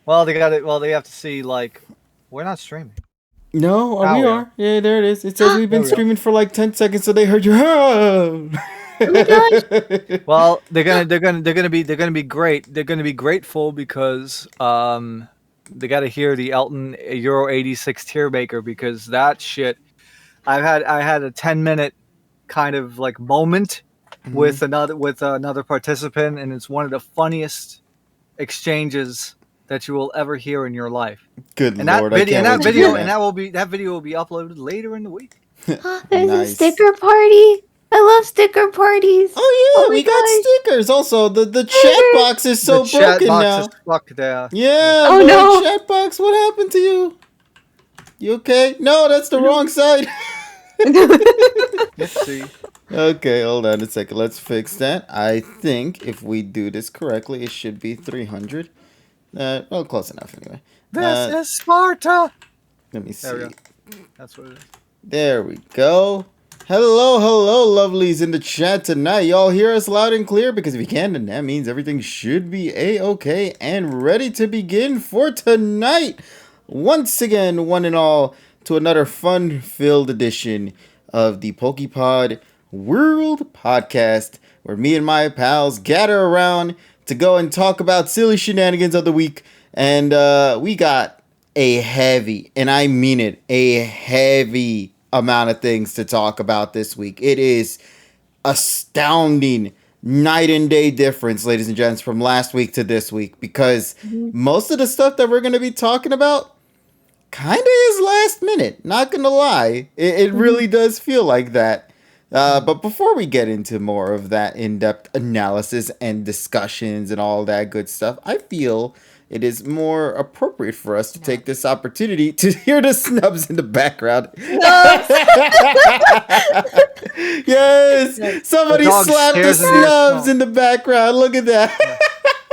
Well, they got it. Well, they have to see we're not streaming. No, we are. Yeah, there it is. It says we've been There we go. streaming for like 10 seconds, so they heard you. Oh my gosh. Well, they're gonna be great. They're gonna be grateful because they got to hear the Elton Euro 86 tier maker, because that shit. I had a 10-minute kind of like moment with another participant, and it's one of the funniest exchanges that you will ever hear in your life. Good And lord, that video, I can't wait to hear that. that video will be uploaded later in the week. There's Nice. a sticker party. I love sticker parties. Oh yeah, my we got gosh. stickers. Also, the chat box is so the chat broken box now. is fucked there. Yeah. Oh, the no. chat box. What happened to you? You okay? No, that's the wrong side. Let's see. Okay, hold on a second. Let's fix that. I think if we do this correctly, it should be 300. Well, close enough anyway. This is Sparta. Let me see. There we go. That's what it is. There we go. Hello, lovelies in the chat tonight. Y'all hear us loud and clear? Because if you can, then that means everything should be A-okay and ready to begin for tonight. Once again, one and all, to another fun-filled edition of the PokePod World Podcast, where me and my pals gather around to go and talk about silly shenanigans of the week. And we got a heavy, and I mean it, a heavy amount of things to talk about this week. It is astounding night and day difference, ladies and gents, from last week to this week, because most of the stuff that we're going to be talking about kind of is last minute, not going to lie. It really does feel like that. But before we get into more of that in-depth analysis and discussions and all that good stuff, I feel it is more appropriate for us to take this opportunity to hear the snubs in the background. Yes! Somebody The dog slapped the stares into your snubs soul. in the background. Look at that.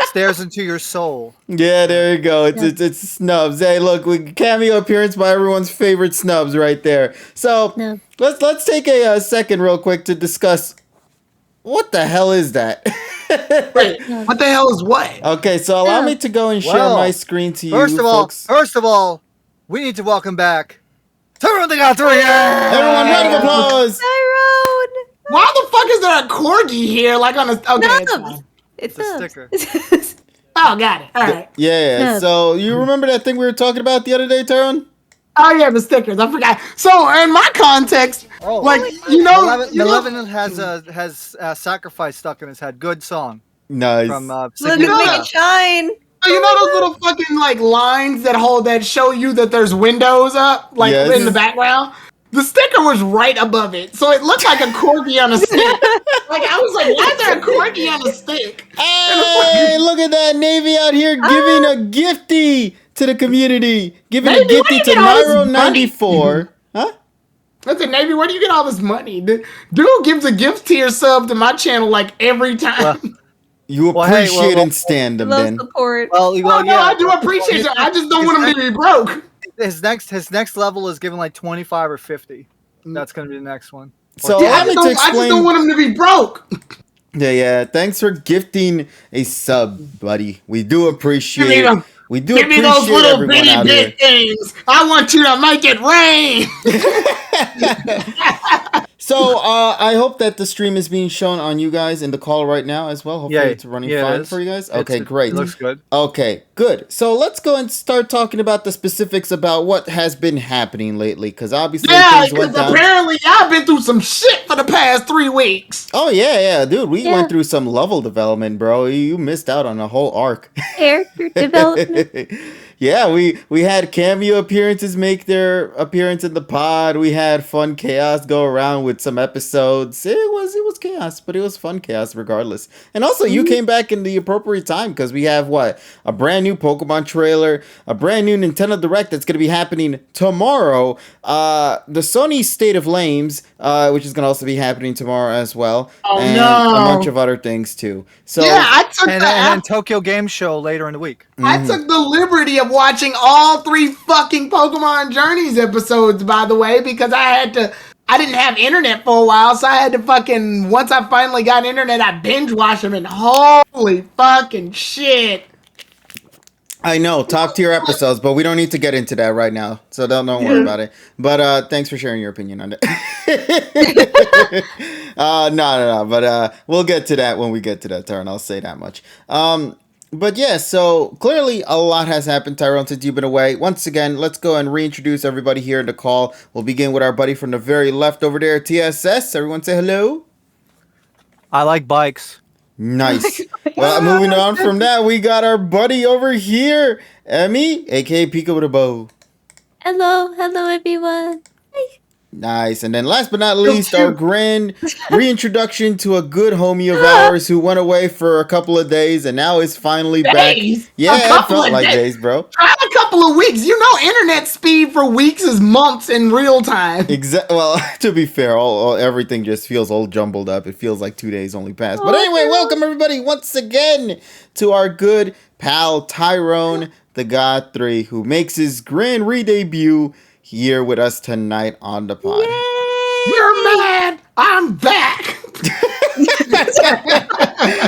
Stares into your soul. Yeah, there you go. It's snubs. Hey, look, we cameo appearance by everyone's favorite snubs right there. So No. let's take a second real quick to discuss what the hell is that. Wait, what the hell is what? Okay, so allow me to go and share Well, my screen to you, First of all, we need to welcome back Tyrone the Gathering. Everyone, round of applause. Tyrone. Why the fuck is there a corgi here? Like on a okay. it's Snubs. fine. It's a snubs. sticker. Oh, got it. All right. Yeah, Yeah. so you remember that thing we were talking about the other day, Tyrone? Oh yeah, the stickers. I forgot. So in my context, like Malevolent has Sacrifice stuck in his head. Good song Nice. from Look, Sigma make Death. it shine. you know those little fucking like lines that show you that there's windows up, like Yes. in the background. The sticker was right above it, so it looked like a corgi on a stick. Like I was like, why is there a corgi on a stick? Hey, look at that Navy out here giving a gifty to the community. Giving Navy, a gifty where to you get all this money? Nairo94. Huh? That's it, Navy. Where do you get all this money? Dude gives a gift tier sub to my channel like every time. You Well, hey, appreciate well, and stand them Love then. support. Oh, no, I do appreciate it. I just don't want him to be broke. His next level is given like 25 or 50. That's gonna be the next one. So Yeah, allow me to I just explain. don't want him to be broke. Yeah. Thanks for gifting a sub, buddy. We do appreciate Give me it. them. We do Give me appreciate those little everyone bitty out here. bit things. I want you to make it rain. So I hope that the stream is being shown on you guys in the call right now as well. Hopefully it's running it fine is. for you guys. Okay, great. It looks good. Okay, good. So let's go and start talking about the specifics about what has been happening lately, because obviously Yeah, things because went down. apparently I've been through some shit for the past 3 weeks. Oh yeah, dude. We Yeah. went through some level development, bro. You missed out on a whole arc. Character development. Yeah, we had cameo appearances make their appearance in the pod. We had fun chaos go around with some episodes. It was chaos, but it was fun chaos regardless. And also, you came back in the appropriate time because we have a brand new Pokemon trailer, a brand new Nintendo Direct that's going to be happening tomorrow. The Sony State of Lames, which is going to also be happening tomorrow as well. Oh, and no. a bunch of other things too. So Yeah, I took And then Tokyo Game Show later in the week. I took the liberty of watching all 3 fucking Pokemon Journeys episodes, by the way, because I didn't have internet for a while, so I had to fucking, once I finally got internet, I binge watched them, and holy fucking shit. I know, top tier episodes, but we don't need to get into that right now. So don't worry about it. But thanks for sharing your opinion on it. No. But we'll get to that when we get to that turn. I'll say that much. But yeah, so clearly a lot has happened, Tyrone, since you've been away. Once again, let's go and reintroduce everybody here in the call. We'll begin with our buddy from the very left over there, TSS. Everyone say hello. I like bikes. Nice. Well, moving on from that, we got our buddy over here, Emmy, aka Pika with a bow. Hello, everyone. Nice. And then last but not least, our grand reintroduction to a good homie of ours who went away for a couple of days and now is finally back. Yeah, it felt like days, bro. Try a couple of weeks. You know, internet speed for weeks is months in real time. Exactly. Well, to be fair, everything just feels all jumbled up. It feels like 2 days only passed. But anyway, welcome everybody once again to our good pal Tyrone, the God 3, who makes his grand re-debut here with us tonight on the pod. You're mad. I'm back.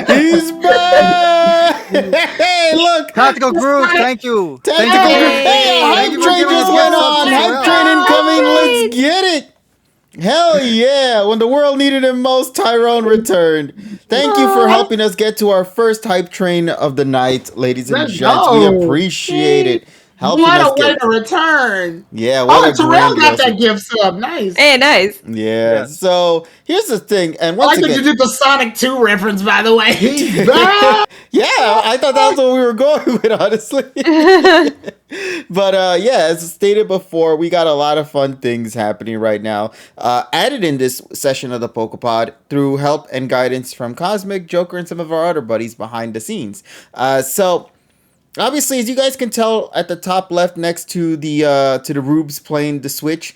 He's back. Hey, look. Tactical Groove, thank you. Tactical Groove. Hey, hype train just went on. Hype train incoming. Let's get it. Hell yeah. When the world needed him most, Tyrone returned. Thank you for helping us get to our first hype train of the night, ladies and gents. We appreciate it. What a way to return. Yeah, what a Terrell got that gift sub. Nice. Hey, nice. Yeah, so here's the thing. And once again, you did the Sonic 2 reference, by the way. Yeah, I thought that was what we were going with, honestly. But yeah, as stated before, we got a lot of fun things happening right now. Added in this session of the PokePod through help and guidance from Cosmic, Joker, and some of our other buddies behind the scenes. So obviously, as you guys can tell at the top left next to the Rubes playing the Switch,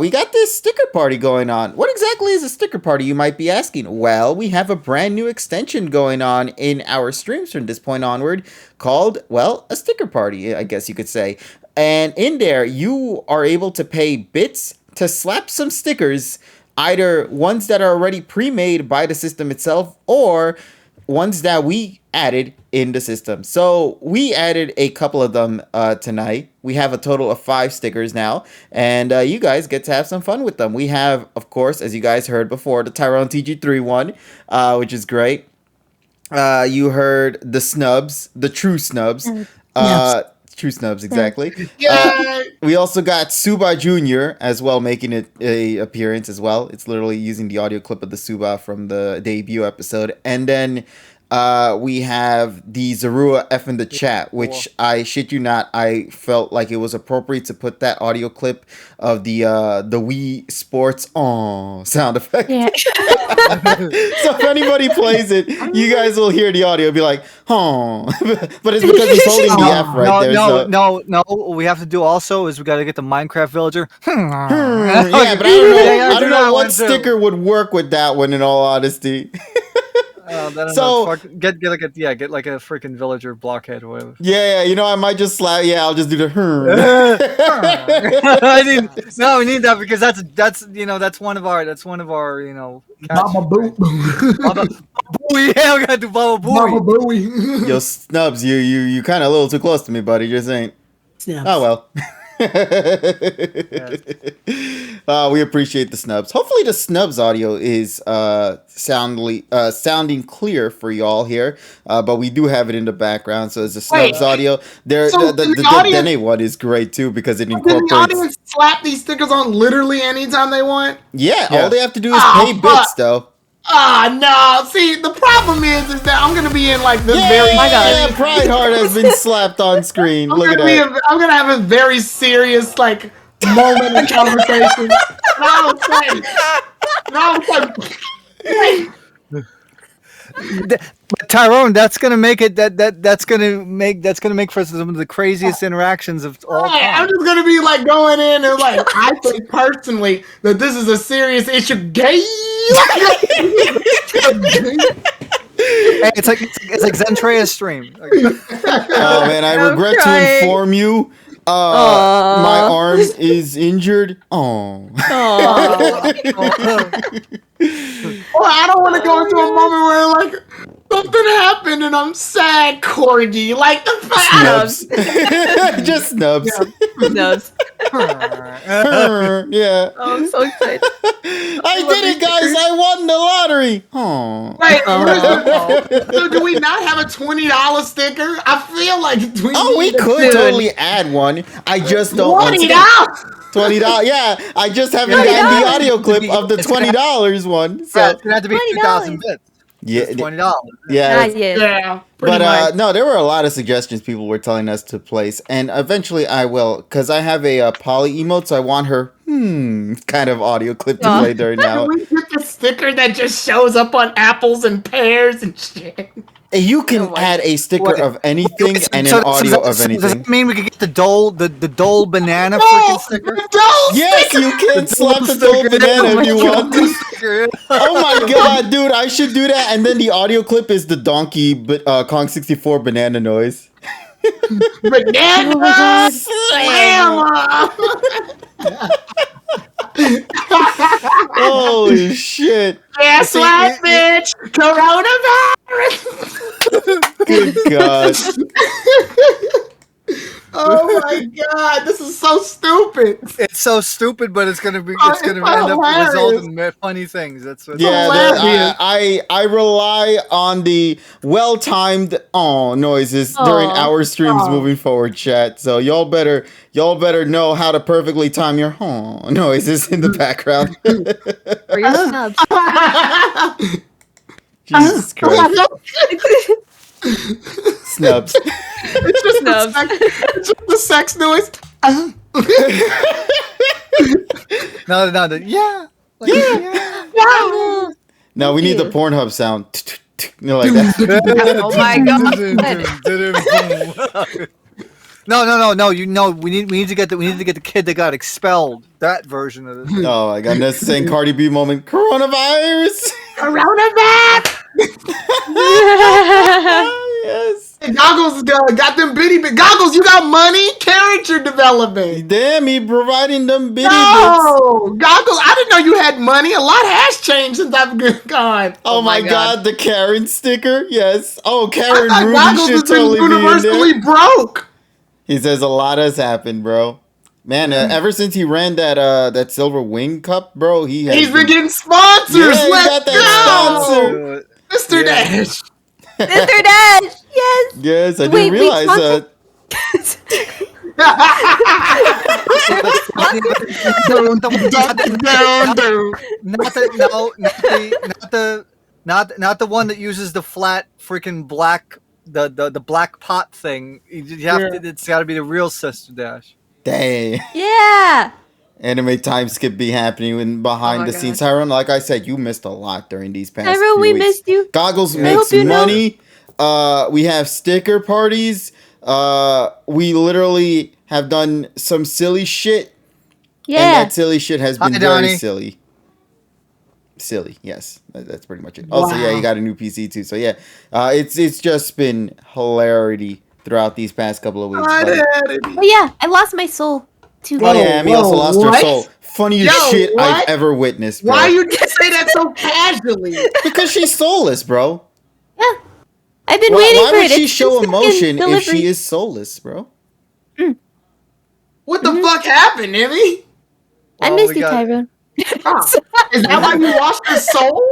we got this sticker party going on. What exactly is a sticker party, you might be asking? Well, we have a brand new extension going on in our streams from this point onward called, well, a sticker party, I guess you could say. And in there, you are able to pay bits to slap some stickers, either ones that are already pre-made by the system itself or ones that we added in the system. So we added a couple of them tonight. We have a total of 5 stickers now, and you guys get to have some fun with them. We have, of course, as you guys heard before, the Tyrone TG3 one, which is great. You heard the snubs, the true snubs. True snubs, exactly. We also got Suba Jr. as well, making it a appearance as well. It's literally using the audio clip of the Suba from the debut episode. And then we have the Zorua F in the chat, which I shit you not, I felt like it was appropriate to put that audio clip of the Wii Sports sound effect. Yeah. So if anybody plays it, you guys will hear the audio be like, but it's because he's holding the F right there. No. What we have to do also is we got to get the Minecraft villager. Yeah, but I don't know what sticker would work with that one, in all honesty. So get like a freaking villager blockhead or whatever. Yeah, you know, I might just slap. Yeah, I'll just do the. We need that because that's one of our Baba Boo. Baba Booey. Yeah, we gotta do Baba Booey. Baba Booey. Yo, Snubs, you kind of a little too close to me, buddy. Just ain't. Yeah. Oh well. We appreciate the snubs. Hopefully the snubs audio is sounding clear for y'all here, but we do have it in the background, so as the snubs audio there, the Dene one is great too because it incorporates. Can the audience slap these stickers on literally anytime they want? Yeah, all they have to do is pay bits though. No. See, the problem is that I'm gonna be in like this Pride Heart has been slapped on screen. Look at that. I'm gonna have a very serious like moment in conversation. And I was like, But Tyrone, that's gonna make it that's gonna make for some of the craziest interactions of all time. I'm just gonna be like going in and like I think personally that this is a serious issue. Gay. Hey, it's like Zentrea's stream. Oh man, I regret to inform you. My arm is injured. Well, I don't want to go into a moment where like Something happened and I'm sad, Corgi. Like the fact. Snubs. Just snubs. Nubs. Yeah. Oh, I'm so excited. I did it, guys. I won the lottery. Oh. Wait, so do we not have a $20 sticker? I feel like We could totally add one. I just don't want $20. $20. Yeah, I just haven't gotten the audio clip of the $20 one. So It's gonna have to be 2,000 bits. yeah, It's $20. yeah. Not yet. Yeah, pretty But much. no, there were a lot of suggestions people were telling us to place, and eventually I will, because I have a Polly emote, so I want her kind of audio clip to play during now. We get the sticker that just shows up on apples and pears and shit. You can add a sticker of anything and an audio of Does anything. that mean we could get the Dole banana freaking sticker? Yes, you can slap the Dole banana if you want. Oh my god, dude, I should do that. And then the audio clip is the Donkey Kong 64 banana noise. Banana slam! Holy shit. Guess what, bitch? Coronavirus! Good god. Oh my god, this is so stupid. It's so stupid, but it's gonna end it's up hilarious. resulting in funny things. That's what. Yeah, hilarious. I rely on the well-timed noises during our streams moving forward, chat. So y'all better know how to perfectly time your noises in the background. For your snubs. Jesus Christ. Snubs. It's just Snubs. it's just the sex noise. No, yeah. Like, yeah. No, we need the Pornhub sound. Like that. Oh my god. No. We need to get the kid that got expelled. That version of this. Oh my god, that's the same Cardi B moment. Coronavirus. Coronavirus! Yes. Hey, Goggles got them bitty bit. Goggles, you got money? Character development. Damn, he providing them bitty bits. No, Goggles, I didn't know you had money. A lot has changed since I've gone. Oh my god, the Karen sticker. Yes. Oh, I Karen thought Rudy Goggles should has been totally be in there. universally broke. He says a lot has happened, bro. Man, ever since he ran that Silver Wing Cup, bro, he's been getting sponsors. Yeah, he Let's got that go. sponsor. Mr. Dash. Mr. Dash! Yes! Yes, I Wait, didn't realize that. Not the one that uses the flat freaking black the black pot thing. You have to. It's got to be the real Sister Dash. Dang. Yeah! Anime time skip be happening in behind the scenes. Tyrone, like I said, you missed a lot during these past Tyrone, few we weeks. missed you. Goggles I makes hope you know. money. We have sticker parties. We literally have done some silly shit. Yeah. And that silly shit has been Hi, very Donnie. silly. Silly, yes. That's pretty much it. Also, yeah, you got a new PC too. So yeah, it's just been hilarity throughout these past couple of weeks. buddy. Oh yeah, I lost my soul too. Oh yeah, and we also Whoa, lost her what? soul. Funniest Yo, shit I've what? ever witnessed, bro. Why you just say that so casually? Because she's soulless, bro. Yeah. I've been waiting Why for would it. she It's show just emotion fucking if she delivery. is soulless, bro? What the fuck happened, Emmy? I Well, missed we you, got- Tyrone. Is that why you lost your soul?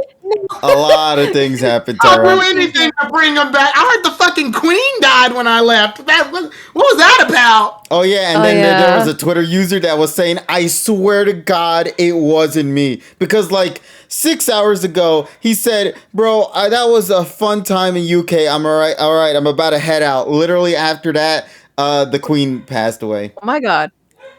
A lot of things happened, I'll do Tyrone. anything to bring him back. I heard the fucking queen died when I left. What was that about? Oh yeah, and Oh, then there yeah. was a Twitter user that was saying, "I swear to God, it wasn't me," because like 6 hours ago he said, "Bro, that was a fun time in UK. I'm alright. All right, I'm about to head out." Literally after that, the Queen passed away, Oh my god.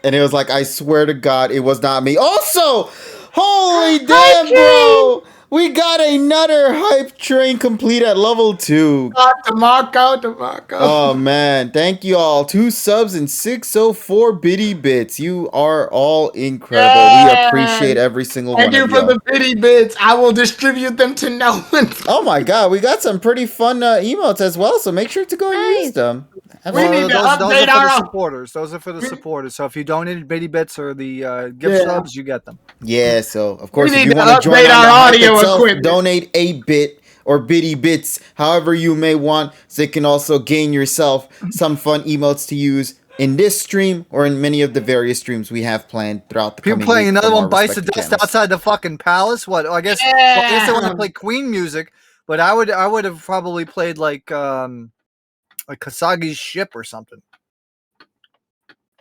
and it was like, "I swear to God, it was not me." Also, holy damn, Hype bro, we got another hype train complete at level 2. DeMarco. Oh man, thank you all. 2 subs and 604 bitty bits. You are all incredible. Yeah. We appreciate every single Thank one you of for y'all. the bitty bits. I will distribute them to no one. Oh my god, we got some pretty fun emotes as well, so make sure to go and Nice. use them. We Absolutely. need to those are update for the our- supporters. Those are for the supporters. So if you donated bitty bits or the gift Yeah. subs, you get them. Yeah, so of course We if need you to want to join update on our the hype audio itself, equipment. donate a bit or bitty bits, however you may want, so you can also gain yourself some fun emotes to use in this stream or in many of the various streams we have planned throughout the People coming playing week another from one our bites the respective dust channels. outside the fucking palace. What? I guess they want to play Queen music, but I would have probably played like Kasagi's ship or something.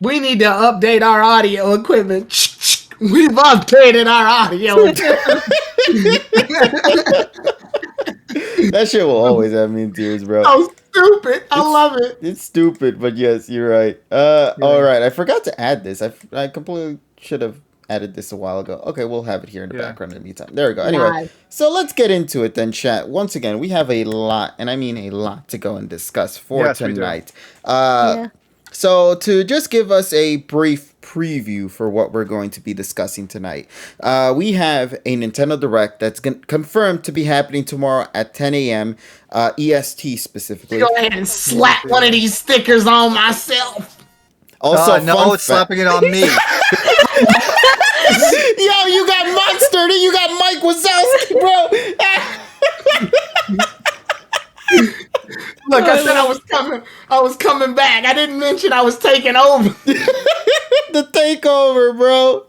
We need to update our audio equipment. We've updated our audio equipment. That shit will always have me in tears, bro. So stupid. I love it. It's stupid, but yes, you're right. All right. I forgot to add this. I completely should have added this a while ago. Okay, we'll have it here in the background in the meantime. There we go. Anyway, Nice. so let's get into it then, chat. Once again, we have a lot, and I mean a lot, to go and discuss for tonight. So to just give us a brief preview for what we're going to be discussing tonight, we have a Nintendo Direct that's confirmed to be happening tomorrow at 10 a.m. EST specifically. Go ahead and slap one of these stickers on myself. Also, no, it's slapping it on me. Yo, you got Monster, then you got Mike Wazowski, bro. Look, I said I was coming back. I didn't mention I was taking over. The takeover, bro.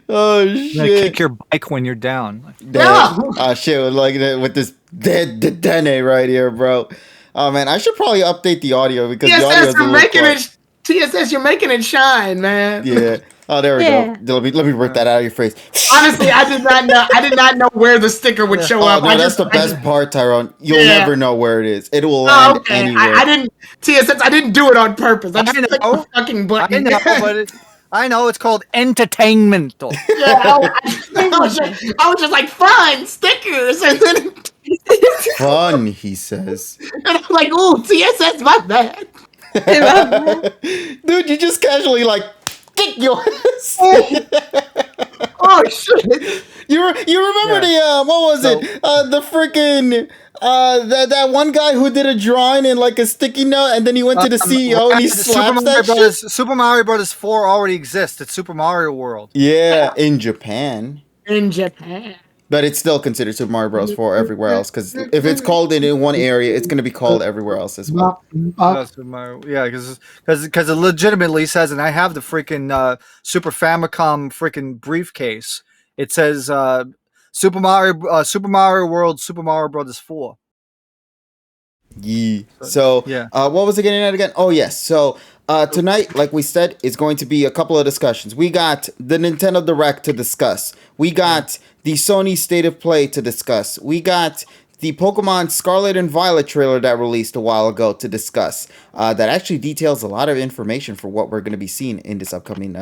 Oh shit! You kick your bike when you're down. No. Oh shit! Like with this dead Dene right here, bro. Oh man, I should probably update the audio because the audio is a little quiet. TSS, you're making it shine, man. Yeah. Oh, there we go. Let me rip that out of your face. Honestly, I did not know where the sticker would show up. No, that's the best part, Tyrone. You'll never know where it is. It will land anywhere. I didn't. TSS, I didn't do it on purpose. I just clicked the fucking button. I know, but I know it's called entertainment. Yeah, I was just like, fun stickers, and then fun, he says. And I'm like, ooh, TSS, my bad. Dude, you just casually like kick your ass. Oh shit! You remember the what was it? The freaking that one guy who did a drawing in like a sticky note, and then he went to the CEO and he slapped that shit. Super Mario Brothers 4 already exists. It's Super Mario World. Yeah, in Japan. But it's still considered Super Mario Bros. 4 everywhere else, because if it's called in one area, it's going to be called everywhere else as well. Yeah, because it legitimately says, and I have the freaking Super Famicom freaking briefcase. It says Super Mario World, Super Mario Brothers 4. Yeah. So, what was I getting at again? Oh, yes. So, tonight, like we said, is going to be a couple of discussions. We got the Nintendo Direct to discuss. We got the Sony State of Play to discuss. We got the Pokemon Scarlet and Violet trailer that released a while ago to discuss. That actually details a lot of information for what we're going to be seeing in this upcoming,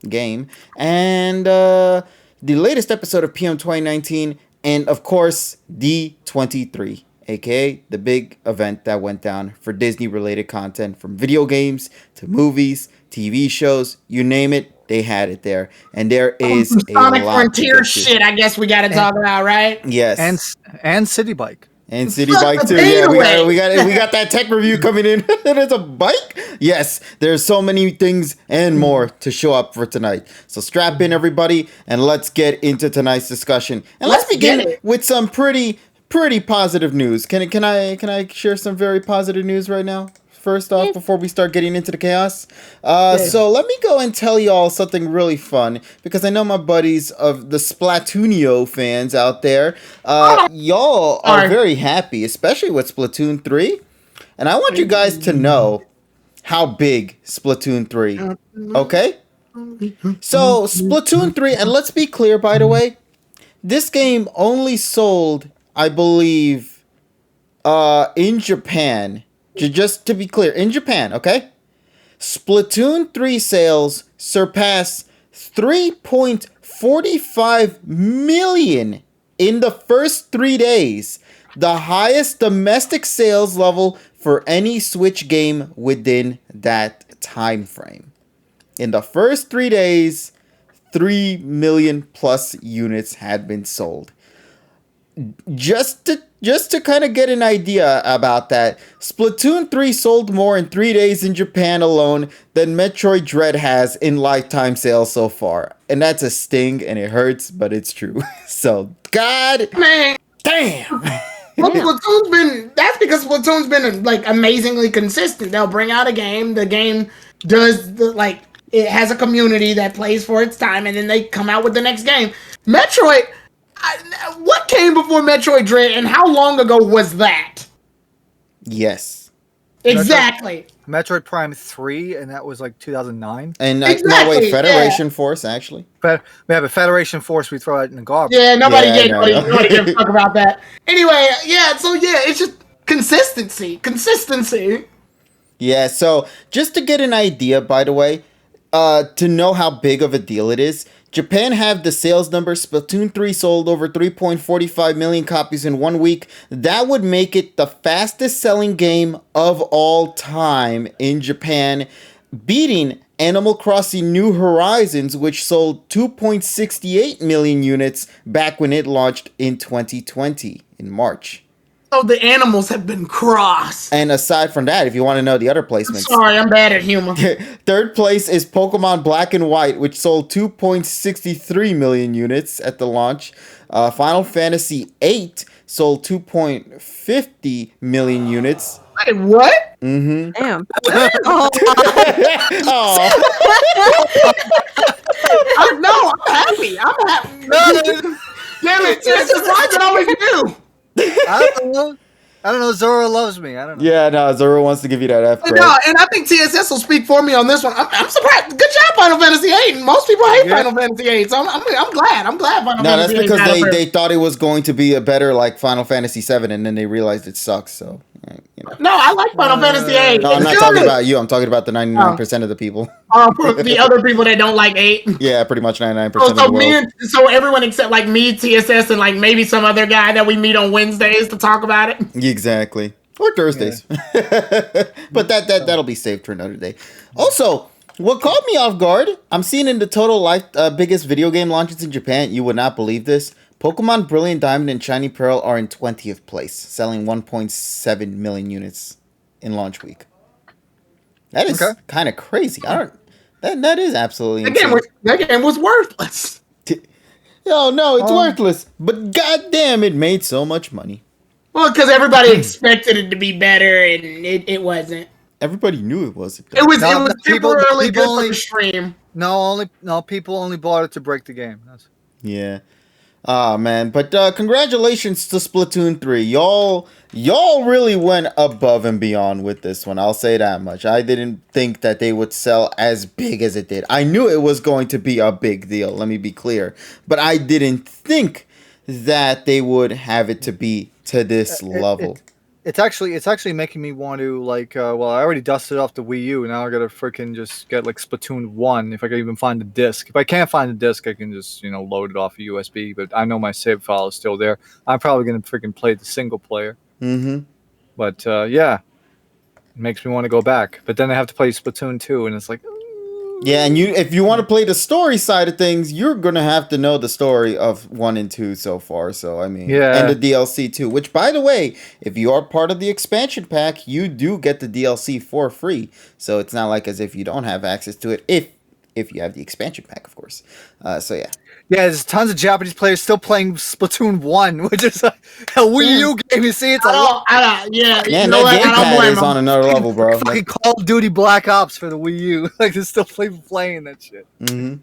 game. And the latest episode of PM 2019. And, of course, D23. AKA the big event that went down for Disney-related content, from video games to movies, TV shows, you name it, they had it there. And there is a Sonic lot Frontier shit I guess we got to talk about, right? Yes. And City Bike. And City Bike too. Yeah, we got that tech review coming in. And it's a bike? Yes, there's so many things and more to show up for tonight. So strap in, everybody, and let's get into tonight's discussion. And let's begin with some pretty positive news. Can I share some very positive news right now? First off, before we start getting into the chaos. So let me go and tell y'all something really fun, because I know my buddies of the Splatoonio fans out there, y'all are very happy, especially with Splatoon 3. And I want you guys to know how big Splatoon 3. Okay? So Splatoon 3, and let's be clear, by the way, this game only sold, I believe, in Japan. Just to be clear, in Japan, okay? Splatoon 3 sales surpassed 3.45 million in the first 3 days. The highest domestic sales level for any Switch game within that time frame. In the first 3 days, 3 million plus units had been sold. Just to kind of get an idea about that, Splatoon 3 sold more in 3 days in Japan alone than Metroid Dread has in lifetime sales so far. And that's a sting, and it hurts, but it's true. So, God Damn. Well, that's because Splatoon's been like amazingly consistent. They'll bring out a game, the game does it has a community that plays for its time, and then they come out with the next game. Metroid, what came before Metroid Dread, and how long ago was that? Yes. Exactly. Metroid Prime 3, and that was like 2009. And Exactly, no, wait, Federation Force, actually. But we have a Federation Force we throw out in the garbage. Yeah, nobody Yeah, nobody gives a fuck about that. Anyway, it's just consistency. Yeah, so just to get an idea, by the way, to know how big of a deal it is, Japan have the sales numbers. Splatoon 3 sold over 3.45 million copies in 1 week. That would make it the fastest selling game of all time in Japan, beating Animal Crossing New Horizons, which sold 2.68 million units back when it launched in 2020 in March. So the animals have been crossed. And aside from that, if you want to know the other placements. Sorry, I'm bad at humor. Third place is Pokemon Black and White, which sold 2.63 million units at the launch. Final Fantasy VIII sold 2.50 million units. Wait, what? Mm-hmm. Damn. Oh. No, I'm happy. Damn it, this is what I always do. I don't know. Zora loves me. I don't know. Yeah, no, Zoro wants to give you that F grade. No, and I think TSS will speak for me on this one. I'm surprised. Good job, Final Fantasy VIII. Most people hate Final Fantasy VIII, so I'm glad. I'm glad Final No, that's Fantasy VIII. because they thought it was going to be a better like Final Fantasy VII, and then they realized it sucks. So, you know. No, I like Final Fantasy VIII. No, I'm not It's talking good. about you. I'm talking about the 99% of the people. The other people that don't like 8. Yeah, pretty much 99% of the world. So everyone except like me, TSS, and like maybe some other guy that we meet on Wednesdays to talk about it. Exactly. Or Thursdays. But that'll be saved for another day. Also, what caught me off guard, I'm seeing in the total biggest video game launches in Japan, you would not believe this. Pokemon Brilliant Diamond and Shiny Pearl are in 20th place, selling 1.7 million units in launch week. That is kind of crazy. That is absolutely insane. That game was worthless. No, it's worthless. But goddamn, it made so much money. Well, because everybody expected it to be better, and it wasn't. Everybody knew it wasn't. It was temporarily good for the stream. No, people only bought it to break the game. Yeah. Oh man, but congratulations to Splatoon 3. Y'all really went above and beyond with this one. I'll say that much. I didn't think that they would sell as big as it did. I knew it was going to be a big deal, let me be clear. But I didn't think that they would have it to be to this level. It's actually making me want to like. Well, I already dusted off the Wii U. Now I gotta freaking just get like Splatoon 1 if I can even find the disc. If I can't find the disc, I can just load it off a USB. But I know my save file is still there. I'm probably gonna freaking play the single player. Mm-hmm. But yeah, it makes me want to go back. But then I have to play Splatoon 2, and it's like. Yeah, and if you want to play the story side of things, you're gonna have to know the story of 1 and 2 so far. So I mean, and the DLC too. Which, by the way, if you are part of the expansion pack, you do get the DLC for free. So it's not like as if you don't have access to it if you have the expansion pack, of course. So yeah. Yeah, there's tons of Japanese players still playing Splatoon 1, which is a Wii U game. You see, it's and that gamepad is on another level, bro. Fucking Call of Duty Black Ops for the Wii U. Like, there's still people playing that shit. Mm-hmm.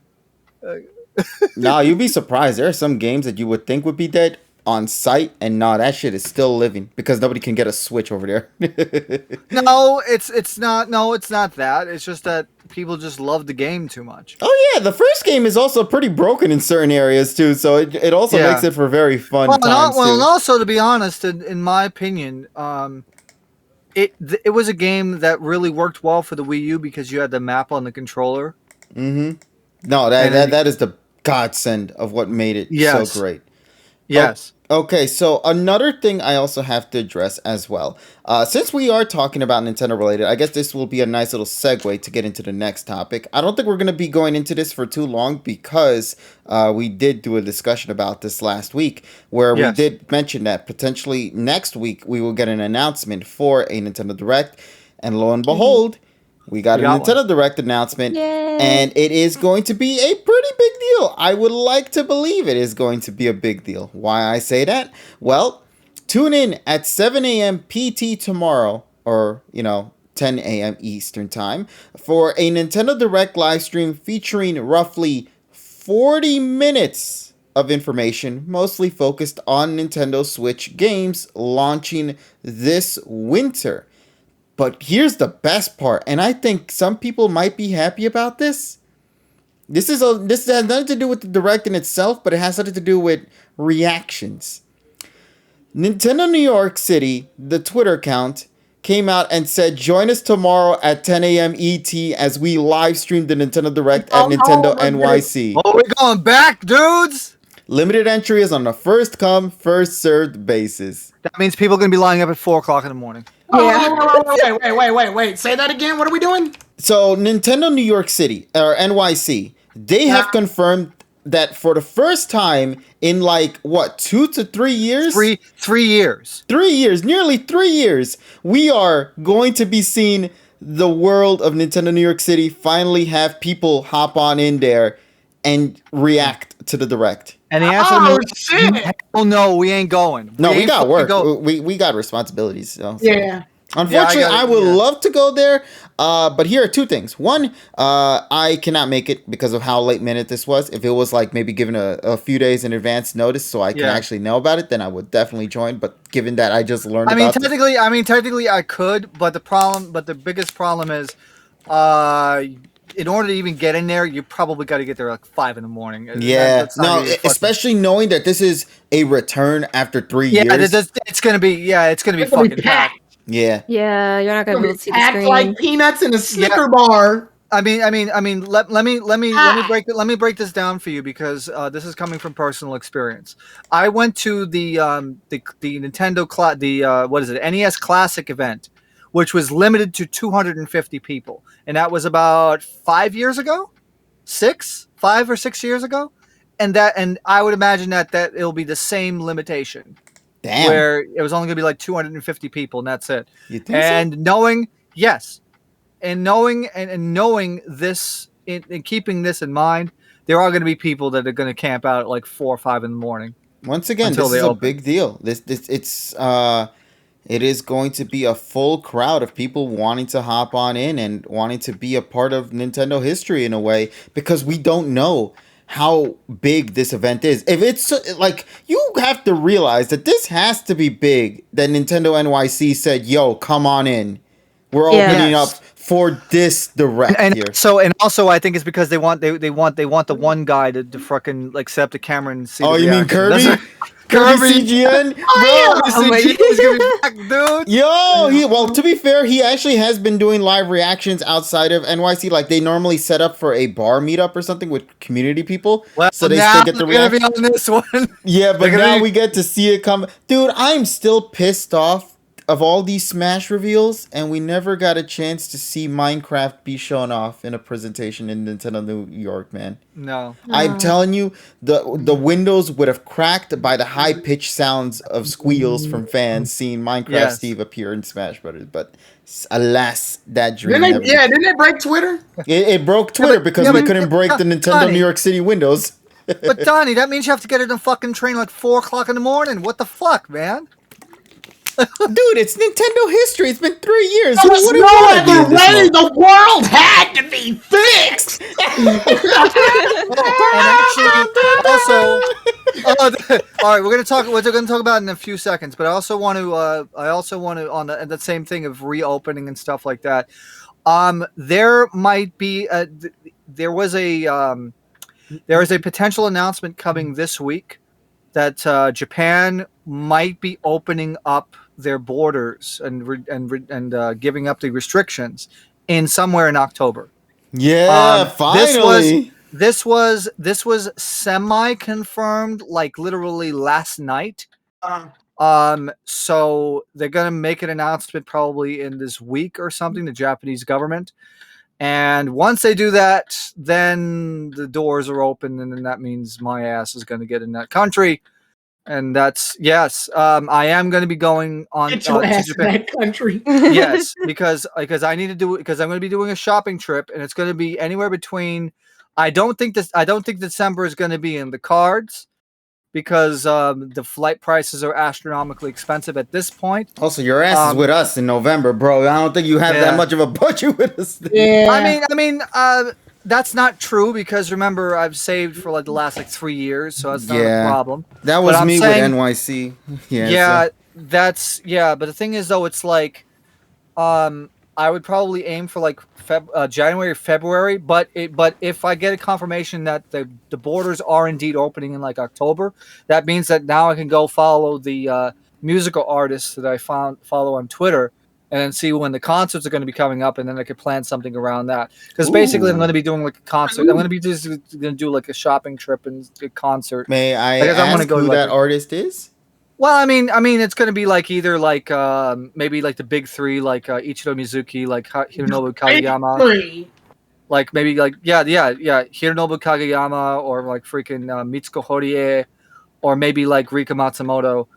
No, you'd be surprised. There are some games that you would think would be dead on site, and that shit is still living because nobody can get a Switch over there. No, it's not. No, it's not that. It's just that people just love the game too much. Oh yeah, the first game is also pretty broken in certain areas too, so it also makes it for very fun times too. And also, to be honest, in my opinion, it was a game that really worked well for the Wii U because you had the map on the controller. Mm-hmm. No, that is the godsend of what made it so great. Yes. Okay, so another thing I also have to address as well. Since we are talking about Nintendo related, I guess this will be a nice little segue to get into the next topic. I don't think we're going to be going into this for too long because we did do a discussion about this last week where we did mention that potentially next week we will get an announcement for a Nintendo Direct. And lo and behold, We got a Nintendo Direct announcement, Yay. and it is going to be a pretty big deal. I would like to believe it is going to be a big deal. Why I say that? Well, tune in at 7 a.m. PT tomorrow, or, 10 a.m. Eastern Time, for a Nintendo Direct live stream featuring roughly 40 minutes of information, mostly focused on Nintendo Switch games launching this winter. But here's the best part, and I think some people might be happy about this. This has nothing to do with the Direct in itself, but it has something to do with reactions. Nintendo New York City, the Twitter account, came out and said, join us tomorrow at 10 a.m. ET as we live stream the Nintendo Direct at Nintendo NYC. Oh, we're going back, dudes! Limited entry is on a first come, first served basis. That means people are going to be lining up at 4 o'clock in the morning. Oh, wait. Say that again. What are we doing? So, Nintendo New York City, or NYC, they have confirmed that for the first time in 2 to 3 years? 3 years. 3 years, nearly 3 years, we are going to be seeing the world of Nintendo New York City finally have people hop on in there and react to the Direct. And the answer no, we ain't going. We got work. We got responsibilities. So. Yeah. Unfortunately, I would love to go there, but here are two things. One, I cannot make it because of how late minute this was. If it was maybe given a few days in advance notice so I can actually know about it, then I would definitely join. But given that I just learned technically I could, but the biggest problem is, in order to even get in there, you probably got to get there 5 in the morning. Yeah, especially knowing that this is a return after 3 years. Yeah, it's gonna be fucking packed. Yeah. Yeah, you're not gonna be able to see the act screen. like peanuts in a Snicker bar. Let me break this down for you because this is coming from personal experience. I went to the Nintendo NES Classic event, which was limited to 250 people, and that was about 5 years ago, 5 or 6 years ago, and I would imagine that it'll be the same limitation. Damn. Where it was only going to be 250 people, and that's it. You think and so? knowing this, and keeping this in mind, there are going to be people that are going to camp out at 4 or 5 in the morning. Once again, this is a big deal. It is going to be a full crowd of people wanting to hop on in and wanting to be a part of Nintendo history in a way, because we don't know how big this event is. If it's you have to realize that this has to be big, that Nintendo NYC said, yo, come on in. We're opening up for this Direct here. And also I think it's because they want the one guy to fucking set up the camera and see. Oh, you mean Kirby? Kirby CGN? Dude. Yo, to be fair, he actually has been doing live reactions outside of NYC. They normally set up for a bar meetup or something with community people. Well, so they still get the reaction. Be on this one. Yeah, but now we get to see it come. Dude, I'm still pissed off of all these Smash reveals, and we never got a chance to see Minecraft be shown off in a presentation in Nintendo New York, man. No. I'm telling you, the windows would have cracked by the high-pitched sounds of squeals from fans seeing Minecraft Steve appear in Smash Brothers, but alas, that dream didn't it break Twitter? It broke Twitter because we couldn't break the Nintendo New York City windows. But Donnie, that means you have to get in a fucking train 4 o'clock in the morning. What the fuck, man? Dude, it's Nintendo history. It's been 3 years. There was no other way. The world had to be fixed. And actually, all right, we're gonna talk about it in a few seconds. But I also want to on the same thing of reopening and stuff like that. There might be there is a potential announcement coming this week that Japan might be opening up their borders and giving up the restrictions in somewhere in October. Yeah, finally. This was semi-confirmed, literally last night. So they're gonna make an announcement probably in this week or something. The Japanese government. And once they do that, then the doors are open, and then that means my ass is going to get in that country. And that's yes. I am going to be going on Get your to ass to Japan. that country. Yes, because I need to do it because I'm going to be doing a shopping trip, and it's going to be anywhere between. I don't think December is going to be in the cards because the flight prices are astronomically expensive at this point. Also, your ass is with us in November, bro. I don't think you have that Yeah. much of a budget with us. Yeah. I mean, that's not true because remember I've saved for like the last like 3 years, so that's not a problem. That But was I'm me saying- with NYC. Yeah. Yeah, so- that's But the thing is though, it's like, I would probably aim for like January or February. But if I get a confirmation that the borders are indeed opening in like October, that means that now I can go follow the musical artists that I follow on Twitter and then see when the concerts are going to be coming up, and then I could plan something around that. Because basically, I'm Ooh. going to be doing like a concert. I'm going to be just going to do like a shopping trip and a concert. May I Because I'm gonna ask go who like that artist is? Well, I mean, it's going to be like either like maybe like the big three, like Ichiro Mizuki, like Hironobu Kageyama, Three. like maybe like Hironobu Kageyama, or like freaking Mitsuko Horie, or maybe like Rika Matsumoto.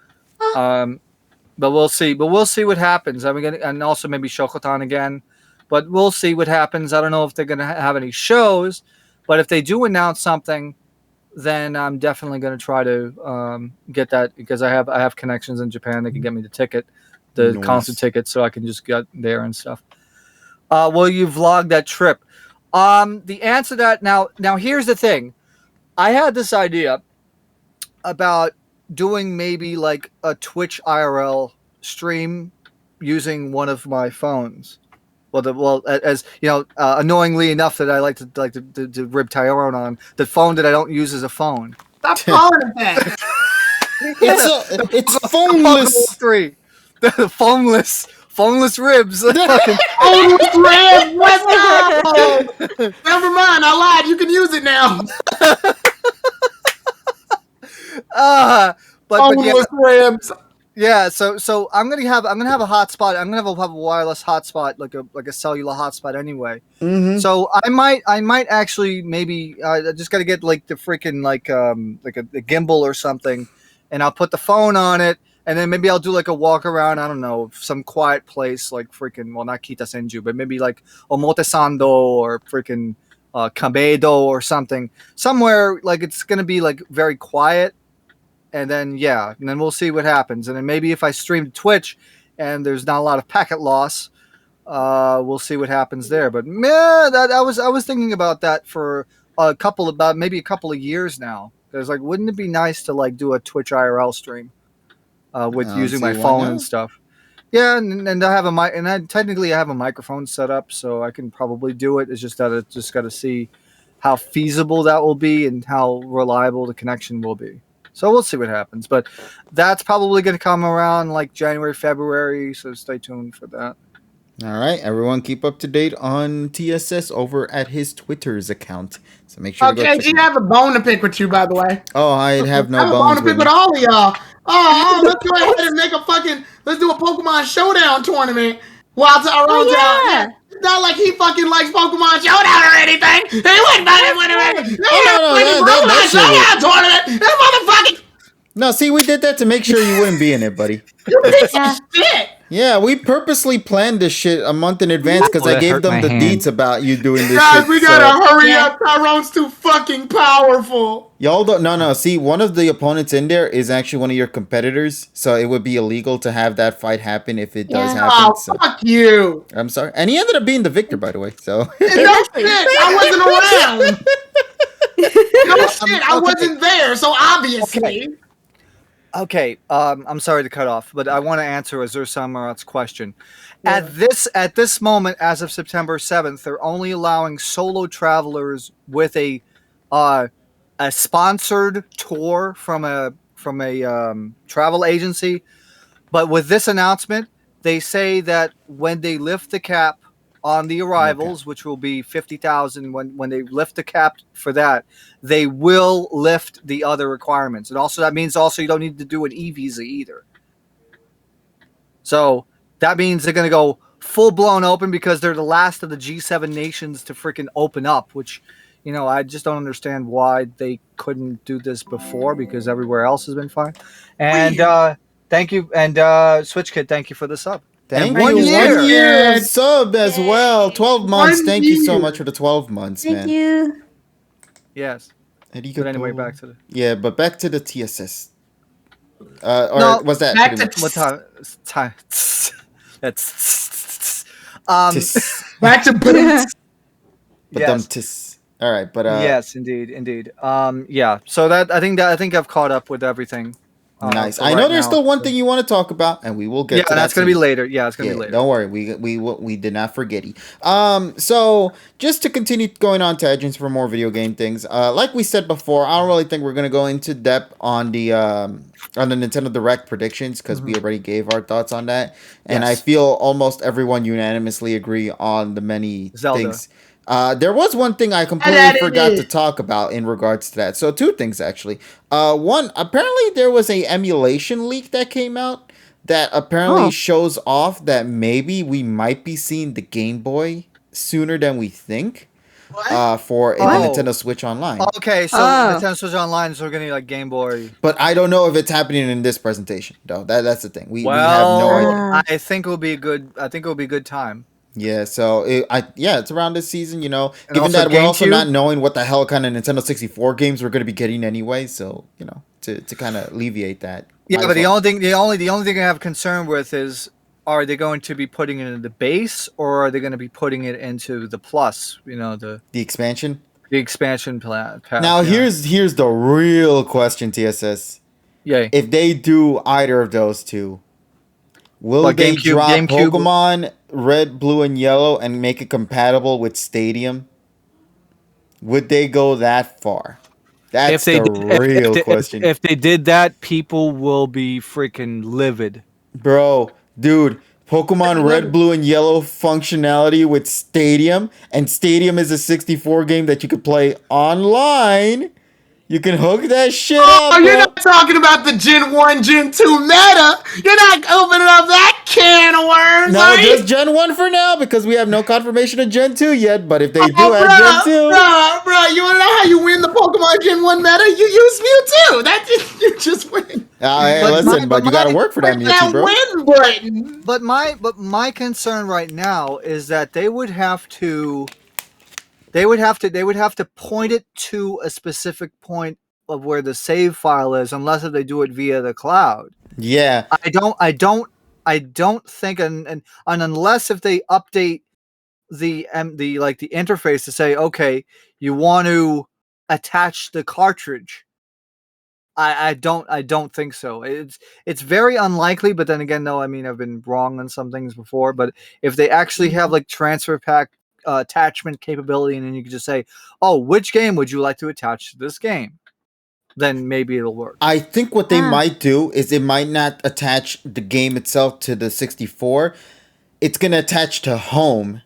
But we'll see. But we'll see what happens. And also maybe Shokotan again. But we'll see what happens. I don't know if they're going to have any shows, but if they do announce something, then I'm definitely going to try to get that because I have connections in Japan that can get me the Nice. concert ticket, so I can just get there and stuff. Will you vlog that trip? The answer to that now here's the thing. I had this idea about doing maybe like a Twitch IRL stream using one of my phones. As you know, annoyingly enough that I like to rib Tyrone on the phone that I don't use as a phone. Stop calling it that. It's phoneless. 3. The phoneless ribs. Phoneless rib. What's up? Never mind. I lied. You can use it now. But yeah, Phoneless ribs. yeah. So I'm gonna have a hotspot. I'm gonna have a wireless hotspot, like a cellular hotspot anyway. Mm-hmm. So I might actually maybe I just gotta get like the freaking like a gimbal or something, and I'll put the phone on it, and then maybe I'll do like a walk around. I don't know, some quiet place like freaking not Kita Senju, but maybe like Omotesando or freaking Kabedo or something, somewhere like it's gonna be like very quiet. And then we'll see what happens. And then maybe if I stream to Twitch and there's not a lot of packet loss, we'll see what happens there. But man, I was thinking about that for maybe a couple of years now. Because like, wouldn't it be nice to like do a Twitch IRL stream with using my phone and stuff? Yeah, and I have a mic, and I have a microphone set up, so I can probably do it. It's just that it's just got to see how feasible that will be and how reliable the connection will be. So we'll see what happens, but that's probably going to come around like January, February. So stay tuned for that. All right, everyone, keep up to date on TSS over at his Twitter's account. So make sure to go Okay, check G, him I out. have a bone to pick with you, by the way. Oh, I have I no have a bone bones to with pick me. with all of y'all. Let's go ahead and make let's do a Pokemon Showdown tournament while Tyrone's out. It's not like he fucking likes Pokemon Showdown or anything. He wouldn't Pokemon Showdown tournament. That motherfucking No, see, we did that to make sure you wouldn't be in it, buddy. piece of shit. Yeah, we purposely planned this shit a month in advance because I That gave hurt them my the hand. deets about you doing this Guys, shit. we gotta hurry up. Tyrone's too fucking powerful. Y'all don't. No. See, one of the opponents in there is actually one of your competitors, so it would be illegal to have that fight happen if it does Yeah. happen. Oh, So fuck you. I'm sorry, and he ended up being the victor, by the way. So No shit, I wasn't around. No shit, I okay. wasn't there, so obviously. Okay, I'm sorry to cut off, but I want to answer Azur Samarat's question. At this moment, as of September 7th, they're only allowing solo travelers with a sponsored tour from a travel agency. But with this announcement, they say that when they lift the cap on the arrivals, which will be 50,000, when they lift the cap for that, they will lift the other requirements. And also that means also you don't need to do an e-visa either. So that means they're going to go full blown open because they're the last of the G7 nations to freaking open up, which, I just don't understand why they couldn't do this before because everywhere else has been fine. And thank you, and Switch Kid, thank you for the sub. Thank And 1 you. 1 year. year of Yeah. sub as well. 12 months. 1 Thank you so year. much for the 12 months, Thank man. you. Yes. Arigato. But anyway, back to the Yeah, but back to the TSS. Or No, was that back pretty to- much? what time? Time. That's Tis. Back to But yes. tis. All right, but Yes, indeed. Yeah. So I think I've caught up with everything. nice. for I know right there's now. still one thing you want to talk about, and we will get Yeah, to that. that's gonna be soon. later. Yeah, it's gonna Yeah, be later. don't worry. We did not forget it. So just to continue going on tangents for more video game things. Like we said before, I don't really think we're gonna go into depth on the Nintendo Direct predictions because we already gave our thoughts on that, and I Yes. feel almost everyone unanimously agree on the many Zelda. things. There was one thing I completely That it forgot is. to talk about in regards to that. So two things actually. One, apparently there was a emulation leak that came out that apparently Oh. shows off that maybe we might be seeing the Game Boy sooner than we think. For the Oh. Nintendo Switch Online. Okay, so Oh. Nintendo Switch Online is getting like Game Boy. But I don't know if it's happening in this presentation, though. That's the thing. We have Well, no idea. I think it will be a good. I think it will be a good time. Yeah, so it's around this season, And given also that we're also GameCube? not knowing what the hell kind of Nintendo 64 games we're going to be getting anyway, so, to kind of alleviate that. Yeah, might but as the well. only thing I have concern with is, are they going to be putting it into the base or are they going to be putting it into the plus? The expansion. expansion pass. Now yeah. here's the real question, TSS. Yay. If they do either of those two, will What, they GameCube- drop GameCube- Pokemon Red, Blue, and Yellow and make it compatible with Stadium? Would they go that far? That's the real question. If they did that, people will be freaking livid. Bro, dude, Pokemon Red, Blue, and Yellow functionality with Stadium, and Stadium is a 64 game that you could play online. You can hook that shit up, Oh, bro. you're not talking about the Gen 1, Gen 2 meta. You're not opening up that can of worms, No, are you? just Gen 1 for now because we have no confirmation of Gen 2 yet. But if they do Oh, add Gen 2. bro, you wanna know how you win the Pokemon Gen 1 meta? You use Mewtwo. You just win. Hey, But listen, but you gotta work for that Click Mewtwo, bro. win button. But my concern right now is that they would have to point it to a specific point of where the save file is, unless if they do it via the cloud. Yeah. I don't think, and unless if they update the interface to say, okay, you want to attach the cartridge. I don't think so. It's very unlikely, but then again, no, I mean, I've been wrong on some things before. But if they actually have like transfer pack attachment capability, and then you can just say, oh, which game would you like to attach to this game? Then maybe it'll work. I think what they might do is it might not attach the game itself to the 64. It's going to attach to home.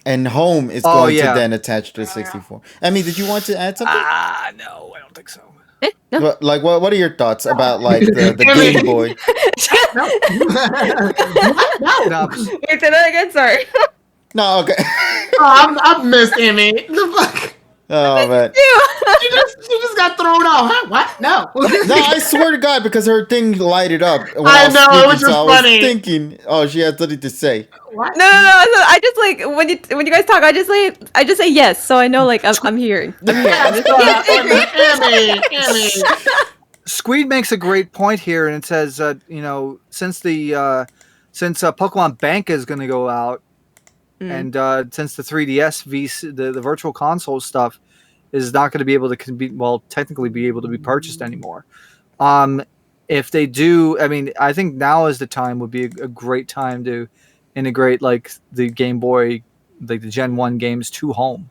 And home is going to then attach to the 64. I mean, did you want to add something? No, I don't think so. No. What are your thoughts about like the Game Boy? No. No, Wait, say that again. Sorry. No, okay. Oh, I've missed Emmy. The fuck? Oh man. She just got thrown off. Huh? What? No. No, I swear to God, because her thing lighted up. When I was know, it speaking, was just so I was funny. thinking, oh, she had something to say. What? No. So I just like when you guys talk, I just say yes, so I know like I'm here. I'm here. I'm just, yes, Emmy. Squeed makes a great point here, and it says, since Pokemon Bank is going to go out, and since the 3DS the virtual console stuff is not going to be able to technically be able to be purchased anymore. If they do, I mean, I think now is the time would be a great time to integrate like the Game Boy, like the Gen 1 games to home.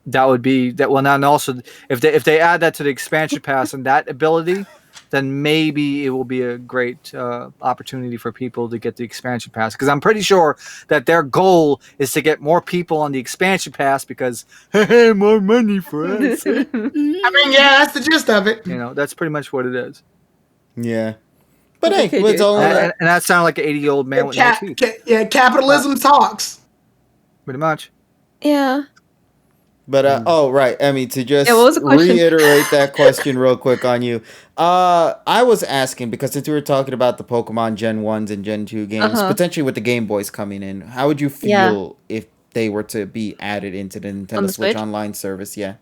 That would be that. Well, now and also if they add that to the expansion pass and that ability, then maybe it will be a great opportunity for people to get the expansion pass. Because I'm pretty sure that their goal is to get more people on the expansion pass because hey, more money for us. I mean, yeah, that's the gist of it. That's pretty much what it is. Yeah. But hey, Okay, it's dude. all And that sounded like an 80-year-old man with no teeth. Yeah, capitalism talks. Pretty much. yeah. But oh right, Emmy, to just Yeah, what was the question? reiterate that question real quick on you. I was asking because since we were talking about the Pokemon Gen 1s and Gen 2 games, potentially with the Game Boys coming in, how would you feel if they were to be added into the Nintendo the Switch Switch? Online service? Yeah.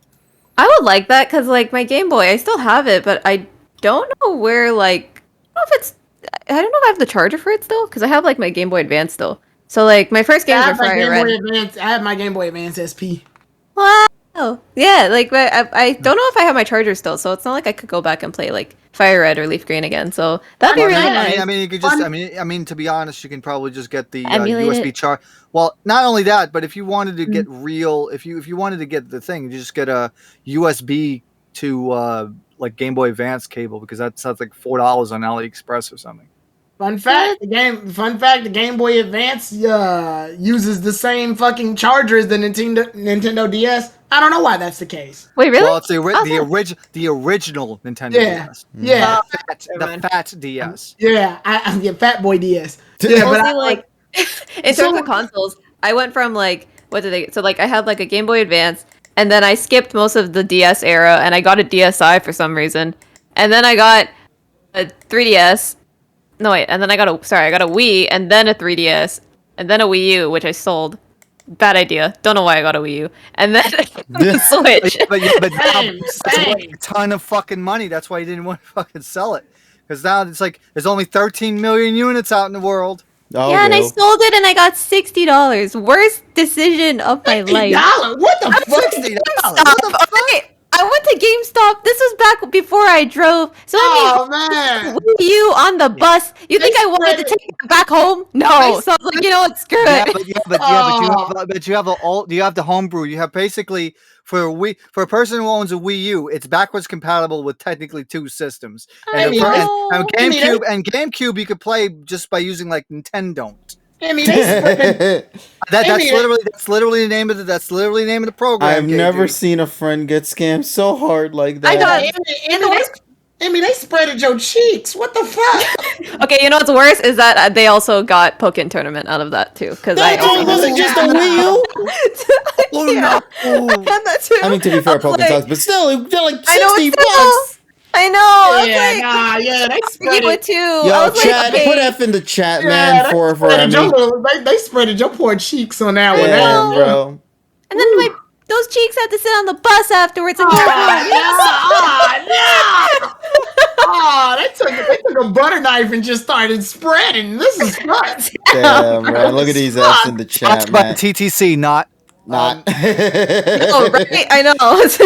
I would like that because like my Game Boy, I still have it, but I don't know where like I don't know if it's I don't know if I have the charger for it still because I have like my Game Boy Advance still. So like my first I games were have my Fire Game Red. Boy Advance. I have my Game Boy Advance SP. Wow. Yeah, like but I don't know if I have my charger still, so it's not like I could go back and play like Fire Red or Leaf Green again. So that'd be Well, really yeah, nice. I mean, you could just. Fun- I mean, to be honest, you can probably just get the Emulate USB it. charge. Well, not only that, but if you wanted to get real, if you wanted to get the thing, you just get a USB to like Game Boy Advance cable because that's like $4 on AliExpress or something. Fun fact: the Game Boy Advance uses the same fucking charger as the Nintendo DS. I don't know why that's the case. Wait, really? Well, it's the Oh, the original Nintendo Yeah, DS, yeah, the fat DS. yeah. I'm the Fat Boy DS. Yeah, but mostly I like in So- terms of consoles, I went from like what did they so like I had like a Game Boy Advance and then I skipped most of the DS era and I got a DSi for some reason. And then I got a 3DS. No wait, and then I got a Wii and then a 3DS and then a Wii U which I sold. Bad idea. Don't know why I got a Wii U. And then the Switch. But Same, that's same. a ton of fucking money. That's why you didn't want to fucking sell it. Because now it's like there's only 13 million units out in the world. Oh, Yeah, and I well. sold it and I got $60. Worst decision of my life. $50? What the fuck? Stop. Okay, I went to GameStop. This was back before I drove. So Oh I man! mean, you on the bus. You think I wanted to take it back home? No. So I was like, you know what? Screw Yeah, it. but you have the homebrew. You have basically for a person who owns a Wii U, it's backwards compatible with technically two systems. And, mean, and I mean, GameCube you could play just by using like Nintendo. I mean, they spread That's I mean, literally the name of the program. I've never KG. seen a friend get scammed so hard like that. I got they spreaded your cheeks. What the fuck? Okay, you know what's worse is that they also got Pokken Tournament out of that too. Because I That too also wasn't just a Wii U. Oh Yeah. no! I had that too. I mean, to be fair, I was Pokken like- sucks, but still, they're like I know $60. it's still. I know. I was Yeah, like, nah, yeah, they you spread would it. too. Yo, I was chat, like, put okay. F in the chat, Yeah, man, they for spreaded Emmy. they spreaded your poor cheeks on that one. Yeah, bro. And then those cheeks had to sit on the bus afterwards and go Oh, they took a butter knife and just started spreading. This is fun. Damn, man. Look at these F's in the chat, That's by man. TTC, not. Not. Oh, right? I know. This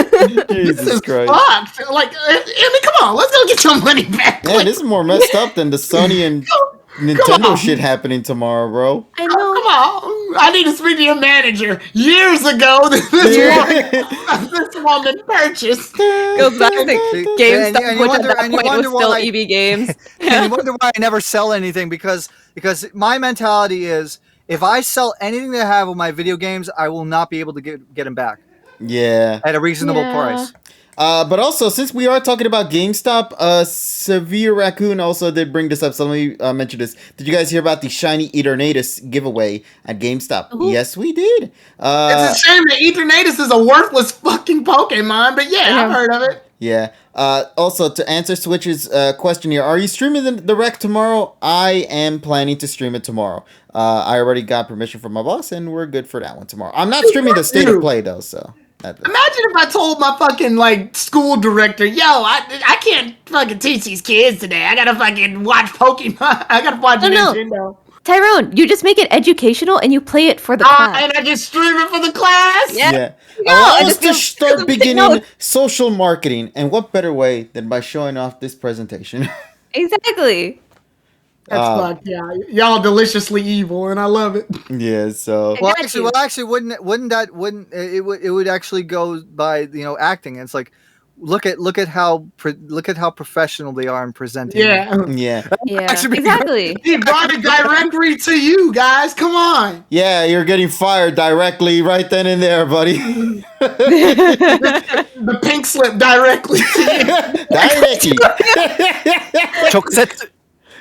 Jesus is Christ. fucked. Like, Emmy, come on, let's go get your money back. Man, this is more messed up than the Sony and Nintendo on. shit happening tomorrow, bro. I Come know. on, I need to speak to your manager. Years ago, this woman purchased. Goes back to GameStop, and you which wonder- at that and you point was wonder still why- EB Games. And you wonder why I never sell anything because my mentality is if I sell anything that I have with my video games, I will not be able to get them back Yeah. at a reasonable Yeah. price. But also, since we are talking about GameStop, Severe Raccoon also did bring this up, so let me mention this. Did you guys hear about the Shiny Eternatus giveaway at GameStop? Yes, we did. It's a shame that Eternatus is a worthless fucking Pokemon, but yeah, I've heard of it. Yeah. Also, to answer Switch's question here, are you streaming the Direct tomorrow? I am planning to stream it tomorrow. I already got permission from my boss, and we're good for that one tomorrow. I'm not streaming the State of Play, though, so... Imagine if I told my fucking like school director, yo, I can't fucking teach these kids today. I gotta fucking watch Pokemon. I gotta watch No. Nintendo. Tyrone, you just make it educational and you play it for the class. And I just stream it for the class. Yeah. No, Allow I us just to feel- start take beginning notes. social marketing. And what better way than by showing off this presentation? Exactly. That's fucked. Yeah, y'all deliciously evil, and I love it. Yeah, so... Well, got actually, you. wouldn't it would actually go by acting? It's like look at how professional they are in presenting. Yeah. Yeah. Yeah, Actually, Exactly. He brought it directly to you guys. Come on. Yeah, you're getting fired directly right then and there, buddy. The pink slip directly to you. Directly. Chokusetsu.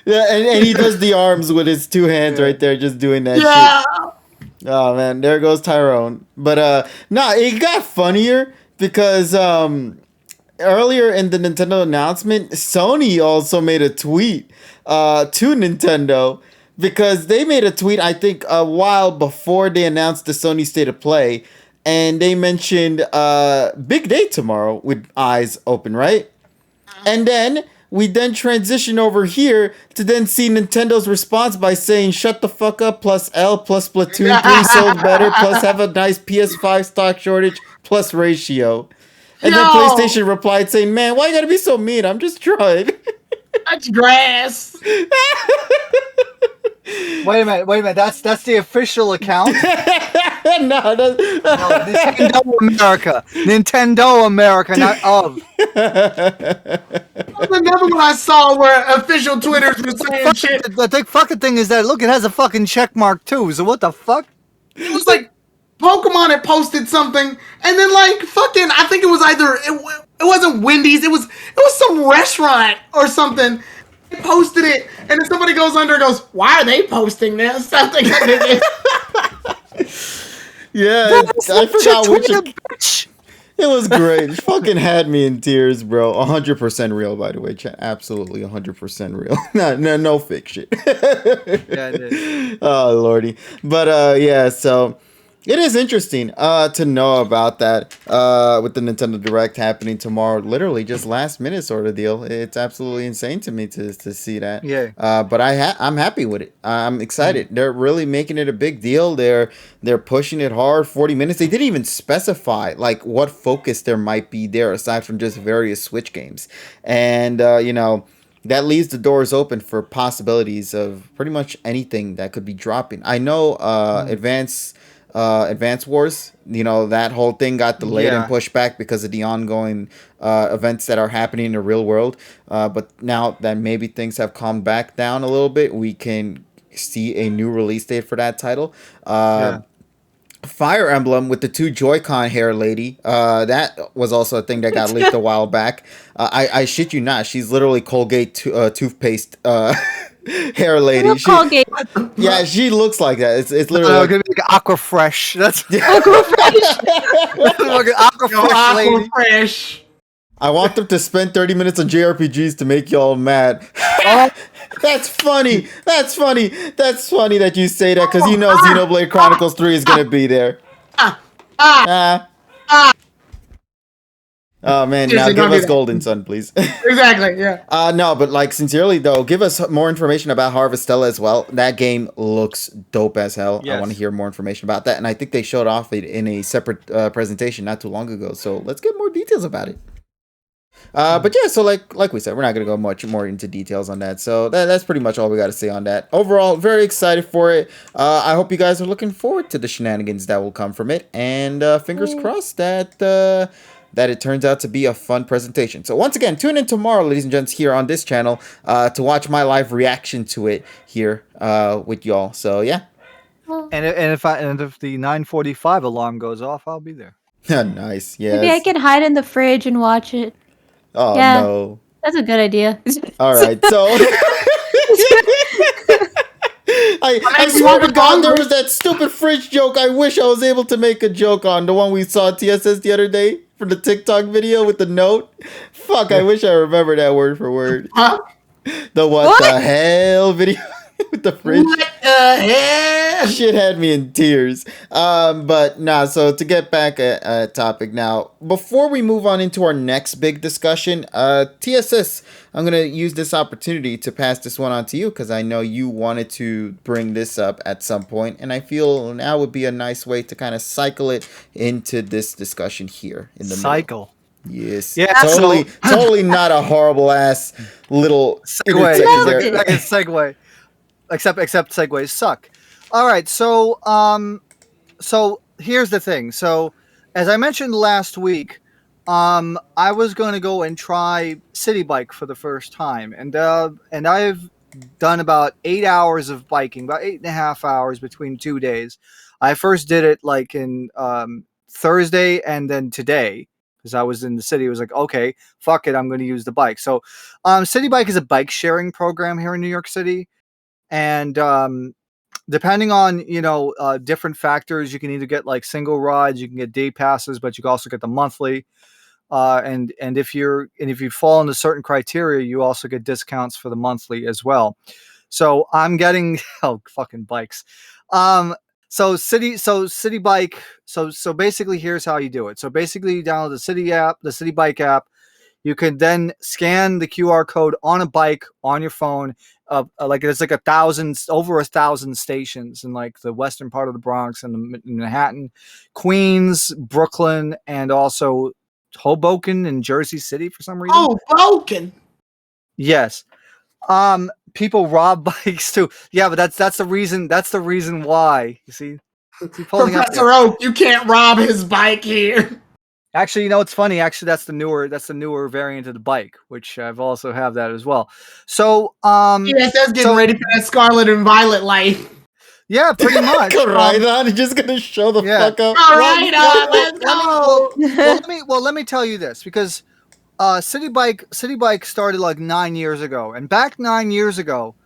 Yeah, and he does the arms with his two hands right there, just doing that Yeah. Oh man, there goes Tyrone. But nah, it got funnier because earlier in the Nintendo announcement, Sony also made a tweet to Nintendo because they made a tweet, I think, a while before they announced the Sony State of Play, and they mentioned big day tomorrow with eyes open, right? And then we then transition over here to then see Nintendo's response by saying, shut the fuck up, plus L, plus Splatoon 3 sold better, plus have a nice PS5 stock shortage, plus ratio. And then Yo, PlayStation replied saying, man, why you gotta be so mean? I'm just trying. that's grass. Wait a minute. That's the official account. No, that's... Nintendo America, not of. Another one I saw where official Twitters were saying shit. The fucking thing is that look, it has a fucking check mark too. So what the fuck? It was like Pokemon had posted something, and then like fucking, I think it was either it wasn't Wendy's, it was some restaurant or something. They posted it, and then somebody goes under and goes, "Why are they posting this?" Something. Yeah, I forgot which. Bitch. It was great. It fucking had me in tears, bro. 100% real, by the way, chat. Absolutely 100% real. No fake shit. Yeah, it is. Oh lordy. But yeah, so it is interesting to know about that with the Nintendo Direct happening tomorrow. Literally just last minute sort of deal. It's absolutely insane to me to see that. Yeah. But I'm happy with it. I'm excited. They're really making it a big deal. They're pushing it hard. 40 minutes. They didn't even specify like what focus there might be there aside from just various Switch games. And you know, that leaves the doors open for possibilities of pretty much anything that could be dropping. I know Advance Wars, you know, that whole thing got delayed and pushed back because of the ongoing events that are happening in the real world. But now that maybe things have calmed back down a little bit, we can see a new release date for that title. Fire Emblem with the 2 Joy-Con hair lady. That was also a thing that got leaked a while back. I shit you not. She's literally Colgate toothpaste hair lady. Colgate. Yeah, she looks like that. It's literally like, gonna be like Aqua Fresh. That's Aqua Fresh. fucking Aqua Fresh lady. Fresh. I want them to spend 30 minutes on JRPGs to make y'all mad. Oh, That's funny. That's funny. That's funny that you say that because you know Xenoblade Chronicles 3 is going to be there. Oh man, now Seriously, give don't do us that. Golden Sun, please. Exactly. Yeah. No, but like sincerely though, give us more information about Harvestella as well. That game looks dope as hell. I Yes. want to hear more information about that, and I think they showed off it in a separate presentation not too long ago. So let's get more details about it. But yeah, so like we said, we're not gonna go much more into details on that. So that's pretty much all we got to say on that. Overall, very excited for it. I hope you guys are looking forward to the shenanigans that will come from it, and fingers crossed that it turns out to be a fun presentation. So once again, tune in tomorrow, ladies and gents, here on this channel to watch my live reaction to it here with y'all. So yeah, and if the 9:45 alarm goes off, I'll be there. nice. Yes. Maybe I can hide in the fridge and watch it. Oh Yeah. no. That's a good idea. All right, so I you swear want to the God, there Congress? was that stupid fridge joke. I wish I was able to make a joke on the one we saw at TSS the other day for the TikTok video with the note. Fuck, I wish I remember that word for word. Huh? The what the hell video with the fridge. What the hell? Shit had me in tears. But nah, so to get back at topic now, before we move on into our next big discussion, TSS, I'm going to use this opportunity to pass this one on to you because I know you wanted to bring this up at some point, and I feel now would be a nice way to kind of cycle it into this discussion here in the middle. Cycle. Yes. Yeah, Totally not a horrible ass little Segue. seconds there. Like a segue. Except segues suck. All right, so here's the thing. So as I mentioned last week, I was going to go and try City Bike for the first time, and I've done about 8 hours of biking, about 8.5 hours between 2 days. I first did it like in Thursday and then today. Because I was in the city, it was like, okay, fuck it, I'm going to use the bike. So, City Bike is a bike sharing program here in New York City, and depending on different factors, you can either get like single rides, you can get day passes, but you can also get the monthly. And if you fall into certain criteria, you also get discounts for the monthly as well. So I'm getting fucking bikes. City Bike. So basically, here's how you do it. So basically, you download the City Bike app. You can then scan the QR code on a bike on your phone. Like there's like over 1,000 stations in like the western part of the Bronx and the Manhattan, Queens, Brooklyn, and also Hoboken and Jersey City for some reason. Hoboken. Yes. People rob bikes too. Yeah, but that's the reason. That's the reason why. You see Professor Oak, you can't rob his bike here. Actually, it's funny. Actually, that's the newer variant of the bike, which I've also have that as well. So, yes, that's getting ready for that Scarlet and Violet life. Yeah, pretty much. Go right on. You're just gonna show the fuck up. All right, let's go. Let me tell you this, because City Bike started like 9 years ago, and back 9 years ago,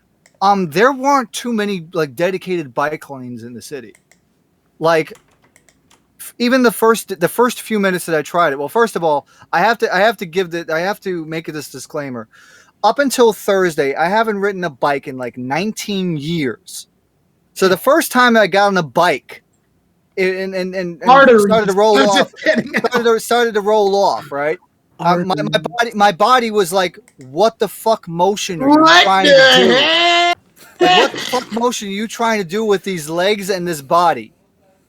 there weren't too many like dedicated bike lanes in the city. Like, even the first few minutes that I tried it. Well, first of all, I have to make this disclaimer. Up until Thursday, I haven't ridden a bike in like 19 years. So the first time I got on a bike and started to roll off, started to roll off, right? My body was like, "What the fuck motion are you trying to do? Like, what the fuck motion are you trying to do with these legs and this body?"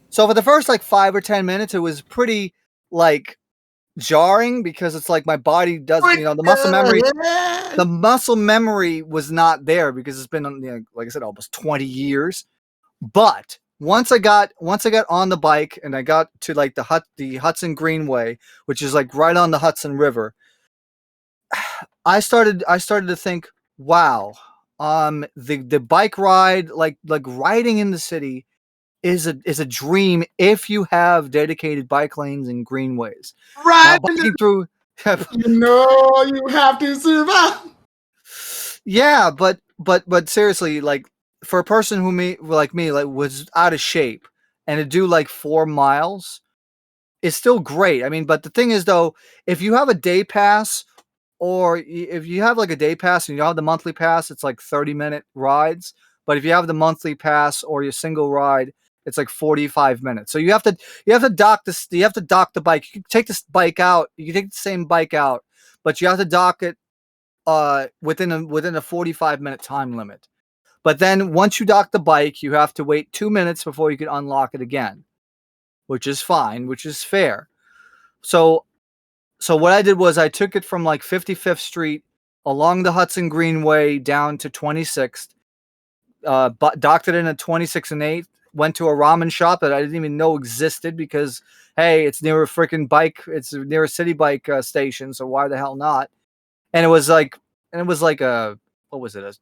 So for the first like 5 or 10 minutes, it was pretty like jarring, because it's like my body doesn't, the muscle memory was not there, because it's been, like I said, almost 20 years. But once I got on the bike and I got to like the Hudson Greenway, which is like right on the Hudson River, I started to think, wow, the bike ride, like riding in the city is a dream if you have dedicated bike lanes and greenways. Right. Biking through, you have to survive. Yeah, but seriously, like, for a person like me, was out of shape, and to do like 4 miles is still great. I mean, but the thing is, though, if you have a day pass, or if you have like a day pass and you have the monthly pass, it's like 30-minute rides. But if you have the monthly pass or your single ride, it's like 45 minutes. So you have to dock this. You have to dock the bike. You can take this bike out. You can take the same bike out, but you have to dock it within a 45-minute time limit. But then once you dock the bike, you have to wait 2 minutes before you can unlock it again, which is fine, which is fair. So what I did was I took it from like 55th Street along the Hudson Greenway down to 26th, docked it in at 26th and 8th, went to a ramen shop that I didn't even know existed, because, hey, it's near a freaking it's near a City Bike station, so why the hell not? And it was like a, what was it? A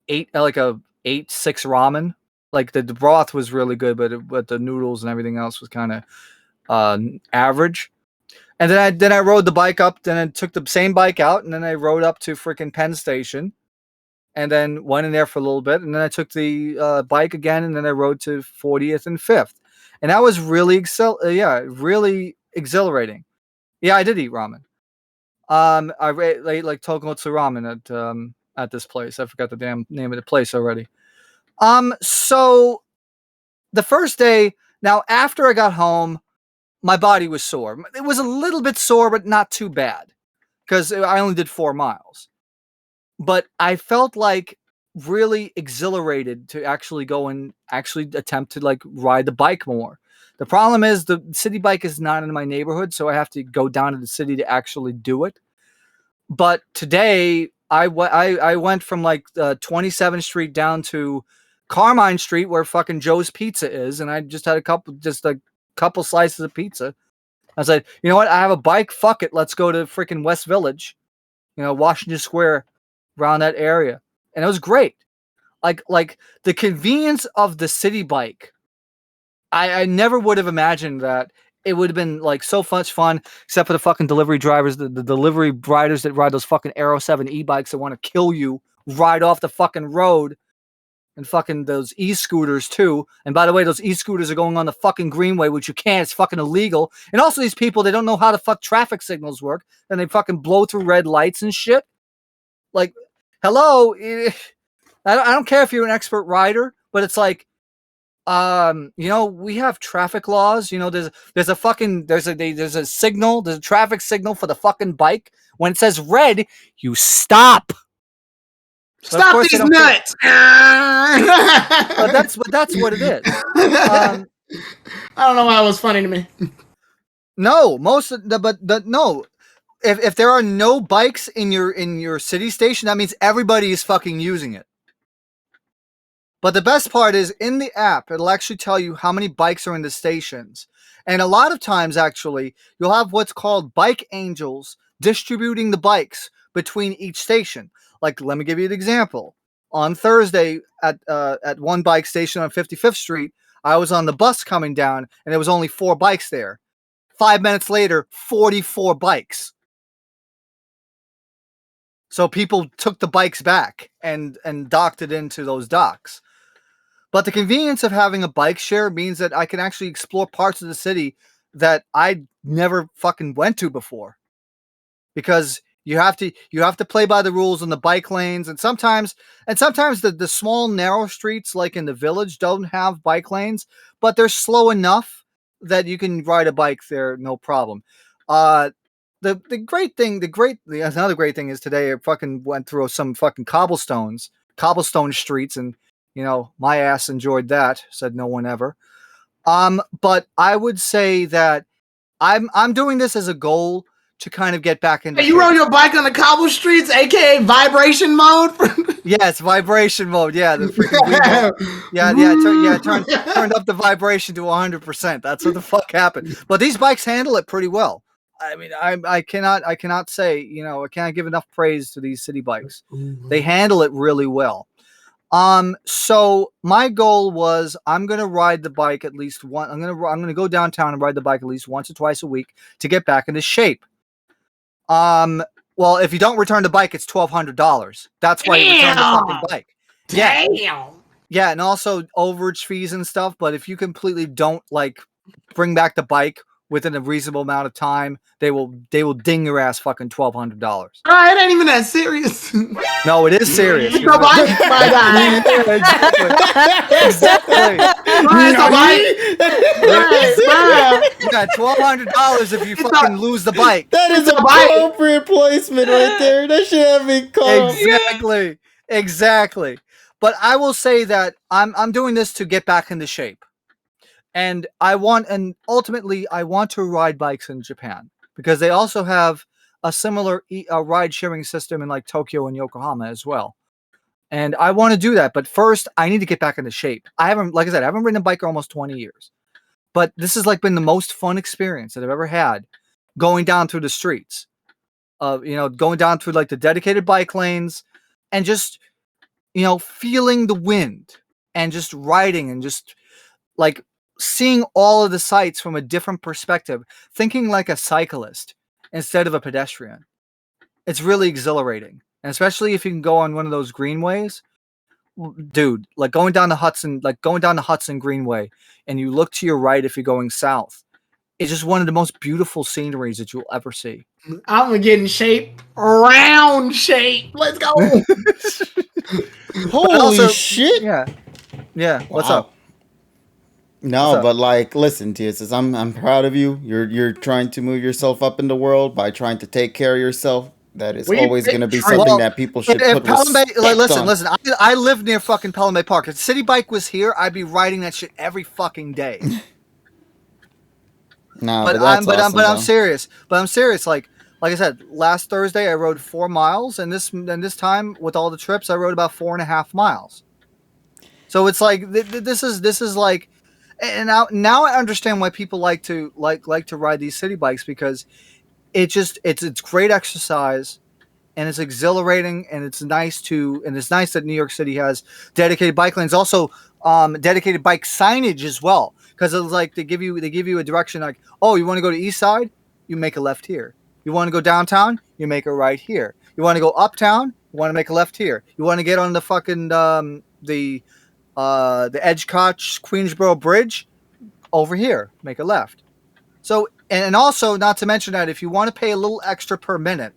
8-6 ramen. Like the broth was really good, but the noodles and everything else was kind of average. And then I rode the bike up. Then I took the same bike out, and then I rode up to freaking Penn Station, and then went in there for a little bit. And then I took the bike again, and then I rode to 40th and 5th, and that was really really exhilarating. Yeah, I did eat ramen. I ate like Tokotsu ramen at this place. I forgot the damn name of the place already. So the first day, now after I got home, my body was sore. It was a little bit sore, but not too bad, because I only did 4 miles. But I felt like really exhilarated to actually go and actually attempt to like ride the bike more. The problem is the city bike is not in my neighborhood, so I have to go down to the city to actually do it. But today I went from like 27th Street down to Carmine Street, where fucking Joe's Pizza is, and I just had a couple slices of pizza. I was like, you know what? I have a bike. Fuck it. Let's go to freaking West Village, Washington Square, around that area. And it was great. Like the convenience of the city bike. I never would have imagined that it would have been like so much fun, except for the fucking delivery drivers, the delivery riders that ride those fucking Aero 7 e-bikes that want to kill you right off the fucking road. and fucking those e-scooters too. And by the way, those e-scooters are going on the fucking greenway, which you can't. It's fucking illegal. And also these people, they don't know how the fuck traffic signals work, and they fucking blow through red lights and shit. Like, hello, I don't care if you're an expert rider, but it's like, we have traffic laws. There's a signal, there's a traffic signal for the fucking bike. When it says red, you stop. Stop these nuts! But that's what it is. I don't know why it was funny to me. No, no. If there are no bikes in your city station, that means everybody is fucking using it. But the best part is, in the app, it'll actually tell you how many bikes are in the stations. And a lot of times, actually, you'll have what's called bike angels distributing the bikes between each station. Like, let me give you an example. On Thursday, at one bike station on 55th Street, I was on the bus coming down, and there was only 4 bikes there. 5 minutes later, 44 bikes. So people took the bikes back and docked it into those docks. But the convenience of having a bike share means that I can actually explore parts of the city that I never fucking went to before. Because you have to play by the rules on the bike lanes, and sometimes the small narrow streets like in the village don't have bike lanes, but they're slow enough that you can ride a bike there no problem. Another great thing is today I fucking went through some fucking cobblestone streets, and my ass enjoyed that, said no one ever. But I would say that I'm doing this as a goal to kind of get back into. Hey, you rode your bike on the cobble streets, aka vibration mode. Yes, vibration mode. Yeah, the freaking turned up the vibration to 100%. That's what the fuck happened. But these bikes handle it pretty well. I mean, I cannot say, I can't give enough praise to these city bikes. They handle it really well. So my goal was I'm gonna ride the bike at least one. I'm gonna go downtown and ride the bike at least once or twice a week to get back into shape. Well, if you don't return the bike, it's $1,200. That's why you return the fucking bike. Damn. Yeah, and also overage fees and stuff. But if you completely don't bring back the bike within a reasonable amount of time, they will ding your ass fucking $1,200. All right, it ain't even that serious. No, it is serious. Your bike, my guy. Exactly. You got $1,200 if you fucking lose the bike. That is appropriate placement right there. That should have been called. Exactly. But I will say that I'm doing this to get back into shape. And ultimately I want to ride bikes in Japan because they also have a similar ride sharing system in like Tokyo and Yokohama as well. And I want to do that. But first I need to get back into shape. I haven't ridden a bike for almost 20 years, but this has been the most fun experience that I've ever had, going down through the streets going down through the dedicated bike lanes and just, feeling the wind and just riding and just seeing all of the sights from a different perspective, thinking like a cyclist instead of a pedestrian. It's really exhilarating. And especially if you can go on one of those greenways, dude, going down the Hudson Greenway and you look to your right if you're going south. It's just one of the most beautiful sceneries that you'll ever see. I'm gonna get in shape. Round shape. Let's go. Holy shit. Yeah. Yeah. What's up? No, but listen, TSS, I'm proud of you. You're trying to move yourself up in the world by trying to take care of yourself. That is always going to be something that people should put respect on. Listen. I live near fucking Pelham Bay Park. If City Bike was here, I'd be riding that shit every fucking day. No, but I'm serious. But I'm serious. Like I said, last Thursday I rode 4 miles, and this time with all the trips I rode about 4.5 miles. So it's this is like. And now I understand why people like to ride these city bikes, because it's great exercise and it's exhilarating and it's nice that New York City has dedicated bike lanes, also dedicated bike signage as well, because it's they give you a direction oh, you want to go to East Side, you make a left here. You want to go downtown, you make a right here. You want to go uptown, you want to make a left here. You want to get on the fucking the Edgecotch Queensboro Bridge over here. Make a left. So and also not to mention that if you want to pay a little extra per minute,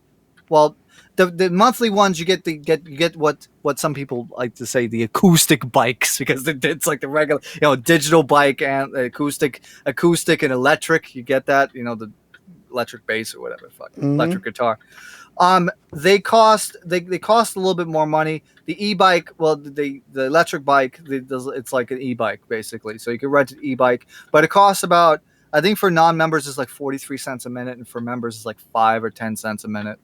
well, the monthly ones you get what some people like to say the acoustic bikes because it's like the regular digital bike and acoustic and electric. You get that the electric bass or whatever electric guitar. They cost a little bit more money. The e-bike, well, the electric bike, it's like an e-bike basically. So you can rent an e-bike, but it costs about, I think for non-members it's like 43 cents a minute, and for members it's like 5 or 10 cents a minute.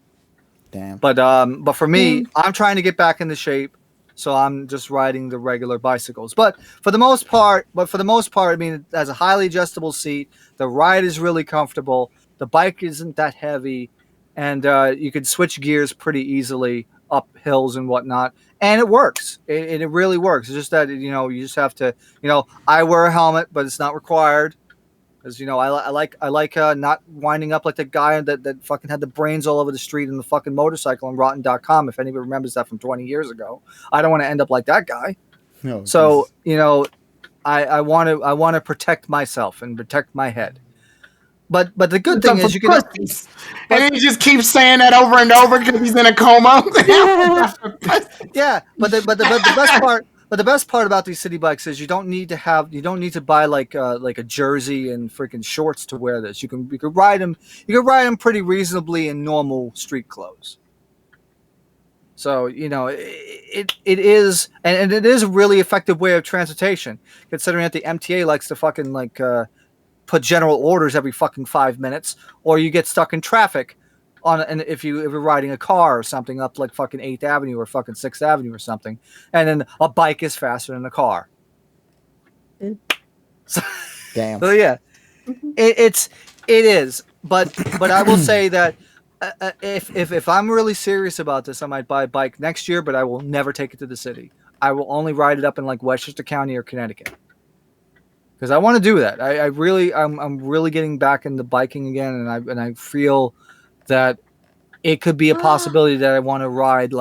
Damn. But for me, I'm trying to get back into shape, so I'm just riding the regular bicycles. But for the most part, I mean, it has a highly adjustable seat. The ride is really comfortable. The bike isn't that heavy, and you can switch gears pretty easily up hills and whatnot. And it works. It really works. It's just that you just have to I wear a helmet, but it's not required. Because I like not winding up like the guy that fucking had the brains all over the street in the fucking motorcycle on Rotten.com. If anybody remembers that from 20 years ago, I don't want to end up like that guy. No. So I want to protect myself and protect my head. But the good thing is you can. And then he just keeps saying that over and over because he's in a coma. Yeah, but the best part. But the best part about these city bikes is you don't need to buy like a jersey and freaking shorts to wear this. You can ride them pretty reasonably in normal street clothes. So it is and it is a really effective way of transportation, considering that the MTA likes to fucking put general orders every fucking 5 minutes, or you get stuck in traffic and if you're riding a car or something up like fucking 8th Avenue or fucking 6th Avenue or something, and then a bike is faster than a car. Damn. So yeah, it is. But I will say that if I'm really serious about this, I might buy a bike next year, but I will never take it to the city. I will only ride it up in like Westchester County or Connecticut. Because I want to do that. I'm really getting back into biking again, and I feel that it could be a possibility that I want to ride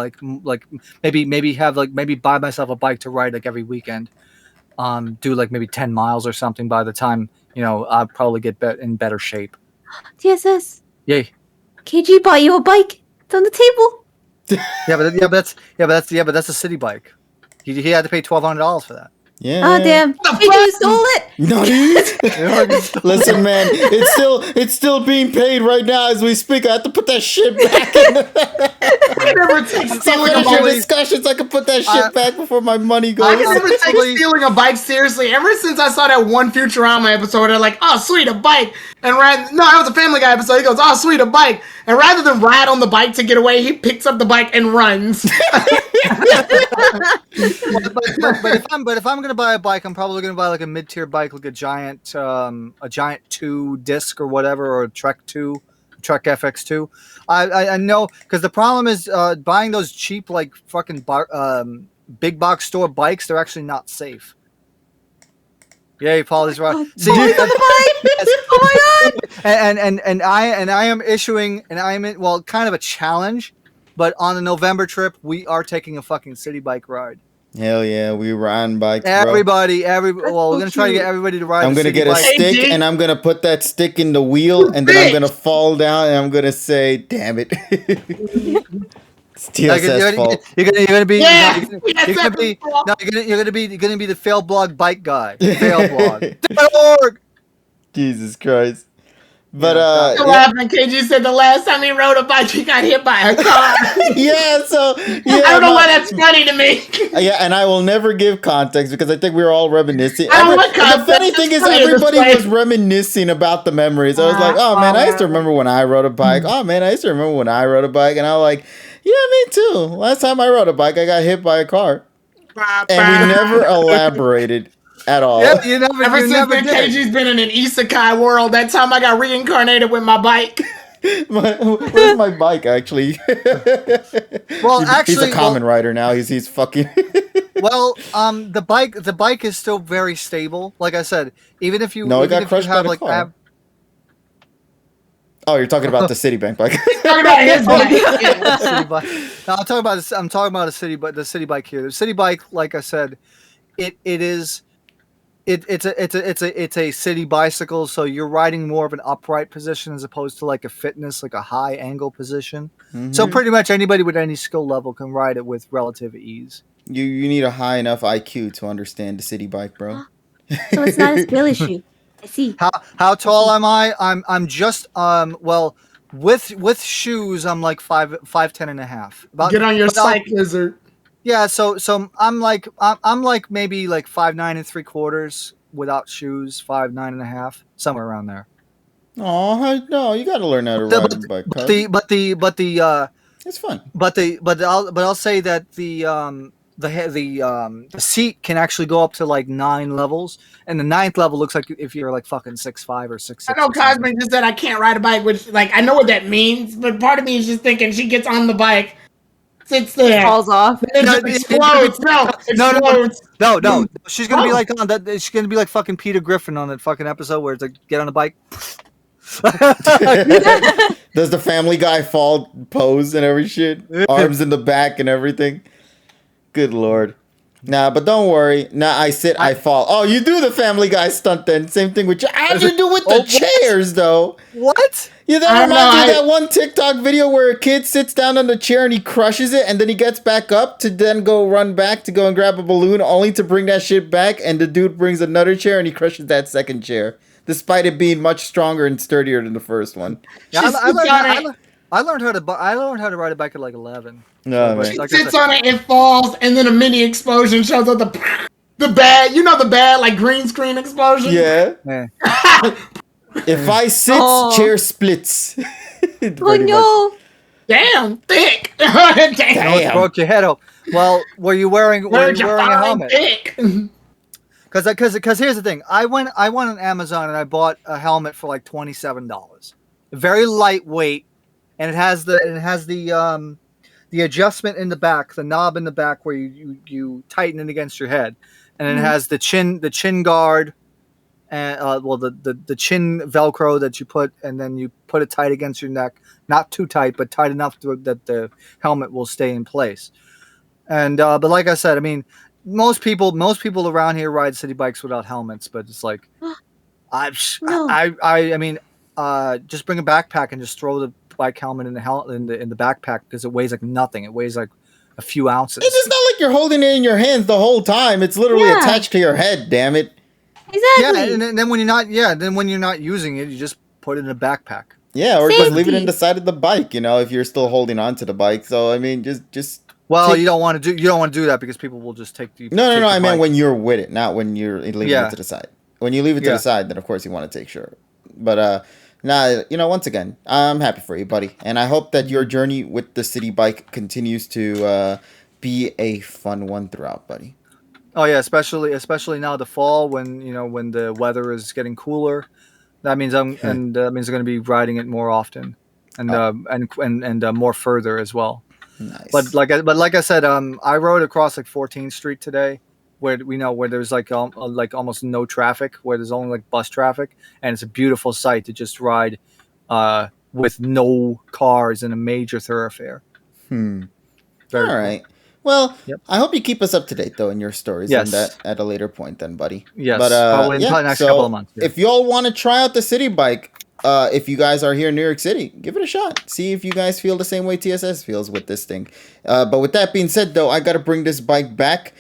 maybe buy myself a bike to ride like every weekend, do like maybe 10 miles or something. By the time I'll probably get in better shape. TSS. Yay! KG bought you a bike. It's on the table. But that's a city bike. He had to pay $1,200 for that. Yeah. Oh damn! KG stole it. No, listen, man, it's still being paid right now as we speak. I have to put that shit back in. I never take stealing a bike. Discussions. I can put that shit back before my money goes. I can never take stealing a bike seriously. Ever since I saw that one Futurama episode, they're like, "Oh, sweet, a bike!" And that was a Family Guy episode. He goes, "Oh, sweet, a bike!" And rather than ride on the bike to get away, he picks up the bike and runs. but if I'm gonna buy a bike, I'm probably gonna buy like a mid-tier bike, like a giant 2 disc or whatever, or a Trek FX2. I know, because the problem is buying those cheap like fucking big box store bikes. They're actually not safe. Yay, Paulie's right. See, Oh my god! and I am issuing, and I am in, well, kind of a challenge. But on the November trip, we are taking a fucking city bike ride. Hell yeah, we riding bikes, bro. We're gonna try to get everybody to ride. I'm gonna get a stick, and I'm gonna put that stick in the wheel, and then I'm gonna fall down, and I'm gonna say, "Damn it." It's TSS fault. You're gonna be the fail blog bike guy. Failblog.org. Jesus Christ. But I'm laughing. KG said the last time he rode a bike, he got hit by a car. I don't know why that's funny to me. Yeah, and I will never give context because I think we were all reminiscing. The funny thing is, everybody was reminiscing about the memories. I was like, "Oh man, I used to remember when I rode a bike. Oh man, I used to remember when I rode a bike." And I was like, "Yeah, me too. Last time I rode a bike, I got hit by a car." And we never elaborated at all. Yep, Ever since then, KG's been in an isekai world. That time I got reincarnated with my bike. Where's my bike, actually? Well, he's a common rider now. He's fucking... Well, the bike is still very stable. Like I said, even if you... No, it got crushed by the car. Oh, you're talking about the Citibank bike. Talking about his bike. No, I'm talking about the city bike here. The city bike, like I said, it is. It's a city bicycle, so you're riding more of an upright position as opposed to like a fitness, like a high angle position. So Mhm. pretty much anybody with any skill level can ride it with relative ease. You need a high enough IQ to understand the city bike, bro. So it's not a skill issue. I see. How tall am I? I'm just well with shoes I'm like 5'10" and a half. About Get on your but I'll- psych lizard. Yeah, so I'm like maybe like 5'9 3/4" without shoes, 5'9 and a half, somewhere around there. Oh no, you gotta learn how to ride a bike. But cuz. the It's fun. I'll say that the seat can actually go up to like 9 levels, and the ninth level looks like if you're like fucking 6'5" or 6'6". I know Cosmic just said I can't ride a bike, which like I know what that means, but part of me is just thinking she gets on the bike, sits there, Falls off. and then just explodes. Explodes. No. She's gonna be like on that. She's gonna be like fucking Peter Griffin on that fucking episode where it's like get on a bike. Does the Family Guy fall pose and every shit? Arms in the back and everything. Good lord. Nah, but don't worry. Nah, I sit, I fall. Oh, you do the Family Guy stunt then. Same thing with you. How'd you do with the Oh, what? chairs though? What? Yeah, I that don't reminds me know, of that one TikTok video where a kid sits down on the chair and he crushes it, and then he gets back up to then go run back to go and grab a balloon, only to bring that shit back, and the dude brings another chair and he crushes that second chair, despite it being much stronger and sturdier than the first one. Yeah, She sits on it. I learned how to ride a bike at like 11. No, But man. like I Sits said- on it and falls, and then a mini explosion shows up. The bad, the bad like green screen explosion. Yeah. Yeah. If I sit, Oh. chair splits. Oh Pretty much. no! Damn, thick. Damn. Damn. Broke your head out. Well, were you wearing Where'd you a find helmet? thick? Because here's the thing. I went on Amazon and I bought a helmet for like $27. Very lightweight, and it has the adjustment in the back, the knob in the back where you tighten it against your head, and it has the chin guard, and the chin Velcro that you put, and then you put it tight against your neck, not too tight, but tight enough that the helmet will stay in place. And but like I said, I mean, most people around here ride city bikes without helmets, but it's like No. I mean, just bring a backpack and just throw the bike helmet in the backpack, because it weighs like nothing. It weighs like a few ounces. It's just not like you're holding it in your hands the whole time. It's literally Yeah. attached to your head, damn it. Yeah, Exactly. and then when you're not using it, you just put it in a backpack. Yeah, or just leave it Safety. in the side of the bike, if you're still holding on to the bike. So I mean, just Well, take- you don't want to do that because people will just take the no. take the I meant bike. when you're with it, not when you're leaving Yeah. it to the side. When you leave it to Yeah. the side, then of course you want to take sure. But once again, I'm happy for you, buddy, and I hope that your journey with the city bike continues to be a fun one throughout, buddy. Oh yeah, especially now the fall when when the weather is getting cooler. That means I'm going to be riding it more often, and more further as well. Nice. But like I said, I rode across like 14th Street today, where there's like almost no traffic, where there's only like bus traffic, and it's a beautiful sight to just ride with no cars in a major thoroughfare. All Very cool. right. Well, Yep. I hope you keep us up to date though in your stories Yes. and that at a later point then, buddy. Yes, But probably in the next couple of months. Yeah. If y'all want to try out the city bike, if you guys are here in New York City, give it a shot. See if you guys feel the same way TSS feels with this thing. But with that being said though, I got to bring this bike back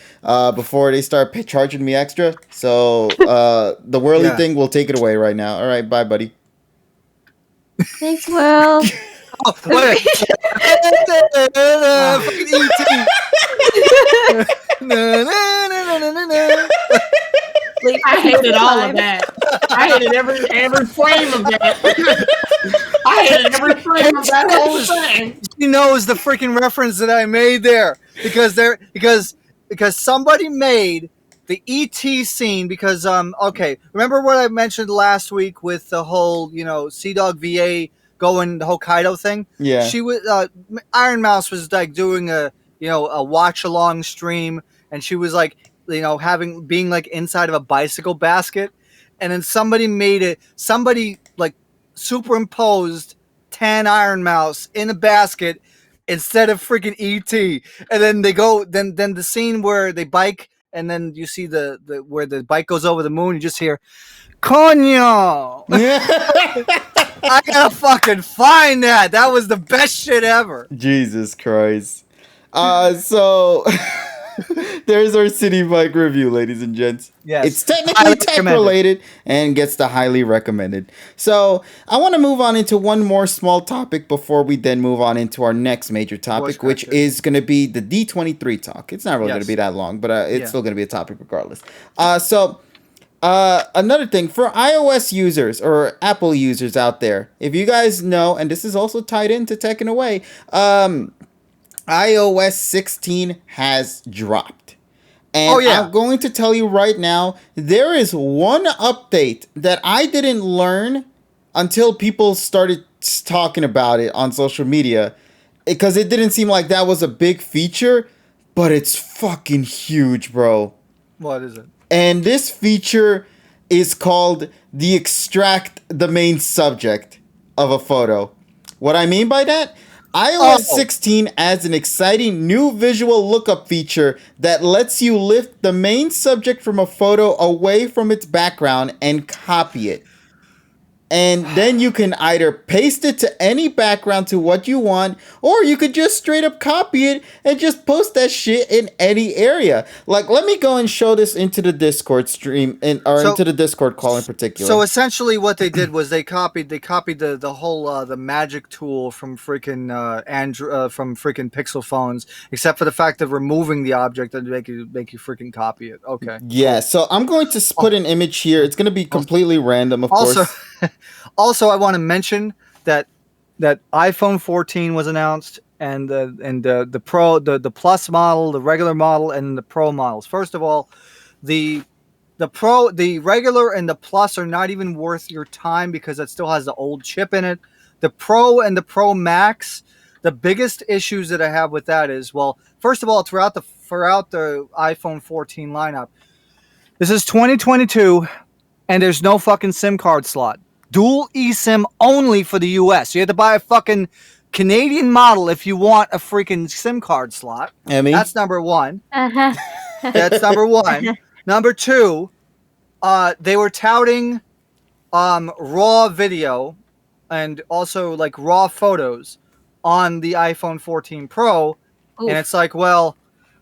before they start charging me extra. So the whirly Yeah. thing will take it away right now. All right, bye buddy. Thanks, Will. Oh, wait. Fucking E.T. Na, na, na, na, na, na. I hated all of that. I hated every frame of that. I hated every frame of that whole thing. He knows the freaking reference that I made there because somebody made the ET scene because okay, remember what I mentioned last week with the whole Sea Dog VA going the Hokkaido thing? Yeah. She was Iron Mouse was like doing a watch along stream, and she was like being like inside of a bicycle basket, and then somebody like superimposed tan Iron Mouse in a basket instead of freaking ET, and then they go then the scene where they bike and then you see the where the bike goes over the moon. You just hear, "Coño!" I gotta fucking find that. That was the best shit ever. Jesus Christ. So there's our city bike review, ladies and gents. Yes. It's technically Highly tech recommended. related and gets the highly recommended. So I want to move on into one more small topic before we then move on into our next major topic, which is going to be the D23 talk. It's not really going to be that long, but it's still going to be a topic regardless. Another thing for iOS users or Apple users out there, if you guys know, and this is also tied into tech in a way, iOS 16 has dropped. And I'm going to tell you right now, there is one update that I didn't learn until people started talking about it on social media, because it didn't seem like that was a big feature, but it's fucking huge, bro. What is it? And this feature is called the extract the main subject of a photo. What I mean by that? iOS 16 adds an exciting new visual lookup feature that lets you lift the main subject from a photo away from its background and copy it. And then you can either paste it to any background to what you want, or you could just straight up copy it and just post that shit in any area. Like, let me go and show this into the Discord stream into the Discord call in particular. So essentially, what they did was they copied the whole the magic tool from freaking from freaking Pixel phones, except for the fact of removing the object and make you freaking copy it. Okay. Yeah. So I'm going to put an image here. It's going to be completely random, of course. Also, I want to mention that iPhone 14 was announced, and the Pro, the Plus model, the regular model, and the Pro models. First of all, the Pro, the regular, and the Plus are not even worth your time because it still has the old chip in it. The Pro and the Pro Max, the biggest issues that I have with that is, well, first of all, throughout the iPhone 14 lineup, this is 2022, and there's no fucking SIM card slot. Dual eSIM only for the US. You have to buy a fucking Canadian model if you want a freaking SIM card slot. That's number one. That's number one. Number two, they were touting raw video and also like raw photos on the iPhone 14 Pro. Oof. And it's like, well,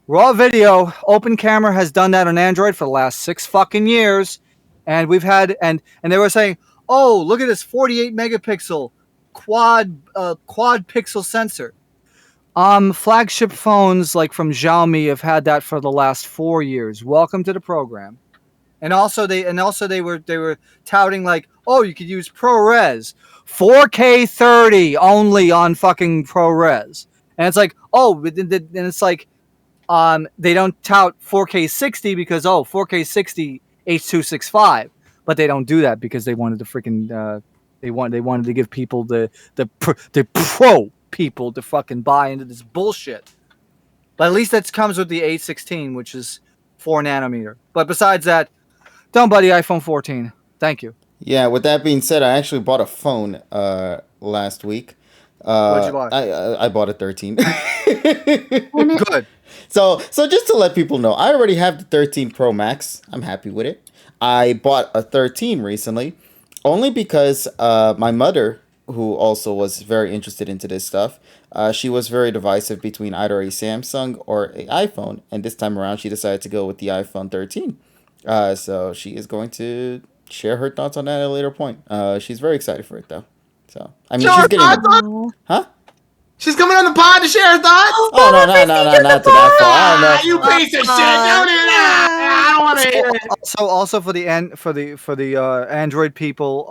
raw video, Open Camera has done that on Android for the last 6 fucking years. And we've had, and they were saying, oh, look at this 48 megapixel quad pixel sensor. Flagship phones like from Xiaomi have had that for the last 4 years. Welcome to the program. And also they were touting like, oh, you could use ProRes, 4K 30 only on fucking ProRes. And it's like, oh, and it's like, they don't tout 4K 60 because 4K 60 H.265. But they don't do that because they wanted to freaking they wanted to give people the pro people to fucking buy into this bullshit. But at least that comes with the A16, which is 4 nanometer. But besides that, don't buy the iPhone 14. Thank you. Yeah. With that being said, I actually bought a phone last week. What'd you buy? I bought a 13. Good. So just to let people know, I already have the 13 Pro Max. I'm happy with it. I bought a 13 recently, only because my mother, who also was very interested into this stuff, she was very divisive between either a Samsung or an iPhone, and this time around she decided to go with the iPhone 13. So she is going to share her thoughts on that at a later point. She's very excited for it though. So I mean, she's getting huh? She's coming on the pod to share her thoughts. Oh no, not to that far. I don't know. You piece of shit! Don't do that. I don't want to hear it. Also for the Android people,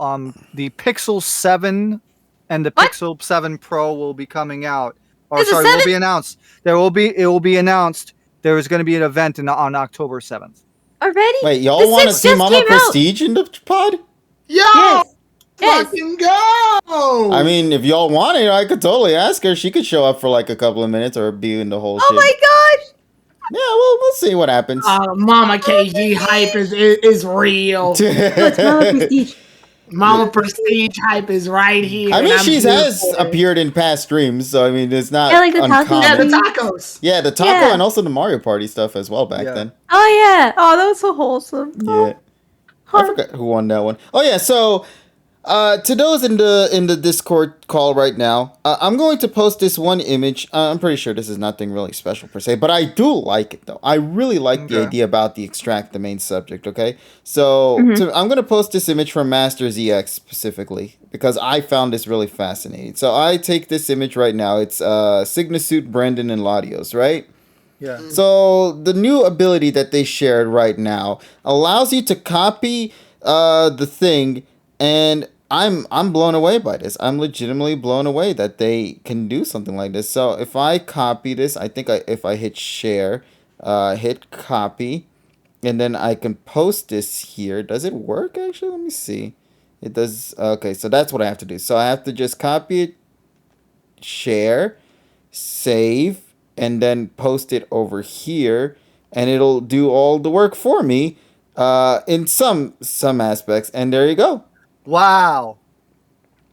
the Pixel 7 and the Pixel 7 Pro will be coming out. Or will be announced. It will be announced. There is going to be an event on October 7th. Already? Wait, y'all want to see Mama Prestige in the pod? Yo! Yes. Fucking go! I mean, if y'all want it, I could totally ask her. She could show up for like a couple of minutes or be in the whole shit. Oh my gosh! Yeah, we'll see what happens. Mama KG hype is real. It's Mama Prestige. Mama Prestige hype is right here. I mean, and I'm she here has for it. appeared in past streams, so I mean, it's not Yeah, like the taco Yeah, the uncommon. tacos. Yeah, the taco Yeah. and also the Mario Party stuff as well back Yeah. then. Oh yeah. Oh, that was so wholesome. Yeah, I forgot who won that one. Oh yeah, so to those in the Discord call right now, I'm going to post this one image. I'm pretty sure this is nothing really special per se, but I do like it though. I really like the Okay. idea about the extract the main subject. Okay, so I'm going to post this image from Master ZX specifically because I found this really fascinating. So I take this image right now. It's Signasuit, Brandon, and Latios, right? Yeah. So the new ability that they shared right now allows you to copy the thing, and I'm blown away by this. I'm legitimately blown away that they can do something like this. So if I copy this, I think if I hit share, hit copy, and then I can post this here. Does it work actually? Let me see. It does. Okay, so that's what I have to do. So I have to just copy it, share, save, and then post it over here, and it'll do all the work for me in some aspects. And there you go. Wow.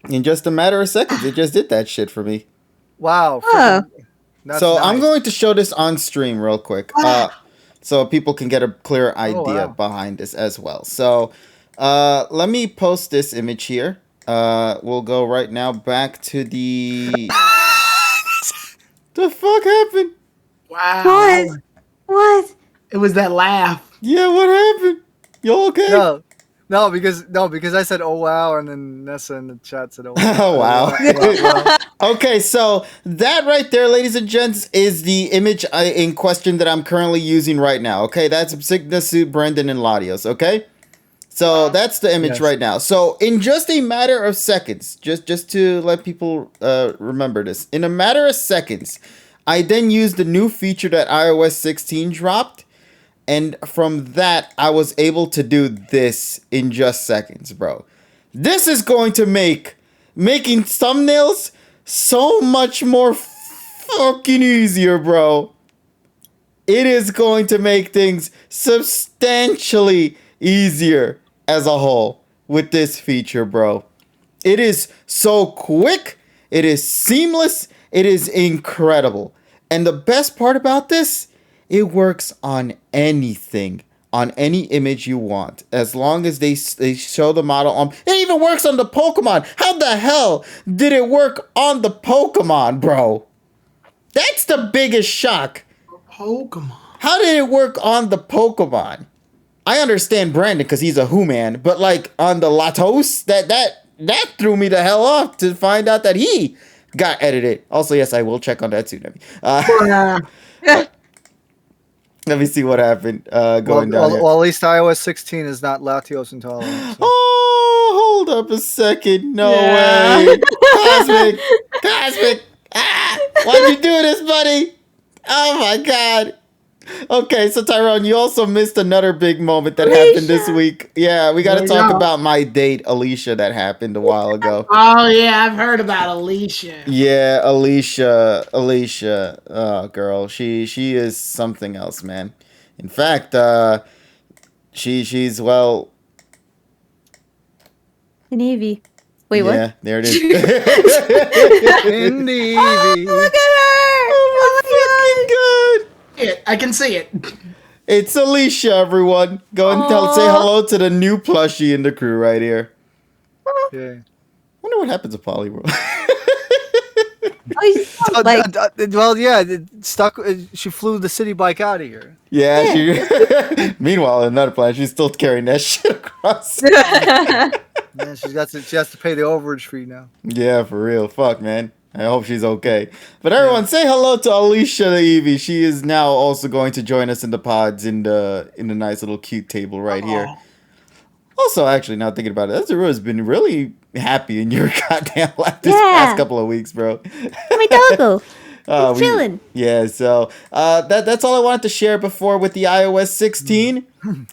In just a matter of seconds, it just did that shit for me. Wow. Oh. That's So nice. I'm going to show this on stream real quick, so people can get a clear idea wow. behind this as well. So let me post this image here. We'll go right now back to the. The fuck happened? Wow. What? What? It was that laugh. Yeah, what happened? You okay? No, because I said oh wow, and then Nessa in the chat said oh wow. Oh, wow. wow. Okay, so that right there, ladies and gents, is the image in question that I'm currently using right now. Okay, that's Signasuit, Brandon, and Latios. Okay, so that's the image Yes. right now. So in just a matter of seconds, just to let people remember this, in a matter of seconds, I then used the new feature that iOS 16 dropped. And from that, I was able to do this in just seconds, bro. This is going to make making thumbnails so much more fucking easier, bro. It is going to make things substantially easier as a whole with this feature, bro. It is so quick. It is seamless. It is incredible. And the best part about this, it works on anything, on any image you want, as long as they show the model on. It even works on the Pokemon. How the hell did it work on the Pokemon, bro? That's the biggest shock. Pokemon. How did it work on the Pokemon? I understand Brandon because he's a Who-man, but like on the Latos, that threw me the hell off to find out that he got edited. Also, yes, I will check on that too, Nemi. Let me see what happened going down here. Well, at least iOS 16 is not Latios intolerant. So. Oh, hold up a second. No Yeah. way. Cosmic. Ah, why'd you do this, buddy? Oh my God. Okay, so Tyrone, you also missed another big moment that happened this week. Yeah, we got to There you talk go. about my date, Alicia, that happened a while ago. Oh yeah, I've heard about Alicia. Yeah, Alicia. Oh, girl, she is something else, man. In fact, she's well. The Navy. Wait, Yeah, what? there it is. In the Oh, EV. look at her! Oh Fucking good. I can see it. It's Alicia, everyone. Go and say hello to the new plushie in the crew right here. Yeah. Wonder what happens to Polyworld. Oh, you sound like Well, yeah, stuck. She flew the city bike out of here. Yeah, she. Meanwhile, in another planet, she's still carrying that shit across. Yeah, she has to pay the overage fee now. Yeah, for real. Fuck, man. I hope she's okay. But everyone, say hello to Alicia the Eevee. She is now also going to join us in the pods in the nice little cute table right here. Also, actually, now thinking about it, Ezra has been really happy in your goddamn life this past couple of weeks, bro. my doggo. He's chilling. Yeah, so that's all I wanted to share before with the iOS 16.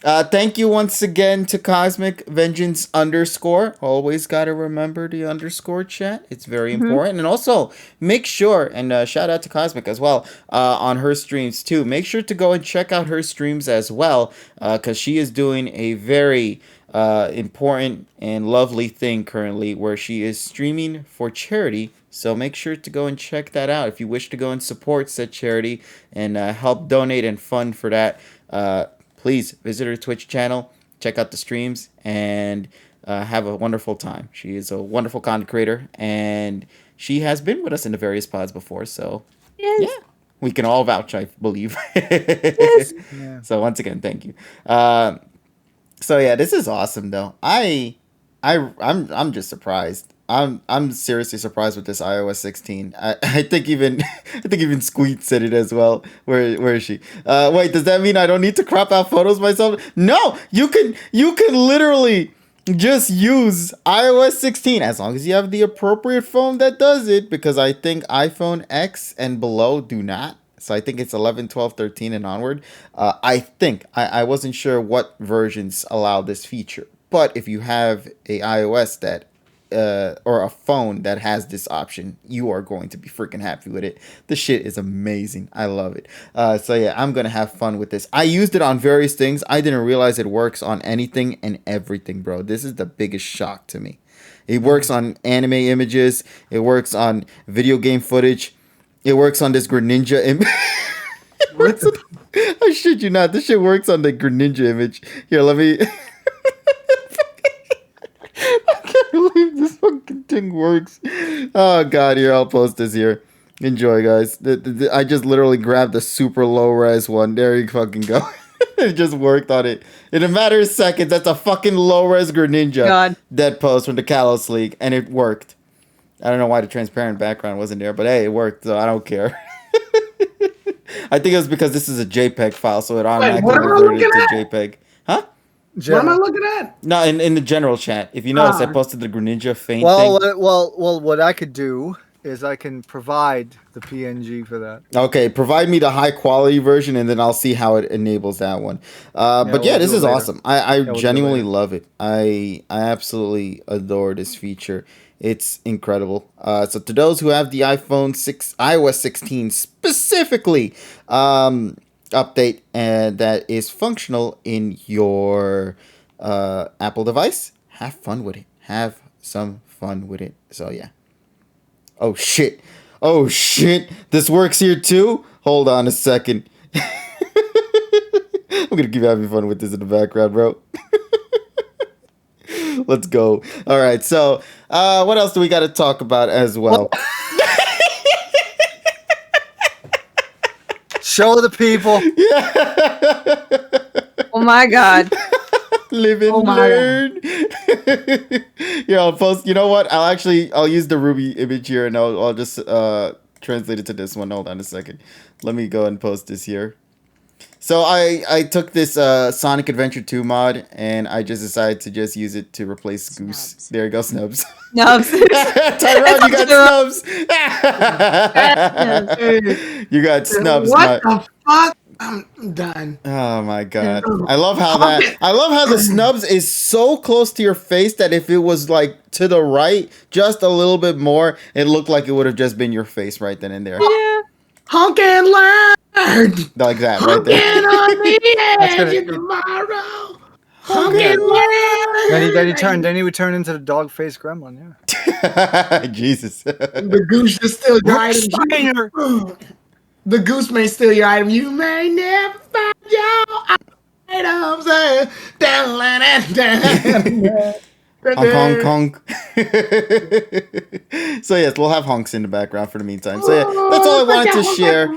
Thank you once again to Cosmic Vengeance _. Always got to remember the underscore chat. It's very important. And also, make sure, and shout out to Cosmic as well, on her streams too. Make sure to go and check out her streams as well, because she is doing a very important and lovely thing currently where she is streaming for charity. So make sure to go and check that out if you wish to go and support said charity and help donate and fund for that. Please visit her Twitch channel, check out the streams, and have a wonderful time. She is a wonderful content creator, and she has been with us in the various pods before. So Yes. yeah, we can all vouch, I believe. Yes. Yeah. So once again, thank you. So yeah, this is awesome though. I'm just surprised. I'm seriously surprised with this iOS 16. I think even Squeak said it as well. Where is she? Wait, does that mean I don't need to crop out photos myself? No, you can literally just use iOS 16 as long as you have the appropriate phone that does it, because I think iPhone X and below do not. So I think it's 11, 12, 13 and onward. I wasn't sure what versions allow this feature. But if you have a iOS that or a phone that has this option, you are going to be freaking happy with it. The shit is amazing. I love it. So yeah, I'm gonna have fun with this. I used it on various things. I didn't realize it works on anything and everything, bro. This is the biggest shock to me. It works on anime images. It works on video game footage. It works on this Greninja image. I shit you not. This shit works on the Greninja image. Here, let me. I can't believe this fucking thing works. Oh god, here, I'll post this here. Enjoy, guys. I just literally grabbed the super low res one. There you fucking go. It just worked on it in a matter of seconds. That's a fucking low res Greninja God. dead post from the Kalos League, and it worked. I don't know why the transparent background wasn't there, but hey, it worked, so I don't care. I think it was because this is a JPEG file, so it automatically what am I reverted looking to JPEG. Huh? What am I looking at? No, in the general chat. If you notice, I posted the Greninja faint Well, thing. what I could do is I can provide the PNG for that. Okay, provide me the high quality version, and then I'll see how it enables that one. But yeah, we'll this do it is later. awesome. I we'll do it genuinely later. love it. I absolutely adore this feature. It's incredible. So to those who have the iOS 16 specifically, update and that is functional in your Apple device, have fun with it. Have some fun with it. So yeah. Oh shit. Oh shit. This works here too? Hold on a second. I'm gonna keep having fun with this in the background, bro. Let's go. All right. So, what else do we got to talk about as well? Show the people. Oh my god. Live and Oh my learn. Yeah, I'll post. You know what? I'll use the Ruby image here, and I'll just translate it to this one. Hold on a second. Let me go and post this here. So I took this Sonic Adventure 2 mod, and I just decided to just use it to replace Goose. There you go, Snubs. Nubs. Tyrone, you got Snubs. You got Snubs. What the fuck? I'm done. Oh my god. I love how the Snubs is so close to your face that if it was like to the right just a little bit more, it looked like it would have just been your face right then and there. Yeah. Honk and learn. Like that right there. Honking on the gonna- edge of tomorrow. Honk and learn. Then he would turn into the dog faced gremlin, yeah. Jesus. The goose is still your item. The goose may steal your item. You may never find your items. Honk, honk, honk. So yes, we'll have honks in the background for the meantime. So yeah, that's all I wanted to share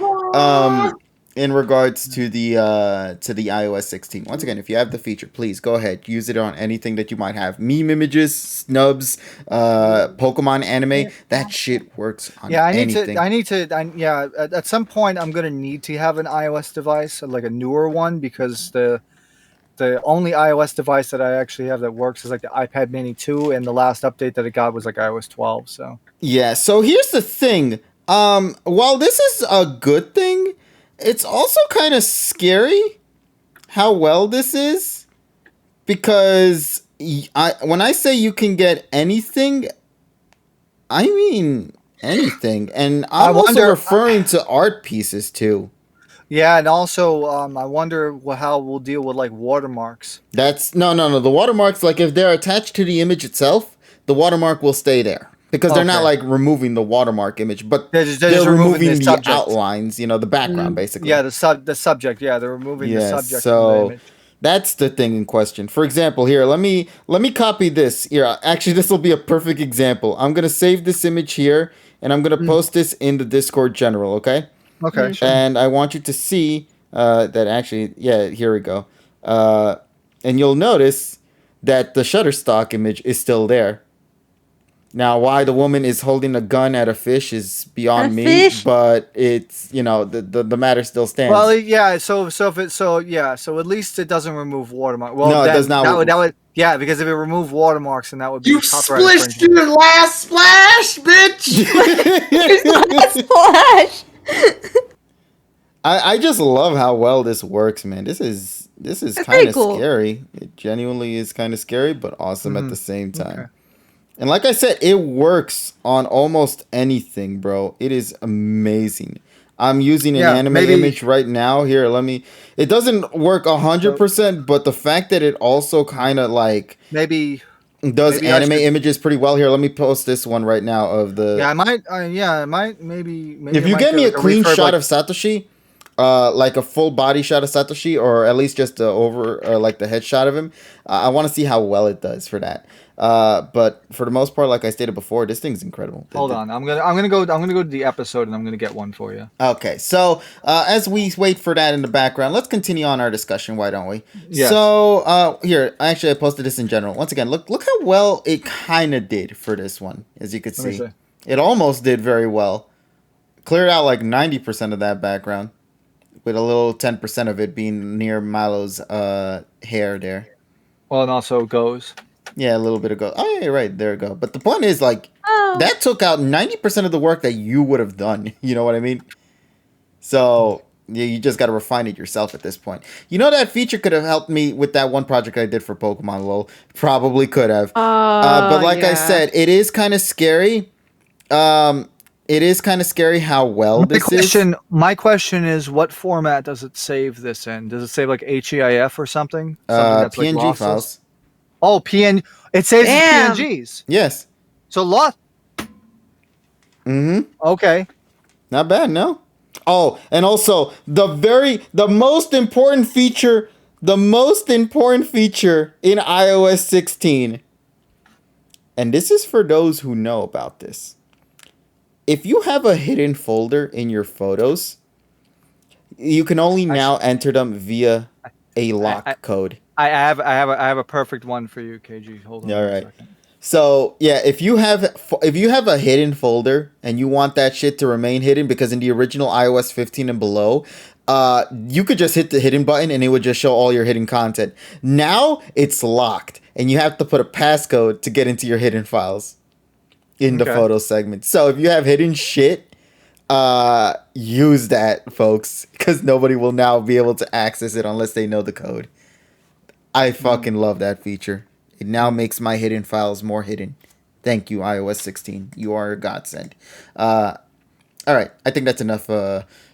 in regards to the iOS 16. Once again, if you have the feature, please go ahead, use it on anything that you might have. Meme images, snubs, Pokemon anime, that shit works on anything. At some point I'm gonna need to have an iOS device, like a newer one, because the only iOS device that I actually have that works is like the iPad Mini 2, and the last update that it got was like iOS 12. So yeah. So here's the thing. While this is a good thing, it's also kind of scary how well this is, because when I say you can get anything, I mean anything, and I'm also referring to art pieces too. Yeah, and also I wonder how we'll deal with like watermarks. That's no. The watermarks, like if they're attached to the image itself, the watermark will stay there because they're not Okay. like removing the watermark image, but They're they're just removing removing the the subject. outlines, the background basically. Yeah, the subject. Yeah, they're removing the Yes, subject from the so image. that's the thing in question. For example, here, let me copy this. Here, actually, this will be a perfect example. I'm gonna save this image here, and I'm gonna post this in the Discord general. Okay. Okay, sure. And I want you to see that actually, yeah, here we go. And you'll notice that the Shutterstock image is still there. Now, why the woman is holding a gun at a fish is beyond A me, fish? but it's the matter still stands. Well, yeah. So at least it doesn't remove watermark. Well, No, it does not. That would yeah, because if it removed watermarks, then that would be You copyright splished infringement. your last splash, bitch. Splash. I just love how well this works, man. This is That's kind pretty of cool. scary. It genuinely is kind of scary, but awesome at the same time. Okay. And like I said, it works on almost anything, bro. It is amazing. I'm using an Yeah, anime maybe- image right now. Here, let me. It doesn't work 100%, but the fact that it also kind of like Maybe. does Maybe I anime should- images pretty well. Here, let me post this one right now of the. Yeah, I might. I might. Maybe. If I you might get me a like clean refurb, shot like- of Satoshi, like a full body shot of Satoshi, or at least just like the headshot of him, I want to see how well it does for that. But for the most part, like I stated before, this thing's incredible. Hold on, I'm gonna go to the episode and I'm gonna get one for you. Okay, so as we wait for that in the background, let's continue on our discussion. Why don't we? Yes. So here, actually, I posted this in general. Once again, look how well it kind of did for this one. As you can Let me see, see. it almost did very well. Cleared out like 90% of that background, with a little 10% of it being near Milo's hair there. Well, and also goes. Yeah, a little bit ago. Oh yeah, right there we go. But the point is, like, Oh. that took out 90% of the work that you would have done. You know what I mean? So yeah, you just got to refine it yourself at this point. That feature could have helped me with that one project I did for Pokemon LOL. Probably could have. But like I said, it is kind of scary. It is kind of scary how well this is. My question is, what format does it save this in? Does it save like HEIF or something? Something that's like PNG lossless? files. Oh, It saves Damn. as PNGs. Yes. So lost. Mm-hmm. Okay. Not bad, no? Oh, and also the most important feature in iOS 16. And this is for those who know about this. If you have a hidden folder in your photos, you can only now enter them via a lock code. I have a perfect one for you, KG. Hold on. All a right. second. So yeah, if you have a hidden folder and you want that shit to remain hidden, because in the original iOS 15 and below, you could just hit the hidden button and it would just show all your hidden content. Now it's locked and you have to put a passcode to get into your hidden files in the Okay. photo segment. So if you have hidden shit, use that, folks, because nobody will now be able to access it unless they know the code. I fucking love that feature. It now makes my hidden files more hidden. Thank you, iOS 16. You are a godsend. All right, I think that's enough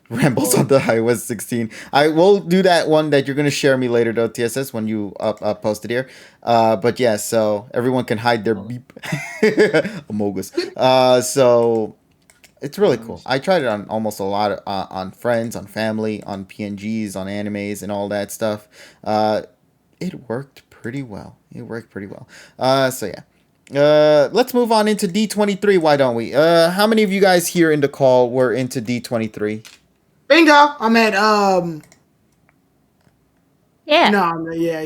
rambles on the iOS 16. I will do that one that you're going to share me later, though, TSS, when you post it here. But yeah, so everyone can hide their beep. Amogus. So it's really cool. I tried it on almost a lot on friends, on family, on PNGs, on animes, and all that stuff. It worked pretty well. So yeah. Let's move on into D23. Why don't we? How many of you guys here in the call were into D23? Bingo. I'm at Yeah. No, yeah.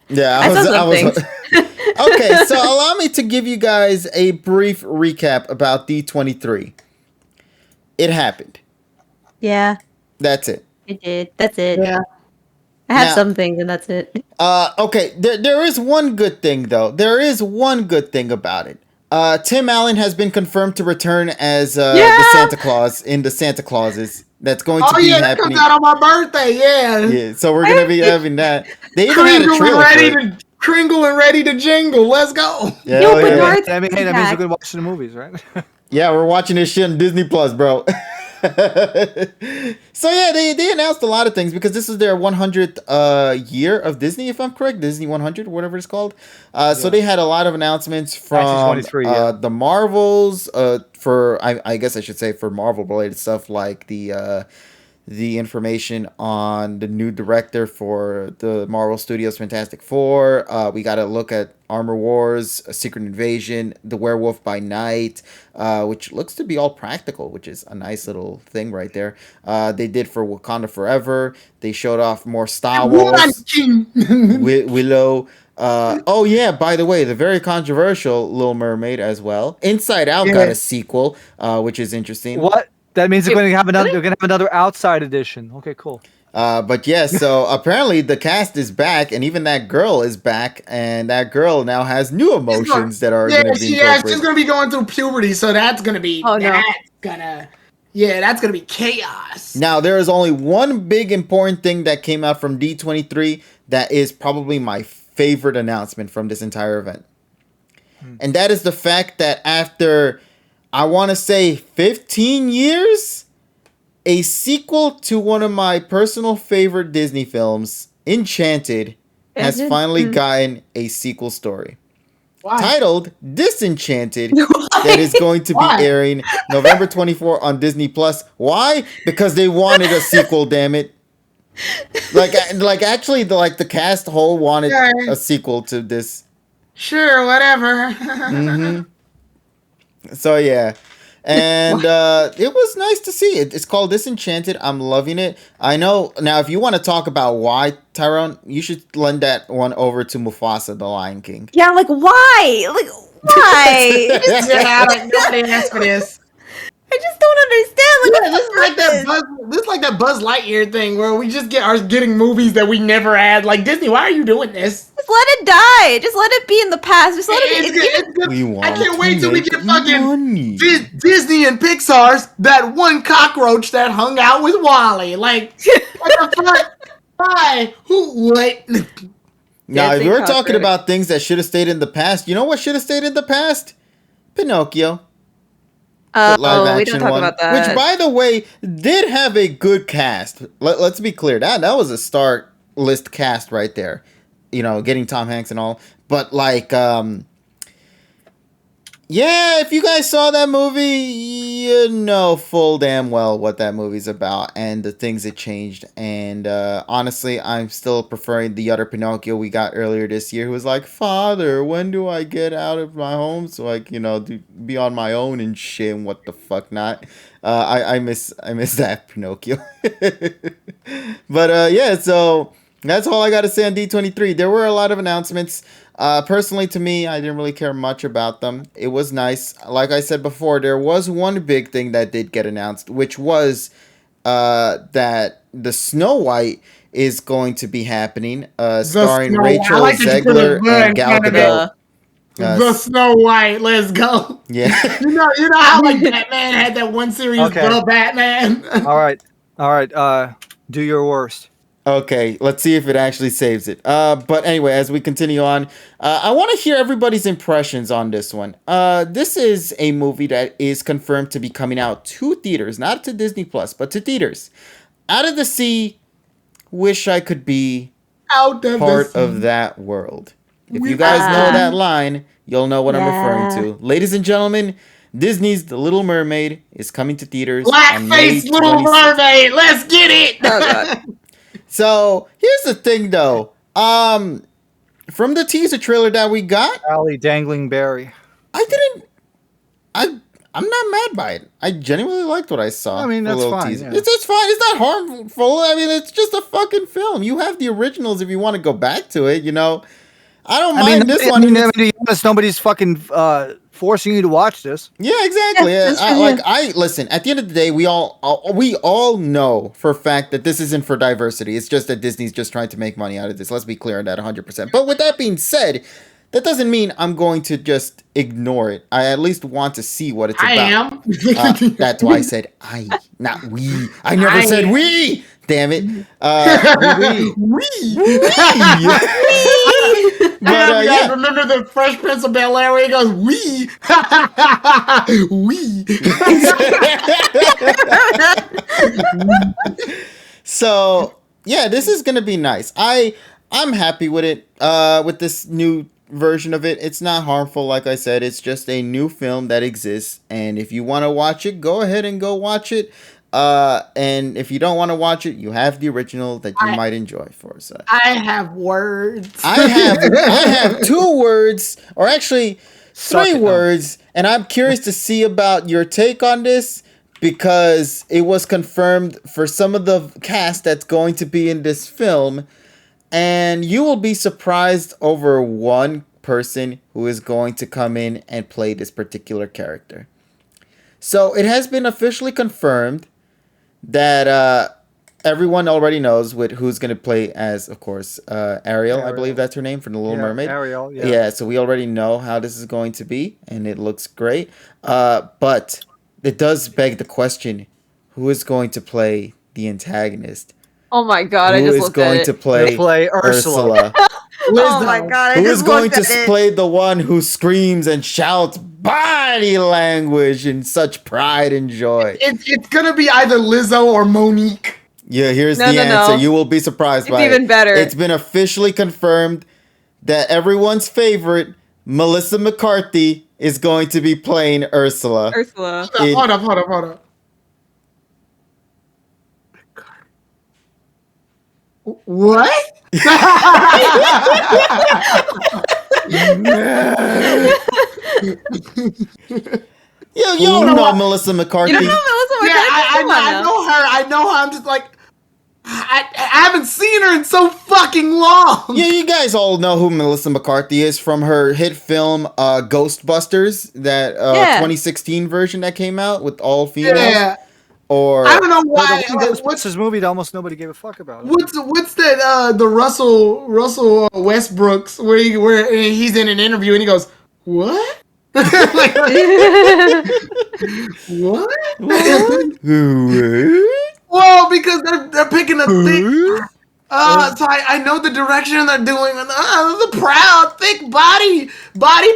Yeah, I saw something. Okay, so allow me to give you guys a brief recap about D23. It happened. Yeah. That's it. It did. That's it. Yeah. I have Now- some things and that's it. Okay, there is one good thing, though. There is one good thing about it. Tim Allen has been confirmed to return as the Santa Claus in the Santa Clauses. That's going to Oh be yeah, that happening. comes out on my birthday. Yeah. Yeah, so we're gonna be having that. They even had a Kringle and trailer ready for it. to Kringle and ready to jingle. Let's go. Yeah, Yo, oh, but yeah. Darth- That means we're back. gonna watch the movies, right? Yeah, we're watching this shit on Disney Plus, bro. So yeah, they announced a lot of things because this is their 100th year of Disney, if I'm correct, Disney 100, whatever it's called. So they had a lot of announcements from 1923, yeah. the Marvels, for I guess I should say for Marvel related stuff like the information on the new director for the Marvel Studios Fantastic Four. We got to look at Armor Wars, A Secret Invasion, The Werewolf by Night, which looks to be all practical, which is a nice little thing right there. They did for Wakanda Forever. They showed off more Star Wars. Willow. Oh yeah, by the way, the very controversial Little Mermaid as well. Inside Out got a sequel, which is interesting. What? That means they're going to have another. They're going to have another outside edition. Okay, cool. But yeah, so apparently the cast is back, and even that girl is back, and that girl now has new emotions that are going to be incorporated. She's going to be going through puberty, so that's going to be that's going to be chaos. Now there is only one big important thing that came out from D23 that is probably my favorite announcement from this entire event, and that is the fact that after, I want to say, 15 years, a sequel to one of my personal favorite Disney films, Enchanted, has finally gotten a sequel story. Why? Titled Disenchanted, that is going to be airing November 24 on Disney Plus. Why? Because they wanted a sequel, damn it. Actually, the cast whole wanted a sequel to this. Sure, whatever. So yeah, and it was nice to see it. It's called Disenchanted. I'm loving it. I know. Now, if you want to talk about why, Tyrone, you should lend that one over to Mufasa, the Lion King. Yeah, like why? Like why? Nobody asked for this. I just don't understand. Like, this is like that Buzz Lightyear thing where we just are getting movies that we never had. Like, Disney, why are you doing this? Just let it die. Just let it be in the past. Just let it be. It's good. I can't wait till we get fucking Disney and Pixar's that one cockroach that hung out with Wally. Like, what the fuck? Why? Who? What? Now, if we're talking about things that should have stayed in the past, you know what should have stayed in the past? Pinocchio. We don't talk about that. Which, by the way, did have a good cast. Let's be clear. That was a start list cast right there. You know, getting Tom Hanks and all. But, yeah, if you guys saw that movie, you know full damn well what that movie's about and the things it changed. And honestly, I'm still preferring the other Pinocchio we got earlier this year, who was like, "Father, when do I get out of my home so I be on my own and shit and what the fuck not." I miss that Pinocchio. But yeah, so that's all I got to say on D23. There were a lot of announcements. Personally, to me, I didn't really care much about them. It was nice. Like I said before, there was one big thing that did get announced, which was that the Snow White is going to be happening, starring Rachel Zegler and Gal Gadot. The Snow White, let's go. Yeah. you know how like Batman had that one series, The Batman. All right. Do your worst. Okay, let's see if it actually saves it. But anyway, as we continue on, I want to hear everybody's impressions on this one. This is a movie that is confirmed to be coming out to theaters, not to Disney Plus, but to theaters. Out of the Sea, wish I could be part of that world. If you guys know that line, you'll know what I'm referring to. Ladies and gentlemen, Disney's The Little Mermaid is coming to theaters. Blackface Little Mermaid, let's get it! Oh, God. So here's the thing, though. From the teaser trailer that we got, Alley dangling berry. I'm not mad by it. I genuinely liked what I saw. I mean, that's fine. Yeah. It's fine. It's not harmful. I mean, it's just a fucking film. You have the originals if you want to go back to it. You know, I don't mind this one. Nobody's fucking forcing you to watch this. Yeah, exactly. Listen. At the end of the day, we all know for a fact that this isn't for diversity. It's just that Disney's just trying to make money out of this. Let's be clear on that 100%. But with that being said, that doesn't mean I'm going to just ignore it. I at least want to see what it's about. I am. That's why I said I, not we. I never said we. Damn it. You guys Yeah. remember the Fresh Prince of Bel-Air where he goes, "We, we." So yeah, this is gonna be nice. I'm happy with it. With this new version of it, it's not harmful. Like I said, it's just a new film that exists, and if you want to watch it, go ahead and go watch it. And if you don't want to watch it, you have the original that you might enjoy for us. I have words. I have two words, or actually Suck three it, no. words, and I'm curious to see about your take on this because it was confirmed for some of the cast that's going to be in this film, and you will be surprised over one person who is going to come in and play this particular character. So it has been officially confirmed that everyone already knows who's going to play as, of course, Ariel. I believe that's her name, from The Little Mermaid. Ariel, Yeah, so we already know how this is going to be, and it looks great. But it does beg the question, who is going to play the antagonist? Oh my god, I Who just is looked going at to it. play Ursula. Oh my god, I Who just is going looked to at it. play the one who screams and shouts body language in such pride and joy? It's gonna be either Lizzo or Monique. Yeah, here's No, the no, no. answer. You will be surprised It's by even it. better. It's been officially confirmed that everyone's favorite, Melissa McCarthy, is going to be playing Ursula. Ursula. Hold up. What? Y'all know Melissa McCarthy. You don't know Melissa Yeah, McCarthy? Come on I now. know her. I know her. I'm just like, I haven't seen her in so fucking long. Yeah, you guys all know who Melissa McCarthy is from her hit film Ghostbusters, that Yeah. 2016 version that came out with all females. Yeah. Or I don't know why. What's What's this movie that almost nobody gave a fuck about? what's that? The Russell Westbrooks where he's in an interview and he goes, "What? Like, what? Well, because they're picking a thick. So I know the direction they're doing. The proud, thick body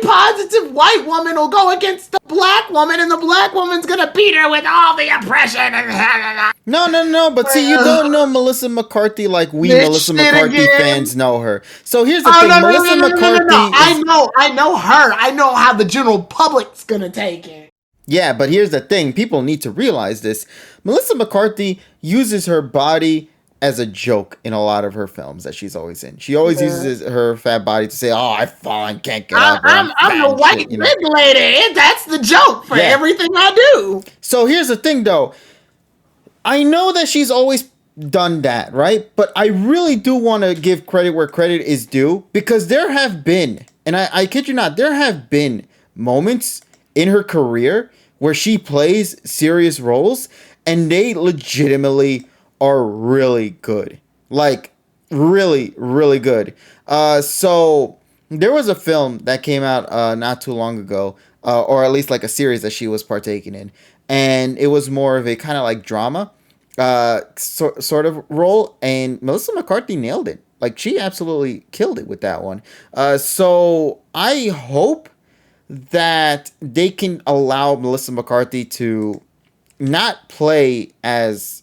positive white woman will go against the black woman, and the black woman's gonna beat her with all the oppression. No. But see, you don't know Melissa McCarthy like we This Melissa shit McCarthy again. fans know her. So here's the Oh thing: no, Melissa McCarthy. I know her. I know how the general public's gonna take it. Yeah, but here's the thing: people need to realize this. Melissa McCarthy uses her body as a joke in a lot of her films that she's always in. She always uses her fat body to say, "Oh, I've fallen, can't get up." I'm the white red lady. That's the joke for everything I do. So here's the thing, though. I know that she's always done that, right? But I really do want to give credit where credit is due, because there have been, and I kid you not, there have been moments in her career where she plays serious roles, and they legitimately are really good. Like, really, really good. So there was a film that came out not too long ago, or at least like a series that she was partaking in, and it was more of a kind of like drama sort of role, and Melissa McCarthy nailed it. Like, she absolutely killed it with that one. So I hope that they can allow Melissa McCarthy to not play as,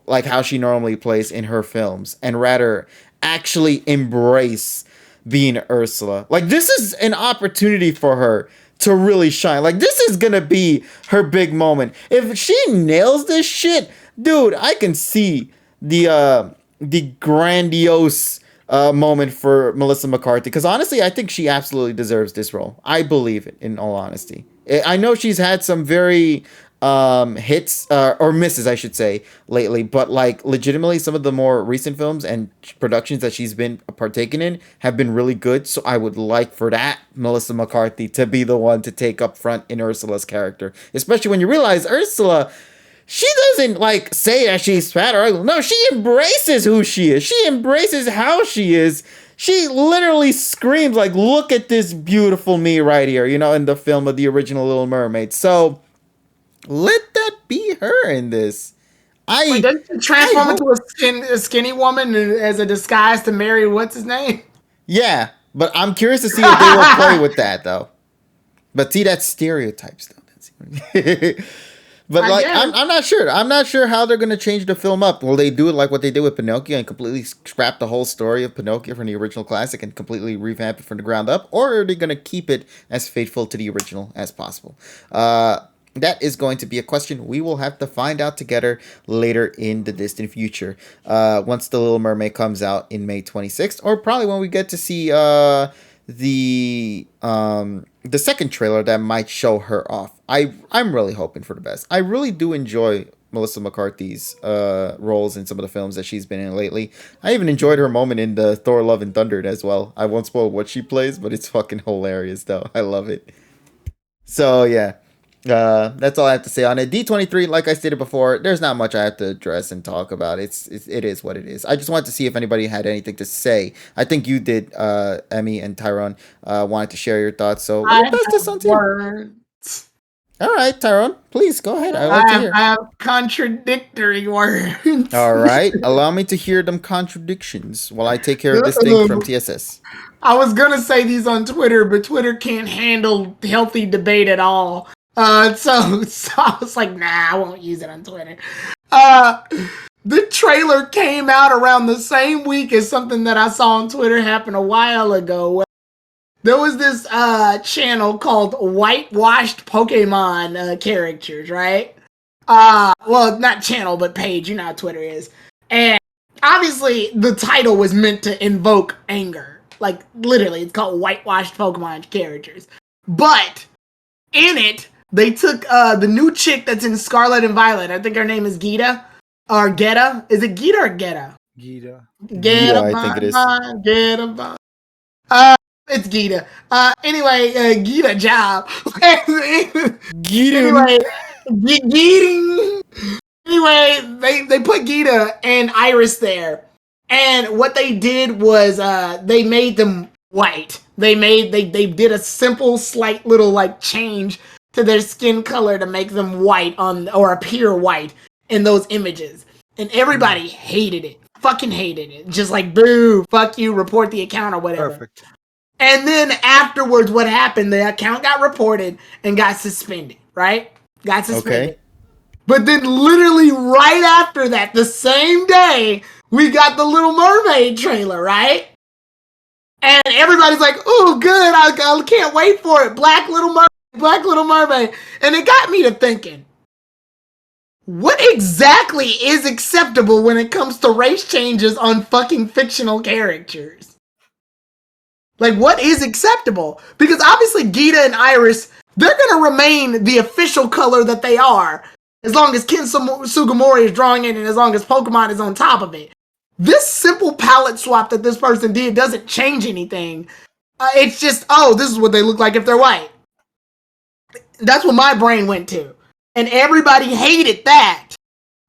like how she normally plays in her films, and rather actually embrace being Ursula. Like, this is an opportunity for her to really shine. Like, this is gonna be her big moment. If she nails this shit, dude, I can see the grandiose moment for Melissa McCarthy, because honestly, I think she absolutely deserves this role. I believe it, in all honesty. I know she's had some very hits or misses, I should say, lately, but like, legitimately, some of the more recent films and productions that she's been partaking in have been really good. So I would like for that Melissa McCarthy to be the one to take up front in Ursula's character, especially when you realize Ursula, she doesn't like say that she's fat or ugly. No, she embraces who she is. She embraces how she is. She literally screams like, "Look at this beautiful me right here," in the film of the original Little Mermaid. So let that be her in this. Wait, doesn't she transform into a skinny woman as a disguise to marry what's his name? Yeah, But I'm curious to see if they will play with that though. But see, that's stereotypes though. But like, I'm not sure. I'm not sure how they're gonna change the film up. Will they do it like what they did with Pinocchio and completely scrap the whole story of Pinocchio from the original classic and completely revamp it from the ground up, or are they gonna keep it as faithful to the original as possible? That is going to be a question we will have to find out together later in the distant future. Once The Little Mermaid comes out in May 26th, or probably when we get to see the second trailer that might show her off. I'm really hoping for the best. I really do enjoy Melissa McCarthy's roles in some of the films that she's been in lately. I even enjoyed her moment in the Thor: Love and Thunder as well. I won't spoil what she plays, but it's fucking hilarious though. I love it. So yeah. That's all I have to say on it. D23, like I stated before, there's not much I have to address and talk about. It is what it is. I just wanted to see if anybody had anything to say. I think you did, Emmy and Tyrone, wanted to share your thoughts. So we'll pass this on to you. All right, Tyrone, please go ahead. I'd like to hear. I have contradictory words. All right, allow me to hear them contradictions while I take care of this thing from TSS. I was gonna say these on Twitter, but Twitter can't handle healthy debate at all. So I was like, nah, I won't use it on Twitter. The trailer came out around the same week as something that I saw on Twitter happen a while ago. There was this channel called Whitewashed Pokemon Characters, right? Well, not channel, but page. You know how Twitter is. And obviously, the title was meant to invoke anger. Like, literally, it's called Whitewashed Pokemon Characters. But in it, they took the new chick that's in Scarlet and Violet. I think her name is Gita. Or Geta. Is it Gita or Geta? Gita. Gita, I think it is. Geta. It's Gita. Anyway, Gita job. Anyway, they put Gita and Iris there. And what they did was they made them white. They did a simple, slight little like change to their skin color to make them white or appear white in those images. And everybody hated it. Fucking hated it. Just like, boo, fuck you, report the account or whatever. Perfect. And then afterwards, what happened? The account got reported and got suspended, right? Got suspended. Okay. But then literally right after that, the same day, we got the Little Mermaid trailer, right? And everybody's like, oh, good, I can't wait for it. Black Little Mermaid. And it got me to thinking, what exactly is acceptable when it comes to race changes on fucking fictional characters? Like, what is acceptable? Because obviously Gita and Iris, they're going to remain the official color that they are, as long as Ken Sugimori is drawing it and as long as Pokemon is on top of it. This simple palette swap that this person did doesn't change anything. It's just, oh, this is what they look like if they're white. That's what my brain went to. And everybody hated that.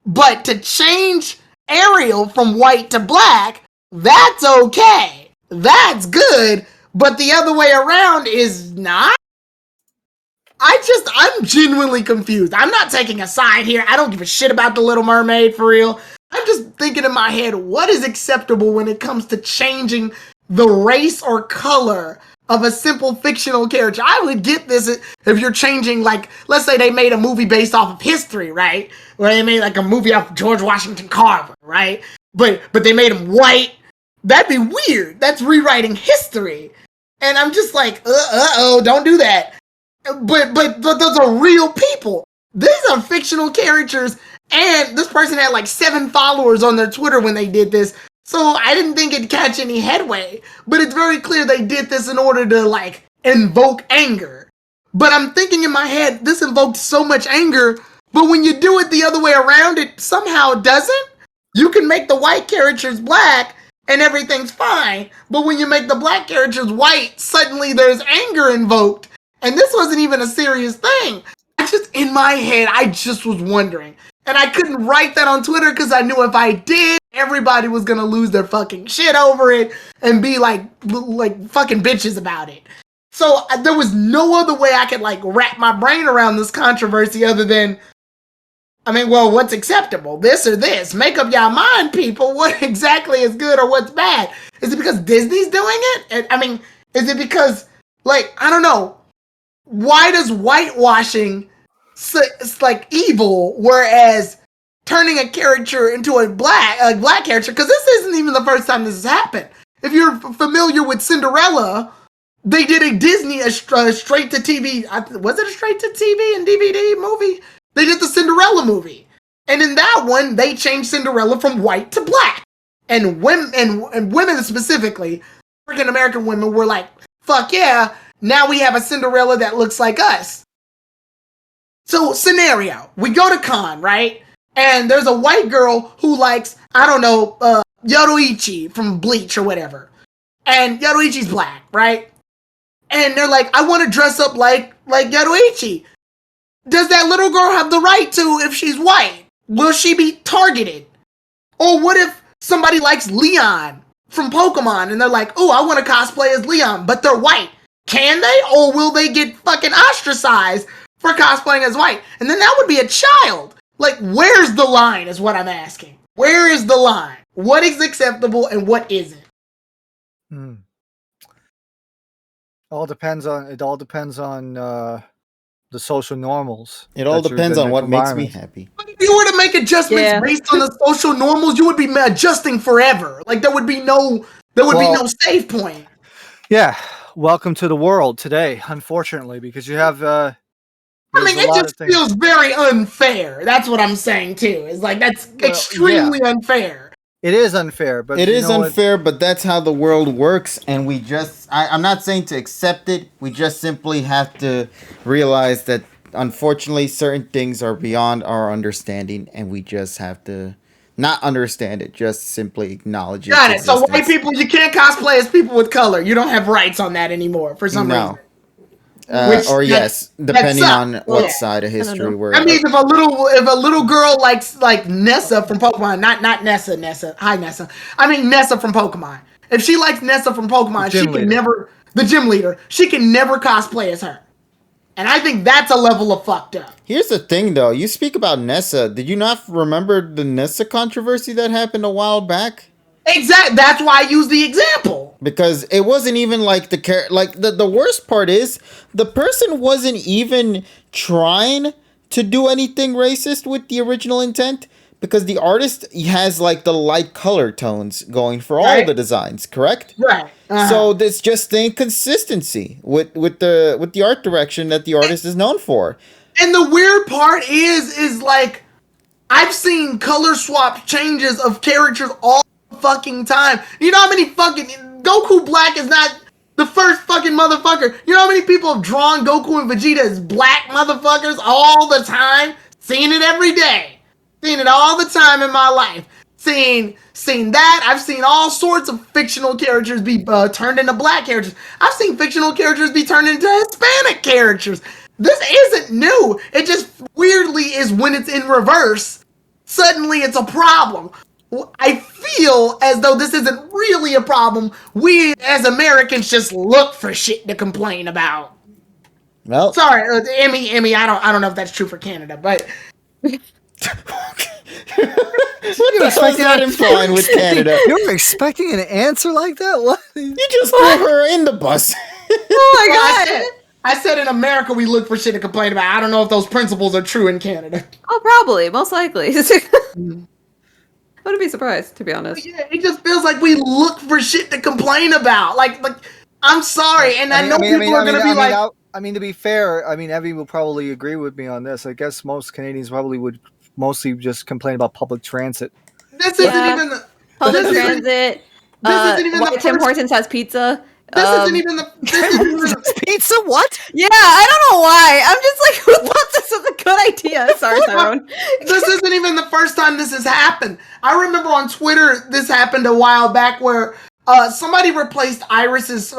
But to change Ariel from white to black, that's okay. That's good. But the other way around is not. I'm genuinely confused. I'm not taking a side here. I don't give a shit about the Little Mermaid for real. I'm just thinking in my head, what is acceptable when it comes to changing the race or color of a simple fictional character? I would get this if you're changing, like, let's say they made a movie based off of history, right? Where they made like a movie off of George Washington Carver, right? But they made him white. That'd be weird. That's rewriting history. And I'm just like, uh-oh, don't do that. But those are real people. These are fictional characters. And this person had like 7 followers on their Twitter when they did this. So I didn't think it'd catch any headway. But it's very clear they did this in order to like invoke anger. But I'm thinking in my head, this invoked so much anger. But when you do it the other way around, it somehow doesn't. You can make the white characters black and everything's fine. But when you make the black characters white, suddenly there's anger invoked. And this wasn't even a serious thing. In my head, I just was wondering. And I couldn't write that on Twitter because I knew if I did, everybody was going to lose their fucking shit over it and be like fucking bitches about it. So there was no other way I could like wrap my brain around this controversy other than, I mean, well, what's acceptable? This or this? Make up your mind, people. What exactly is good or what's bad? Is it because Disney's doing it? I mean, Is it because, like, I don't know, why does whitewashing it's like evil, whereas turning a character into a black character, because this isn't even the first time this has happened. If you're familiar with Cinderella, they did a straight to TV. Was it a straight to TV and DVD movie? They did the Cinderella movie, and in that one, they changed Cinderella from white to black, and women and women specifically, African American women were like, "Fuck yeah!" Now we have a Cinderella that looks like us. So scenario: we go to con, right? And there's a white girl who likes, I don't know, Yoruichi from Bleach or whatever. And Yoruichi's black, right? And they're like, I want to dress up like Yoruichi. Does that little girl have the right to if she's white? Will she be targeted? Or what if somebody likes Leon from Pokemon and they're like, oh, I want to cosplay as Leon, but they're white. Can they? Or will they get fucking ostracized for cosplaying as white? And then that would be a child. Like, where's the line is what I'm asking. Where is the line? What is acceptable and what isn't? It all depends on the social normals. It all depends on what makes me happy. But if you were to make adjustments based on the social normals, you would be adjusting forever. Like, there would be no save point. Yeah. Welcome to the world today, unfortunately, because you have I mean, it just feels very unfair. That's what I'm saying too. It's like that's extremely unfair. It is unfair, but it is unfair, but that's how the world works, and we just I'm not saying to accept it. We just simply have to realize that unfortunately certain things are beyond our understanding, and we just have to not understand it, just simply acknowledge it. Got it. So white people, you can't cosplay as people with color. You don't have rights on that anymore for some reason. Depending on what side of history we're at. I mean, if a little girl likes like Nessa from Pokemon, not Nessa. Hi Nessa. I mean Nessa from Pokemon. If she likes Nessa from Pokemon, the gym leader. She can never cosplay as her. And I think that's a level of fucked up. Here's the thing, though. You speak about Nessa. Did you not remember the Nessa controversy that happened a while back? Exactly. That's why I use the example. Because it wasn't even like the worst part is the person wasn't even trying to do anything racist with the original intent, because the artist has like the light color tones going for all the designs, correct? Right. So there's just the inconsistency with the art direction that the artist is known for. And the weird part is like I've seen color swap changes of characters all fucking time. You know how many fucking Goku Black is not the first fucking motherfucker. You know how many people have drawn Goku and Vegeta as black motherfuckers all the time? Seen it every day. Seen it all the time in my life. Seen that. I've seen all sorts of fictional characters be turned into black characters. I've seen fictional characters be turned into Hispanic characters. This isn't new. It just weirdly is when it's in reverse. Suddenly it's a problem. I feel as though this isn't really a problem. We as Americans just look for shit to complain about. Well, sorry, Emmy. I don't know if that's true for Canada, but what the hell is that implying with Canada? You were expecting an answer like that? What? You just threw her in the bus. Oh my god! I said in America we look for shit to complain about. I don't know if those principles are true in Canada. Oh, probably, most likely. I wouldn't be surprised, to be honest. Yeah, it just feels like we look for shit to complain about. Like I'm sorry, and I know people are gonna be like. I mean, to be fair, I mean, Evie will probably agree with me on this. I guess most Canadians probably would mostly just complain about public transit. This isn't even the public transit. Tim Hortons has pizza. This isn't even the pizza. What? Yeah, I don't know why. I'm just like, who thought this was a good idea? Sorry, Tyrone. This isn't even the first time this has happened. I remember on Twitter this happened a while back where somebody replaced Iris's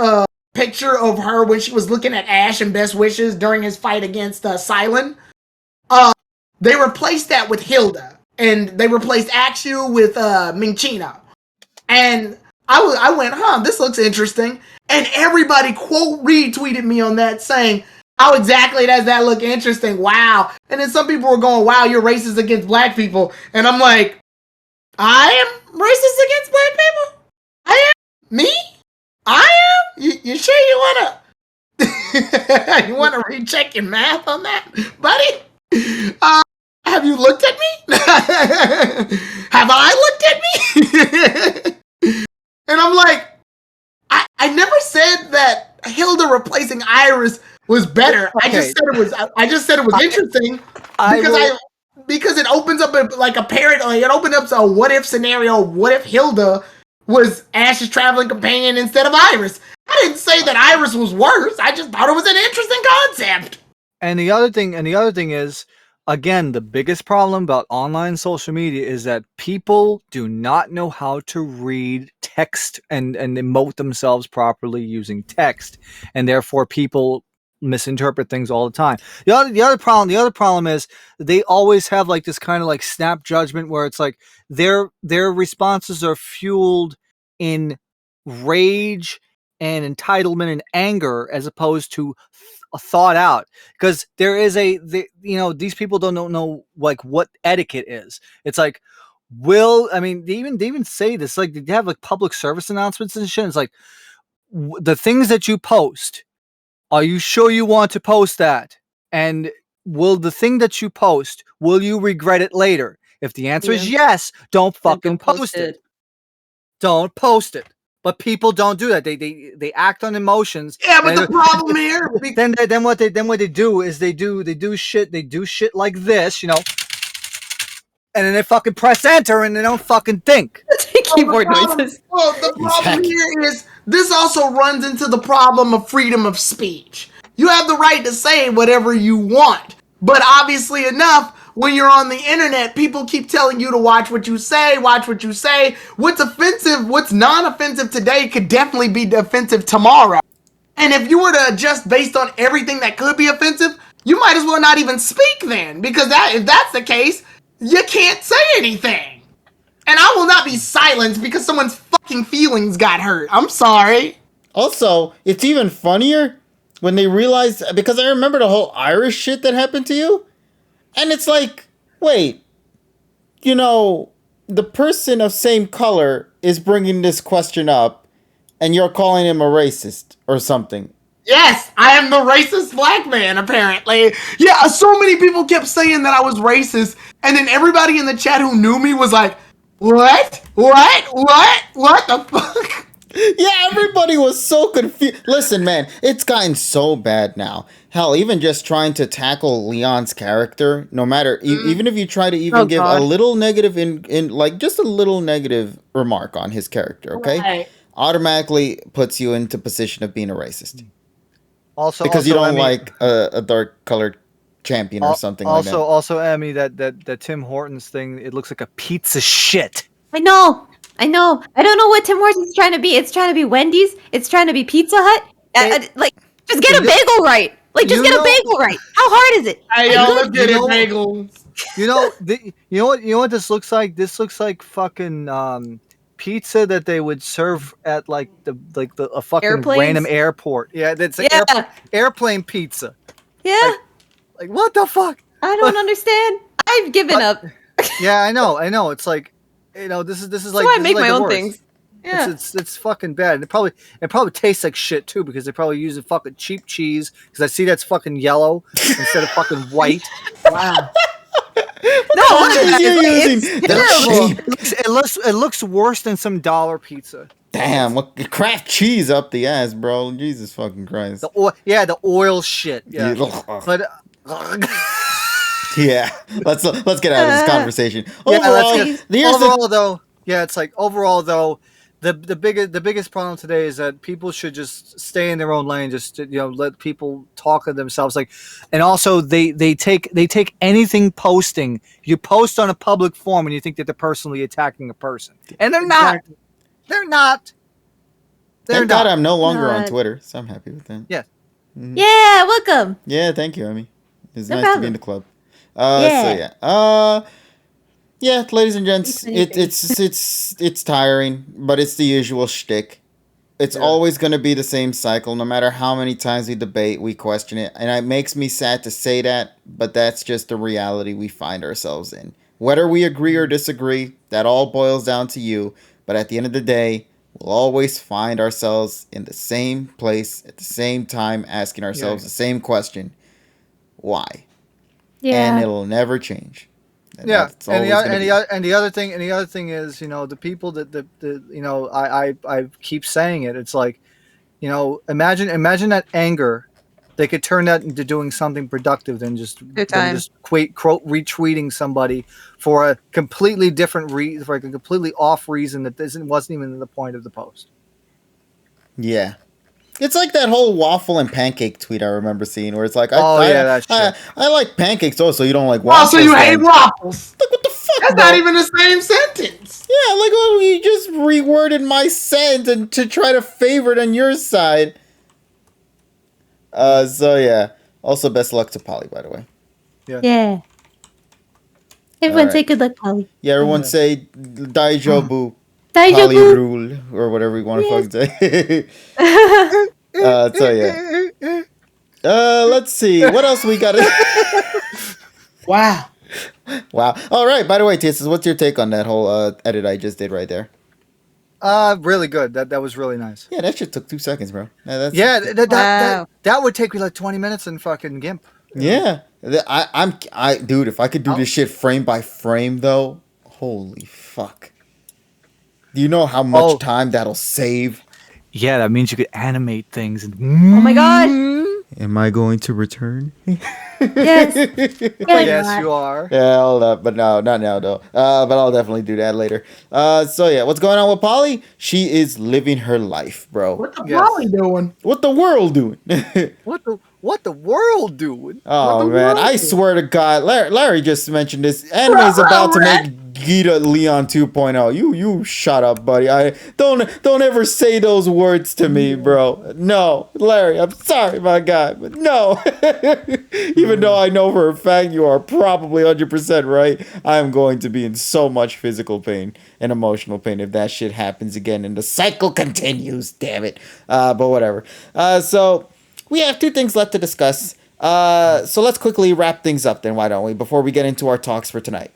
picture of her when she was looking at Ash and Best Wishes during his fight against Silent. They replaced that with Hilda, and they replaced Axu with Minchino. And I went, this looks interesting. And everybody quote retweeted me on that saying, how exactly does that look interesting? Wow. And then some people were going, wow, you're racist against black people. And I'm like, I am racist against black people? I am? Me? I am? You sure you wanna you wanna recheck your math on that, buddy? Have you looked at me? Have I looked at me? And I'm like, I never said that Hilda replacing Iris was better. I Okay. just said it was interesting because it opens up a parent, like it opens up a what if scenario. What if Hilda was Ash's traveling companion instead of Iris? I didn't say that Iris was worse. I just thought it was an interesting concept. And the other thing is, again, the biggest problem about online social media is that people do not know how to read text and emote themselves properly using text, and therefore people misinterpret things all the time. The other problem is they always have like this kind of like snap judgment where it's like their responses are fueled in rage and entitlement and anger as opposed to thought out, because there is these people don't know like what etiquette is. It's like, they even say this, like they have like public service announcements and shit. It's like, the things that you post, are you sure you want to post that? And will the thing that you post, will you regret it later? If the answer is yes, don't fucking post it. Don't post it. But people don't do that. They act on emotions. Yeah, but the problem here, then what they do is they do shit like this, and then they fucking press enter and they don't fucking think. Keyboard noises. Well, the problem here is this also runs into the problem of freedom of speech. You have the right to say whatever you want, but obviously enough, when you're on the internet, people keep telling you to watch what you say, watch what you say. What's offensive, what's non-offensive today could definitely be offensive tomorrow. And if you were to adjust based on everything that could be offensive, you might as well not even speak then, because if that's the case, you can't say anything. And I will not be silenced because someone's fucking feelings got hurt. I'm sorry. Also, it's even funnier when they realize, because I remember the whole Irish shit that happened to you. And it's like, wait, the person of same color is bringing this question up and you're calling him a racist or something. Yes, I am the racist black man, apparently. Yeah, so many people kept saying that I was racist, and then everybody in the chat who knew me was like, what? What the fuck? Yeah, everybody was so confused. Listen, man, it's gotten so bad now. Hell, even just trying to tackle Leon's character, no matter, even if you try to even give a little negative in like just a little negative remark on his character, okay? Right. Automatically puts you into position of being a racist. Because you don't like a dark colored champion or something like that. Also, Emmy, that Tim Hortons thing, it looks like a pizza shit. I know. I don't know what Tim Hortons is trying to be. It's trying to be Wendy's. It's trying to be Pizza Hut. Just get a bagel right. Just get a bagel right. How hard is it? Hey, y'all, let's get it bagels. You know what this looks like? This looks like fucking pizza that they would serve at a fucking Airplanes? random airport. Yeah, that's airplane pizza. Yeah. Like what the fuck? I don't understand. I've given up. Yeah, I know. It's like, this is So like. I make my own worst. things. Yeah. It's fucking bad. It probably tastes like shit too, because they probably use fucking cheap cheese, because I see that's fucking yellow instead of fucking white. Wow. It looks worse than some dollar pizza. Damn, what craft cheese up the ass, bro? Jesus fucking Christ. The oil shit. Yeah. But yeah, let's get out of this conversation. Overall though, the biggest problem today is that people should just stay in their own lane, just let people talk to themselves, and also they take anything posting. You post on a public forum and you think that they're personally attacking a person, and they're not. Exactly. They're not. Thank God I'm no longer on Twitter, so I'm happy with that. Yeah. Mm-hmm. Yeah, welcome. Yeah, thank you, Emmy. It's nice problem. to be in the club. So yeah, ladies and gents, it's tiring, but it's the usual shtick. It's always going to be the same cycle, no matter how many times we debate, we question it, and it makes me sad to say that, but that's just the reality we find ourselves in. Whether we agree or disagree, that all boils down to you, but at the end of the day, we'll always find ourselves in the same place at the same time, asking ourselves the same question: why? Yeah. And it'll never change. And Yeah, that's always gonna be. and the other thing is, the people that I keep saying it. It's like, imagine that anger. They could turn that into doing something productive than just retweeting somebody for a completely different for a completely off reason that wasn't even the point of the post. Yeah. It's like that whole waffle and pancake tweet I remember seeing, where it's like, that shit. I like pancakes, so you don't like Oh, waffles. so you hate waffles? Like, what the fuck? That's bro? not even the same sentence. Yeah, like, well, you just reworded my sentence to try to favor it on your side. So yeah. Also, best luck to Polly, by the way. Yeah. Everyone say good luck, Polly. Yeah, everyone say Daijobu. Daijobu. Polly rule, or whatever you want to fucking say. So yeah. Let's see. What else we got? Wow. Wow. All right. By the way, Tissus, what's your take on that whole edit I just did right there? Really good. That was really nice. Yeah, that shit took 2 seconds, bro. That would take me like 20 minutes in fucking GIMP. Yeah. Dude, if I could do this shit frame by frame, though, holy fuck. Do you know how much time that'll save? Yeah, that means you could animate things. Oh my god. Am I going to return? Yes. Yes, you are. Yeah, hold up. But no, not now, though. But I'll definitely do that later. So, yeah, what's going on with Polly? She is living her life, bro. What the Polly doing? What the world doing? What the world doing? Oh, man. I swear to God. Larry just mentioned this. Anime is about to make Gita Leon 2.0. You shut up, buddy. I don't ever say those words to me, bro. No, Larry, I'm sorry, my guy, but no. Even though I know for a fact you are probably 100% right, I am going to be in so much physical pain and emotional pain if that shit happens again and the cycle continues. Damn it. But whatever. So we have 2 things left to discuss. So let's quickly wrap things up then, why don't we, before we get into our talks for tonight.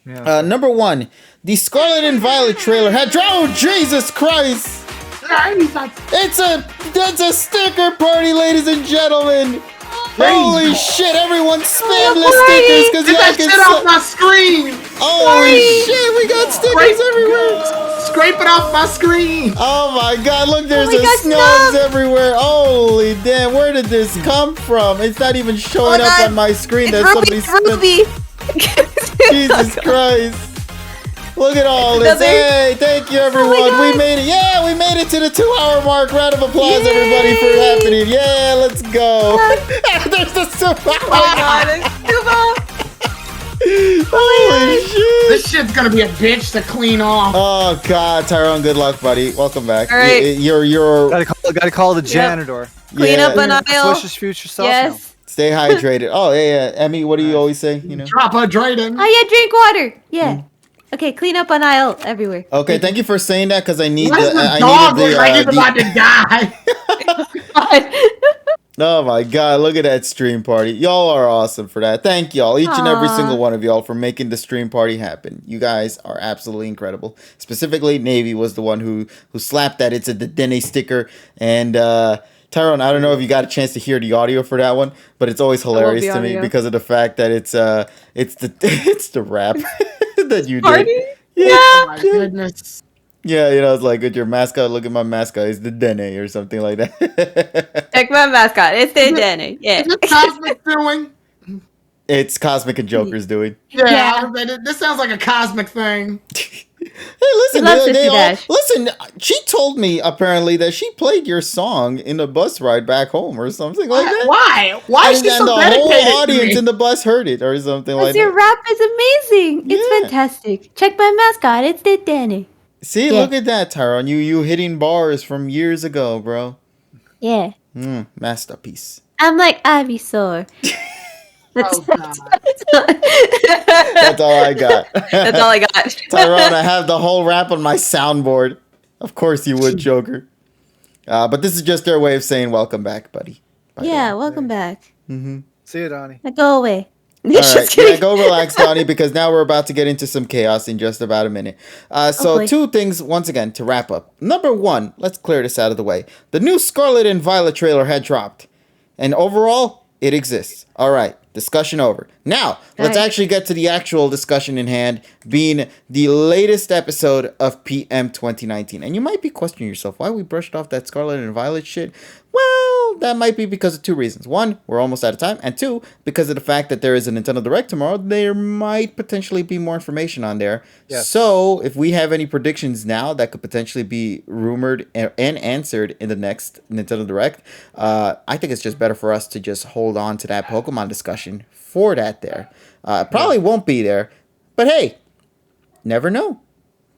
Yeah. Number 1, the Scarlet and Violet trailer had oh Jesus Christ! It's a sticker party, ladies and gentlemen. Holy shit! Everyone spam the stickers because Get that shit off my screen. Holy shit! We got stickers everywhere. Scrape it off my screen. Oh my god! Look, there's snubs everywhere. Holy damn! Where did this come from? It's not even showing up on my screen. That somebody Ruby. Jesus Christ! Look at all this. Hey, thank you everyone. We made it. Yeah, we made it to the 2-hour mark. Round of applause, everybody, for happening. Yeah, let's go. There's the super. Oh my god, it's Holy shit. This shit's gonna be a bitch to clean off. Oh god, Tyrone, good luck, buddy. Welcome back. All right. You're Gotta call the janitor. Clean up an aisle. Swish's future self. Yes. Stay hydrated. Oh yeah. Emmy, what do you always say? You know. Drop a Drayden. Oh yeah, drink water. Yeah. Okay, clean up an aisle everywhere. Okay, thank you for saying that because I need Why does the. the I dog needed look like he's about to die? Oh my god, look at that stream party. Y'all are awesome for that. Thank y'all, each and every single one of y'all, for making the stream party happen. You guys are absolutely incredible. Specifically, Navy was the one who slapped that. It's a Dene sticker. And Tyrone, I don't know if you got a chance to hear the audio for that one, but it's always hilarious to me because of the fact that it's the rap that you did. Yeah. Oh my goodness. Yeah, it's like with your mascot, look at my mascot, it's the Dene or something like that. Check my mascot. It's the Danny. Yeah. Is it Cosmic doing? It's Cosmic and Joker's doing. Yeah. This sounds like a Cosmic thing. Hey, listen, listen. She told me apparently that she played your song in a bus ride back home or something like that. Why? Why is she so dedicated? And the whole audience in the bus heard it or something like that. Your rap is amazing. It's fantastic. Check my mascot. It's the Danny. See, look at that, Tyrone. You hitting bars from years ago, bro. Yeah. Masterpiece. I'm like Ivysaur. That's all I got. That's all I got. Tyrone, I have the whole rap on my soundboard. Of course you would, Joker. But this is just their way of saying welcome back, buddy. Yeah, welcome back. Mm-hmm. See you, Donnie. Now go away. All right, Just kidding. yeah, go relax, Donnie, because now we're about to get into some chaos in just about a minute. So, boy. two things, once again, to wrap up. Number one, let's clear this out of the way. The new Scarlet and Violet trailer had dropped, and overall, it exists. All right, discussion over. Now, let's Nice. actually get to the actual discussion in hand, being the latest episode of PM 2019. And you might be questioning yourself, why we brushed off that Scarlet and Violet shit? Well, that might be because of two reasons. One, we're almost out of time. And two, because of the fact that there is a Nintendo Direct tomorrow, there might potentially be more information on there. Yes. So, if we have any predictions now that could potentially be rumored and answered in the next Nintendo Direct, I think it's just better for us to just hold on to that Pokemon discussion for that there. Probably won't be there, but hey, never know.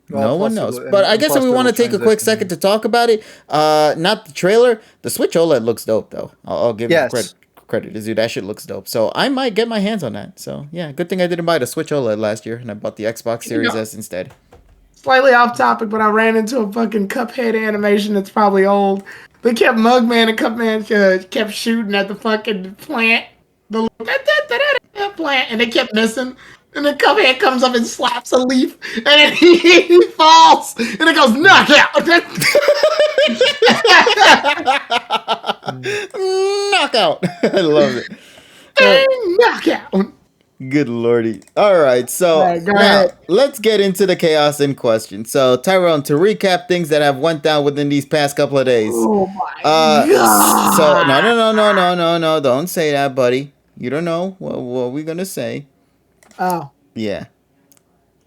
Well, No one plus knows. it- But I and guess plus if we it want to will take a quick transition. second to talk about it, not the trailer, the Switch OLED looks dope though. I'll give Yes. you credit, dude. That shit looks dope. So I might get my hands on that. So yeah, good thing I didn't buy the Switch OLED last year and I bought the Xbox Series S instead. Slightly off topic, but I ran into a fucking Cuphead animation that's probably old. They kept Mugman and Cupman kept shooting at the fucking plant, the plant, and they kept missing. And then Cuphead comes up and slaps a leaf, and then he falls, and it goes knockout. Knockout! I love it. Knockout. Good lordy. All right, so All right, go now ahead. let's get into the chaos in question. So Tyrone, to recap things that have went down within these past couple of days. Oh my So god. no, don't say that, buddy. You don't know what we're gonna say. Oh. Yeah.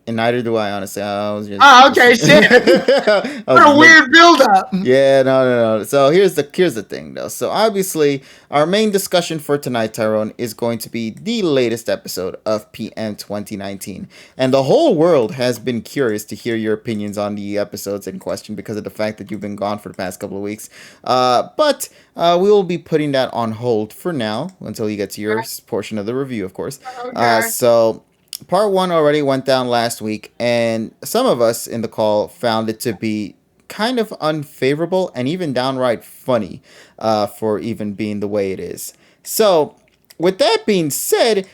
And neither do I, honestly. I was just. Oh, okay, shit. I was What a look- weird build-up. Yeah, no. So here's the thing, though. So obviously, our main discussion for tonight, Tyrone, is going to be the latest episode of PM 2019, and the whole world has been curious to hear your opinions on the episodes in question because of the fact that you've been gone for the past couple of weeks. But we will be putting that on hold for now until you get to your portion of the review, of course. Okay. So. Part 1 already went down last week, and some of us in the call found it to be kind of unfavorable and even downright funny for even being the way it is. So, with that being said,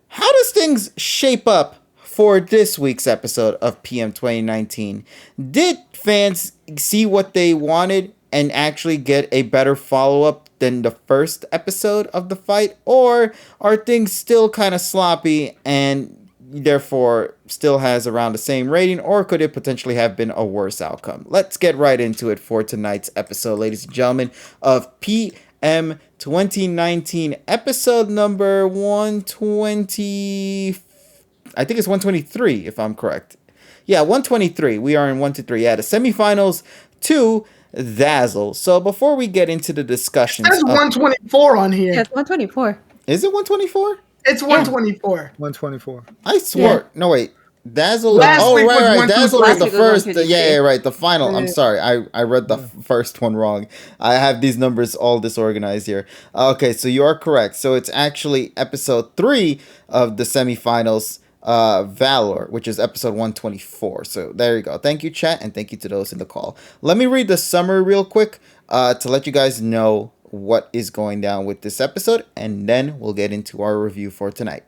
how does things shape up for this week's episode of PM 2019? Did fans see what they wanted and actually get a better follow-up than the first episode of the fight? Or are things still kind of sloppy and therefore still has around the same rating, or could it potentially have been a worse outcome? Let's get right into it for tonight's episode, ladies and gentlemen, of PM 2019, episode number 120. I think it's 123, if I'm correct. Yeah, 123. We are in 123. Yeah, the semifinals to Dazzle. So before we get into the discussions, There's 124 on here. Yeah, it's 124. is it 124? It's 124. 124. I swore. No, wait. Dazzle. Last week was Right. 1, 2, Dazzle was last the week was 1, first. 2, 3. Yeah, right. The final. I'm Yeah. sorry. I read the first one wrong. I have these numbers all disorganized here. Okay, so you are correct. So it's actually episode 3 of the semifinals, Valor, which is episode 124. So there you go. Thank you, chat, and thank you to those in the call. Let me read the summary real quick to let you guys know what is going down with this episode, and then we'll get into our review for tonight.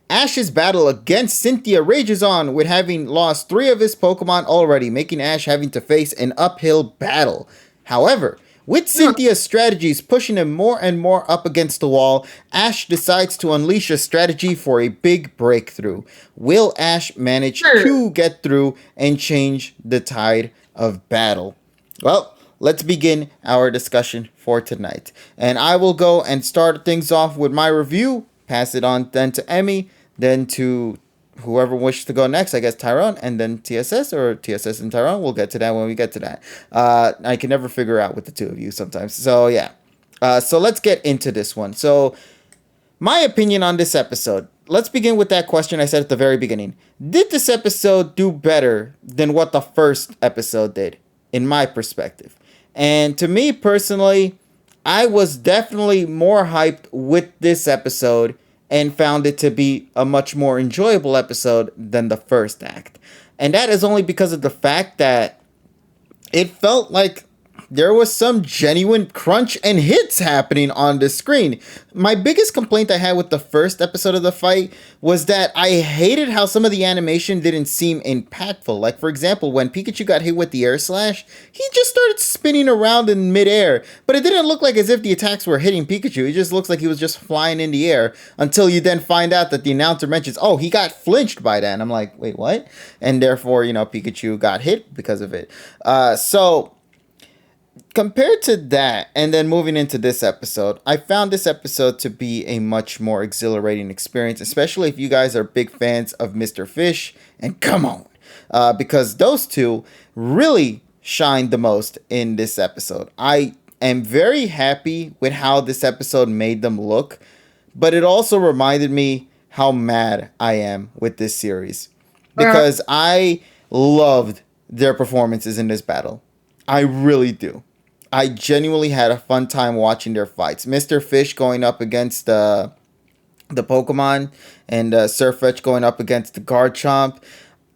Ash's battle against Cynthia rages on, with having lost 3 of his Pokemon already, making Ash having to face an uphill battle. However, with Cynthia's strategies pushing him more and more up against the wall, Ash decides to unleash a strategy for a big breakthrough. Will Ash manage to get through and change the tide of battle? Well, let's begin our discussion for tonight. And I will go and start things off with my review, pass it on then to Emmy, then to whoever wishes to go next, I guess Tyrone, and then TSS, or TSS and Tyrone. We'll get to that when we get to that. I can never figure out with the two of you sometimes. So yeah. So let's get into this one. So my opinion on this episode. Let's begin with that question I said at the very beginning. Did this episode do better than what the first episode did, in my perspective? And to me personally, I was definitely more hyped with this episode and found it to be a much more enjoyable episode than the first act. And that is only because of the fact that it felt like there was some genuine crunch and hits happening on the screen. My biggest complaint I had with the first episode of the fight was that I hated how some of the animation didn't seem impactful. Like, for example, when Pikachu got hit with the air slash, he just started spinning around in midair, but it didn't look like as if the attacks were hitting Pikachu. It just looks like he was just flying in the air until you then find out that the announcer mentions, oh, he got flinched by that. And I'm like, wait, what? And therefore, Pikachu got hit because of it. So compared to that, and then moving into this episode, I found this episode to be a much more exhilarating experience, especially if you guys are big fans of Mr. Fish and Come On, because those two really shined the most in this episode. I am very happy with how this episode made them look, but it also reminded me how mad I am with this series, because I loved their performances in this battle. I really do. I genuinely had a fun time watching their fights. Mr. Fish going up against the Pokemon, and Surfetch going up against the Garchomp.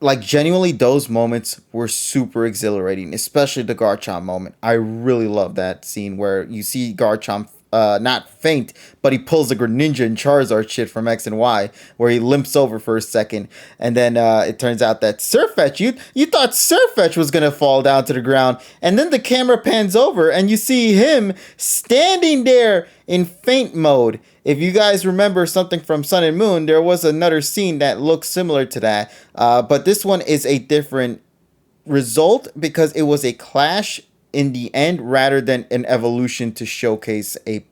Like, genuinely, those moments were super exhilarating, especially the Garchomp moment. I really love that scene where you see Garchomp not faint, but he pulls the Greninja and Charizard shit from X and Y, where he limps over for a second, and then it turns out that Surfetch, you thought Surfetch was gonna fall down to the ground, and then the camera pans over and you see him standing there in faint mode. If you guys remember something from Sun and Moon, there was another scene that looks similar to that, but this one is a different result because it was a clash in the end rather than an evolution to showcase a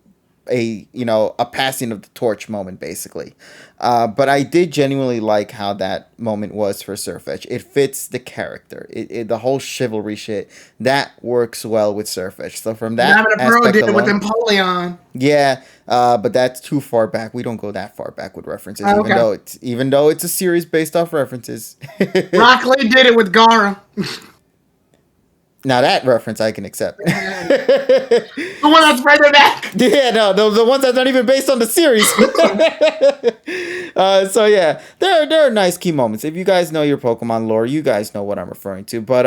passing of the torch moment, basically. But I did genuinely like how that moment was for Surfetch. It fits the character. The whole chivalry shit that works well with Surfetch. So from that aspect did it alone, with Empoleon. yeah, but that's too far back. We don't go that far back with references, even though it's a series based off references. Rock Lee did it with Gara. Now that reference I can accept. The one that's further back. Yeah, no, the ones that's not even based on the series. So yeah, there are nice key moments. If you guys know your Pokemon lore, you guys know what I'm referring to. But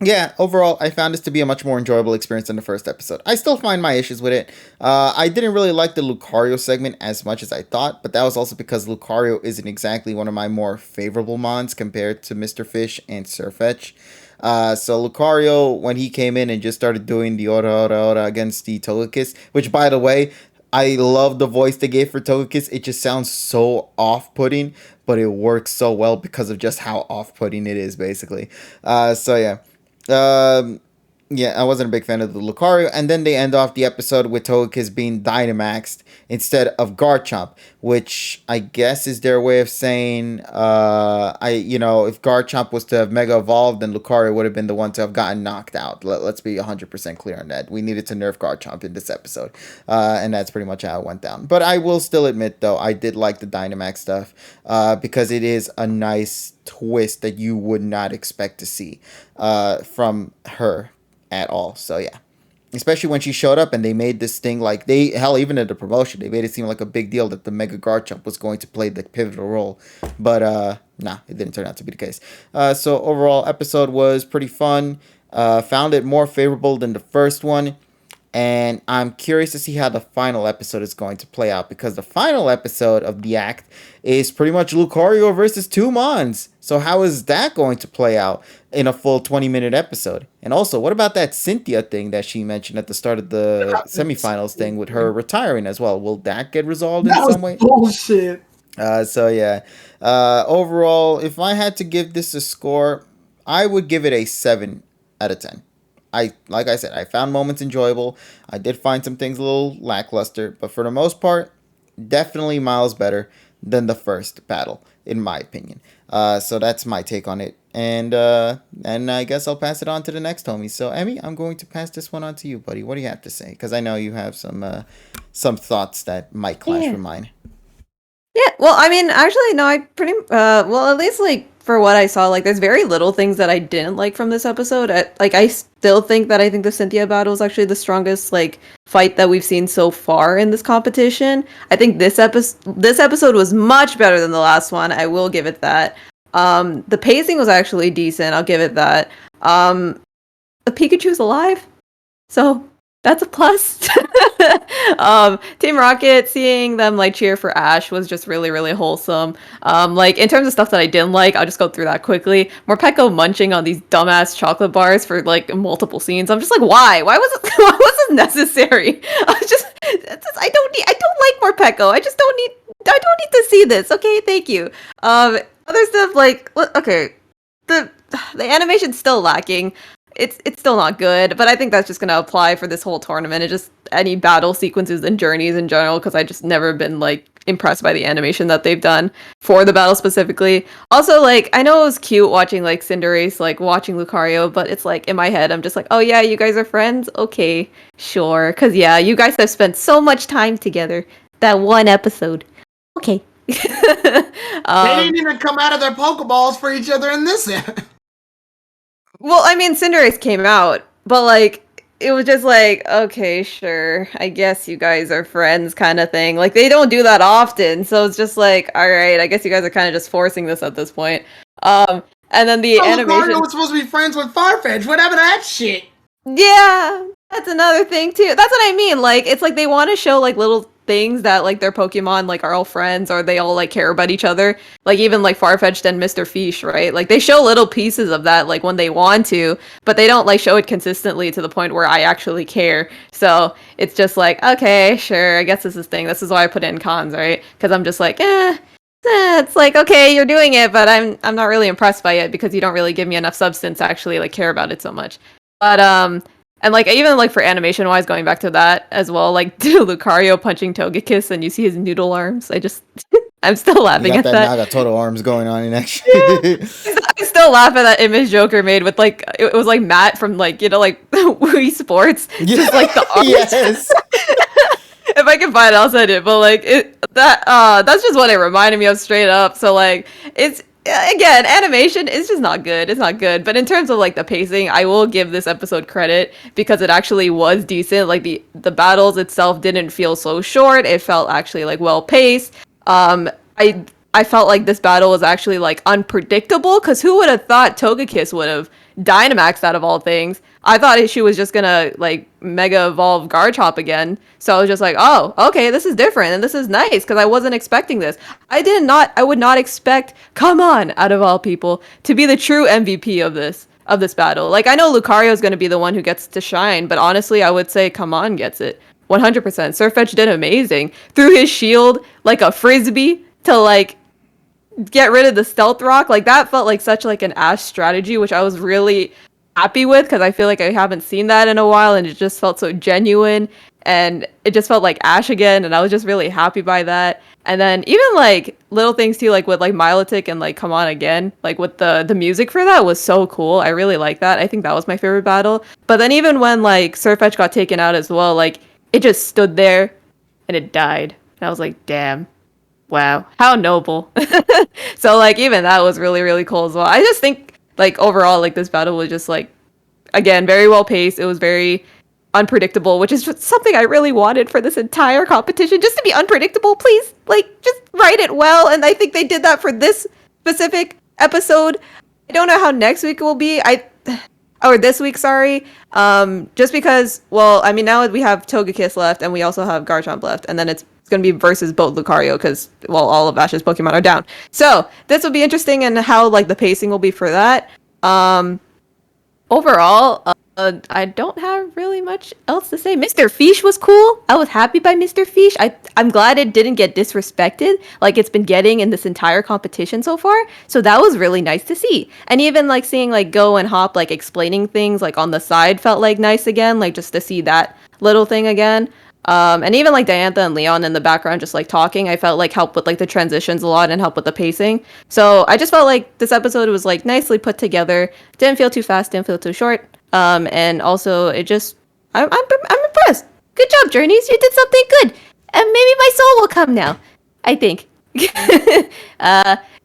yeah, overall, I found this to be a much more enjoyable experience than the first episode. I still find my issues with it. I didn't really like the Lucario segment as much as I thought, but that was also because Lucario isn't exactly one of my more favorable mons compared to Mr. Fish and Surfetch. So Lucario, when he came in and just started doing the ora against the Togekiss, which, by the way, I love the voice they gave for Togekiss. It just sounds so off-putting, but it works so well because of just how off-putting it is, basically. So yeah. Yeah, I wasn't a big fan of the Lucario, and then they end off the episode with Togekiss being Dynamaxed instead of Garchomp, which I guess is their way of saying, if Garchomp was to have Mega Evolved, then Lucario would have been the one to have gotten knocked out. Let's be 100% clear on that. We needed to nerf Garchomp in this episode, and that's pretty much how it went down. But I will still admit, though, I did like the Dynamax stuff, because it is a nice twist that you would not expect to see from her at all. So yeah, especially when she showed up and they made this thing like even at the promotion they made it seem like a big deal that the Mega Garchomp was going to play the pivotal role, but nah, it didn't turn out to be the case. So overall, episode was pretty fun. Found it more favorable than the first one, and I'm curious to see how the final episode is going to play out, because the final episode of the act is pretty much Lucario versus two Mons. So how is that going to play out in a full 20-minute episode? And also, what about that Cynthia thing that she mentioned at the start of the semifinals thing with her retiring as well? Will that get resolved in some way? Bullshit. So yeah. Overall, if I had to give this a score, I would give it a 7 out of 10. Like I said, I found moments enjoyable. I did find some things a little lackluster, but for the most part, definitely miles better than the first battle, in my opinion. So that's my take on it. And I guess I'll pass it on to the next homie. So, Emmy, I'm going to pass this one on to you, buddy. What do you have to say? Because I know you have some thoughts that might clash with mine. Yeah, well, I mean, actually, no, I pretty, at least, like, for what I saw, like, there's very little things that I didn't like from this episode. I still think the Cynthia battle is actually the strongest, like, fight that we've seen so far in this competition. I think this episode was much better than the last one. I will give it that. The pacing was actually decent. I'll give it that. Pikachu's alive, so that's a plus. Team Rocket, seeing them like cheer for Ash was just really, really wholesome. Like in terms of stuff that I didn't like, I'll just go through that quickly. Morpeko munching on these dumbass chocolate bars for like multiple scenes. I'm just like, why? Why was it? Why was it necessary? I don't like Morpeko. I don't need to see this. Okay, thank you. Other stuff like, okay, the animation's still lacking. It's still not good, but I think that's just gonna apply for this whole tournament. It just any battle sequences and journeys in general, because I just never been like impressed by the animation that they've done for the battle specifically. Also, like I know it was cute watching like Cinderace like watching Lucario, but it's like in my head I'm just like, oh yeah, you guys are friends, okay, sure, because yeah, you guys have spent so much time together that one episode, okay. They didn't even come out of their Pokeballs for each other in this. Well, I mean, Cinderace came out, but like it was just like, okay, sure, I guess you guys are friends, kind of thing. Like they don't do that often, so it's just like, all right, I guess you guys are kind of just forcing this at this point. And then the animation. Lucario was supposed to be friends with Farfetch. Whatever that shit. Yeah, that's another thing too. That's what I mean. Like it's like they want to show like little things that like their Pokemon like are all friends or they all like care about each other. Like even like Farfetch'd and Mr. Fish, right? Like they show little pieces of that like when they want to, but they don't like show it consistently to the point where I actually care. So it's just like, okay, sure, I guess this is thing. This is why I put in cons, right? Because I'm just like, it's like, okay, you're doing it, but I'm not really impressed by it because you don't really give me enough substance to actually like care about it so much. But and like even like for animation wise, going back to that as well, like Lucario punching Togekiss and you see his noodle arms. I'm still laughing at that. Nagatoro arms going on in action. Yeah. I still laugh at that image Joker made with like it was like Matt from like like Wii Sports, just like the arms. Yes. If I can find it, I'll send it. But like that's just what it reminded me of straight up. So like it's. Again, animation is just not good. It's not good. But in terms of like the pacing, I will give this episode credit because it actually was decent. Like the battles itself didn't feel so short. It felt actually like well paced. I felt like this battle was actually like unpredictable because who would have thought Togekiss would have Dynamaxed out of all things? I thought she was just gonna like mega evolve Garchomp again. So I was just like, oh, okay, this is different and this is nice because I wasn't expecting this. I would not expect Come On out of all people to be the true MVP of this battle. Like I know Lucario is gonna be the one who gets to shine, but honestly, I would say Come On gets it 100%. Sirfetch'd did amazing. Threw his shield like a frisbee to like get rid of the stealth rock. Like that felt like such like an Ash strategy, which I was really happy with because I feel like I haven't seen that in a while and it just felt so genuine and it just felt like Ash again and I was just really happy by that. And then even like little things too, like with like Milotic and like Come On Again, like with the music for that was so cool. I really like that. I think that was my favorite battle. But then even when like Sirfetch'd got taken out as well, like it just stood there and it died. And I was like, damn. Wow, how noble. So like even that was really, really cool as well. I just think like overall like this battle was just like, again, very well paced. It was very unpredictable, which is just something I really wanted for this entire competition, just to be unpredictable. Please, like, just write it well. And I think they did that for this specific episode. I don't know how next week will be. Or this week, sorry. Just because, well, I mean, now we have Togekiss left and we also have Garchomp left, and then it's going to be versus both Lucario because, well, all of Ash's Pokemon are down. So this will be interesting and how like the pacing will be for that. Overall, I don't have really much else to say. Mr. Fish was cool. I was happy by Mr. Fish. I'm glad it didn't get disrespected like it's been getting in this entire competition so far. So that was really nice to see. And even like seeing like Go and Hop like explaining things like on the side felt like nice again, like just to see that little thing again. And even like Diantha and Leon in the background just like talking, I felt like helped with like the transitions a lot and helped with the pacing. So I just felt like this episode was like nicely put together. Didn't feel too fast, didn't feel too short. And also it just I'm impressed. Good job, Journeys. You did something good. And maybe my soul will come now, I think.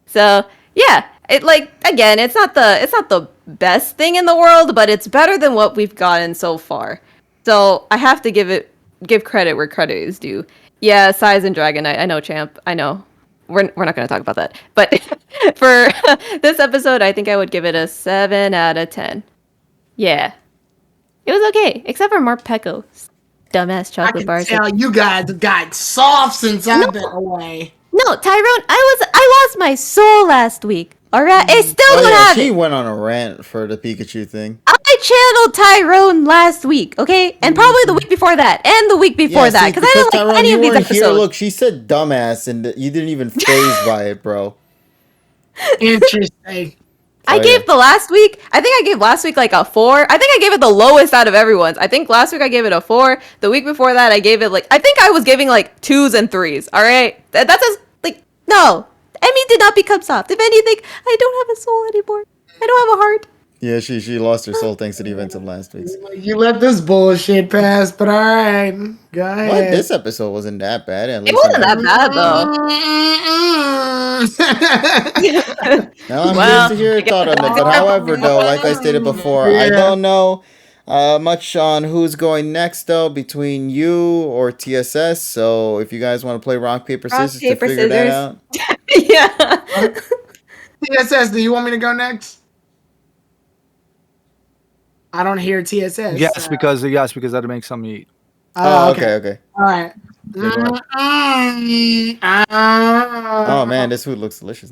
So yeah, it like again, it's not the best thing in the world, but it's better than what we've gotten so far. So I have to give credit where credit is due. Yeah, Size and Dragonite. I know, champ. I know. We're not going to talk about that. But for this episode, I think I would give it a 7 out of 10. Yeah. It was okay, except for Marpeco. Dumbass I chocolate can bars. tell you guys got soft since I've been away. No, Tyrone, I lost my soul last week. Alright? I still Oh don't yeah, have she it. went on a rant for the Pikachu thing. I channeled Tyrone last week, okay? And probably the week before that, and the week before that, see, because I didn't like Tyrone, any you of these weren't here. episodes. Look, she said dumbass, and you didn't even phased by it, bro. Interesting. I gave the last week, I think I gave last week like a 4. I think I gave it the lowest out of everyone's. I think last week I gave it a 4. The week before that I gave it like, I think I was giving like 2s and 3s, alright? That's just, like, no. Emmy did not become soft. If anything, I don't have a soul anymore. I don't have a heart. Yeah, she lost her soul thanks to the events of last week's. You let this bullshit pass, but alright. Go ahead. What? This episode wasn't that bad. At It least wasn't that bad though. Now I'm Well, curious to hear your thought on it. But however, though, like I stated before, I Yeah. don't know much on who's going next, though, between you or TSS. So if you guys want to play rock, paper, scissors to paper, figure that scissors. out. Yeah. TSS, do you want me to go next? I don't hear TSS. Yes, because that'll make some eat. Oh, okay. All right. Oh man, this food looks delicious.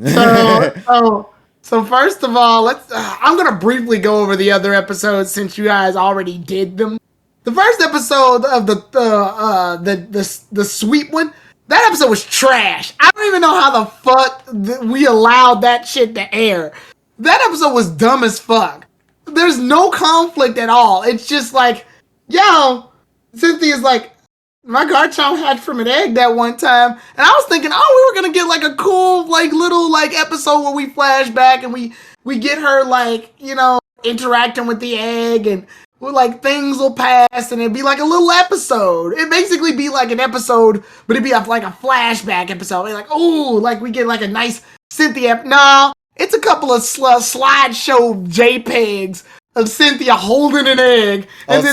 So first of all, I'm gonna briefly go over the other episodes since you guys already did them. The first episode of the sweet one, that episode was trash. I don't even know how the fuck we allowed that shit to air. That episode was dumb as fuck. There's no conflict at all. It's just like, yo, Cynthia's like, my Garchomp hatched from an egg that one time, and I was thinking, oh, we were gonna get like a cool, like little like episode where we flash back and we get her like, you know, interacting with the egg, and like things will pass, and it'd be like a little episode. It'd basically be like an episode, but it'd be like a flashback episode. It'd be like, oh, like we get like a nice Cynthia. No, it's a couple of slideshow JPEGs of Cynthia holding an egg, and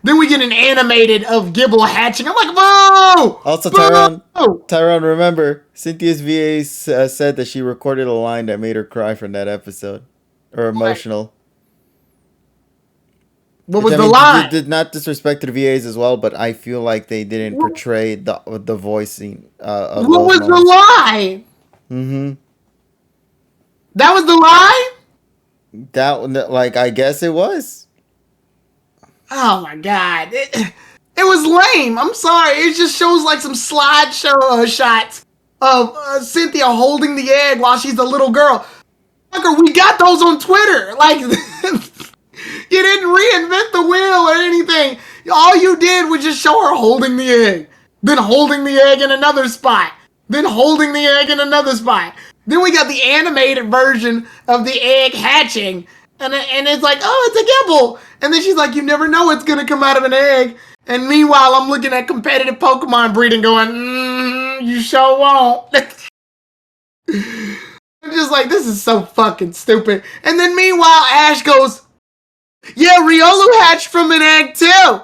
then we get an animated of Gibble hatching. I'm like, whoa! Also, Boo! Tyrone, remember, Cynthia's VA said that she recorded a line that made her cry from that episode. Or emotional. What was I the mean, line? Did not disrespect to the VAs as well, but I feel like they didn't portray the voicing of What was the line? Mm-hmm. That was the line? That, like, I guess it was. Oh my god. It was lame. I'm sorry. It just shows like some slideshow shots of Cynthia holding the egg while she's a little girl. Fucker, we got those on Twitter. Like, you didn't reinvent the wheel or anything. All you did was just show her holding the egg. Then holding the egg in another spot. Then holding the egg in another spot. Then we got the animated version of the egg hatching. And it's like, oh, it's a Gibble. And then she's like, you never know what's going to come out of an egg. And meanwhile, I'm looking at competitive Pokemon breeding going, you sure won't. I'm just like, this is so fucking stupid. And then meanwhile, Ash goes, yeah, Riolu hatched from an egg too.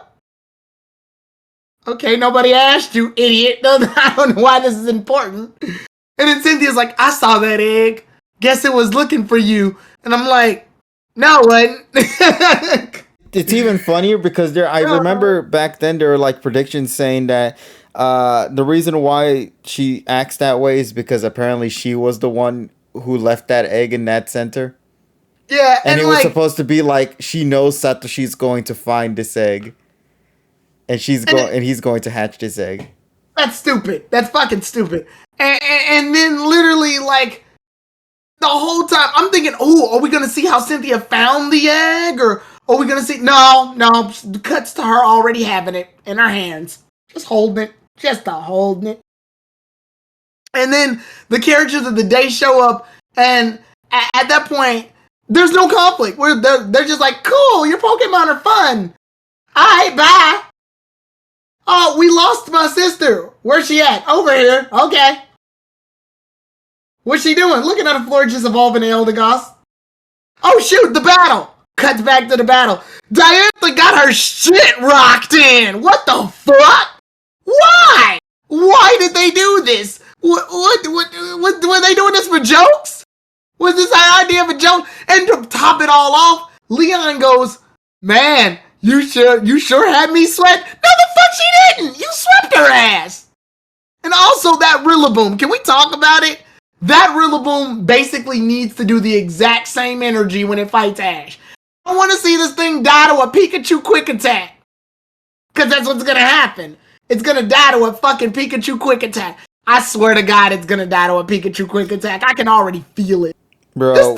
Okay, nobody asked you, idiot. I don't know why this is important. And then Cynthia's like, I saw that egg. Guess it was looking for you. And I'm like, no, it wasn't. It's even funnier because I remember back then there were like predictions saying that the reason why she acts that way is because apparently she was the one who left that egg in that center. Yeah, and it was supposed to be like she knows Satoshi's going to find this egg, and he's going to hatch this egg. That's stupid. That's fucking stupid. And then literally like the whole time I'm thinking, oh, are we gonna see how Cynthia found the egg, or are we gonna see? No, cuts to her already having it in her hands, just holding it. And then the characters of the day show up, and at that point, there's no conflict. They're just like, cool, your Pokemon are fun. Alright, bye. Oh, we lost my sister. Where's she at? Over here. Okay. What's she doing? Looking at a floor just evolving an Eldegoss. Oh shoot, the battle. Cuts back to the battle. Diantha got her shit rocked in. What the fuck? Why? Why did they do this? What were they doing this for jokes? Was this our idea of a joke? And to top it all off, Leon goes, man, You sure had me sweat? No, the fuck she didn't! You swept her ass! And also that Rillaboom, can we talk about it? That Rillaboom basically needs to do the exact same energy when it fights Ash. I want to see this thing die to a Pikachu Quick Attack. Because that's what's going to happen. It's going to die to a fucking Pikachu Quick Attack. I swear to God it's going to die to a Pikachu Quick Attack. I can already feel it. Bro,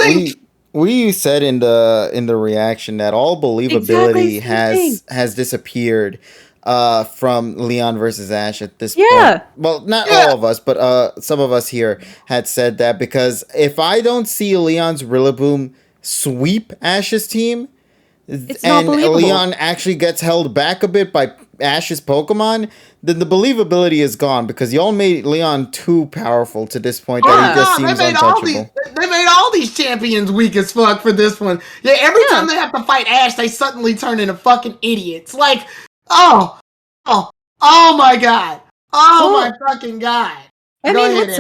we said in the reaction that all believability has disappeared from Leon versus Ash at this point. Well, not all of us, but some of us here had said that, because if I don't see Leon's Rillaboom sweep Ash's team, and Leon actually gets held back a bit by Ash's Pokemon, then the believability is gone, because y'all made Leon too powerful to this point that he just seems untouchable. They made all these champions weak as fuck for this one. Yeah, every time they have to fight Ash, they suddenly turn into fucking idiots. Like, oh my god. Oh my fucking god. I mean, with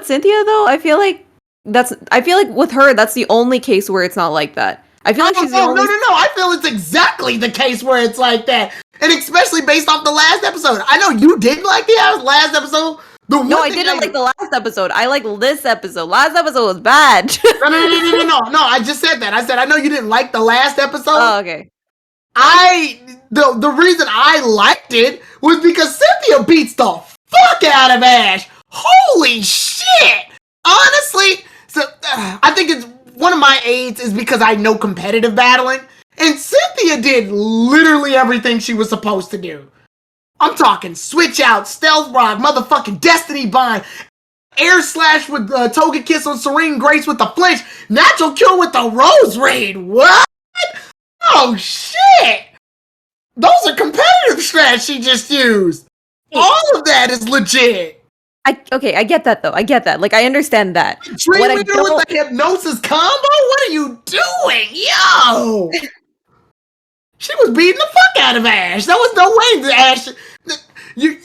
Cynthia though, I feel like with her, that's the only case where it's not like that. I feel like she's the only... No. I feel it's exactly the case where it's like that. And especially based off the last episode. I know you didn't like the last episode. No, I didn't like the last episode. I like this episode. Last episode was bad. No. I just said that. I said, I know you didn't like the last episode. Oh, okay. The reason I liked it was because Cynthia beats the fuck out of Ash. Holy shit! Honestly, so I think it's one of my aids is because I know competitive battling, and Cynthia did literally everything she was supposed to do. I'm talking switch out, stealth rock, motherfucking destiny bind, air slash with Togekiss on Serene Grace with the flinch, natural cure with the Rose Raid. What? Oh shit! Those are competitive strats she just used. All of that is legit. I get that though. I get that. Like, I understand that. Dream Eater with the hypnosis combo? What are you doing? Yo! She was beating the fuck out of Ash. There was no way that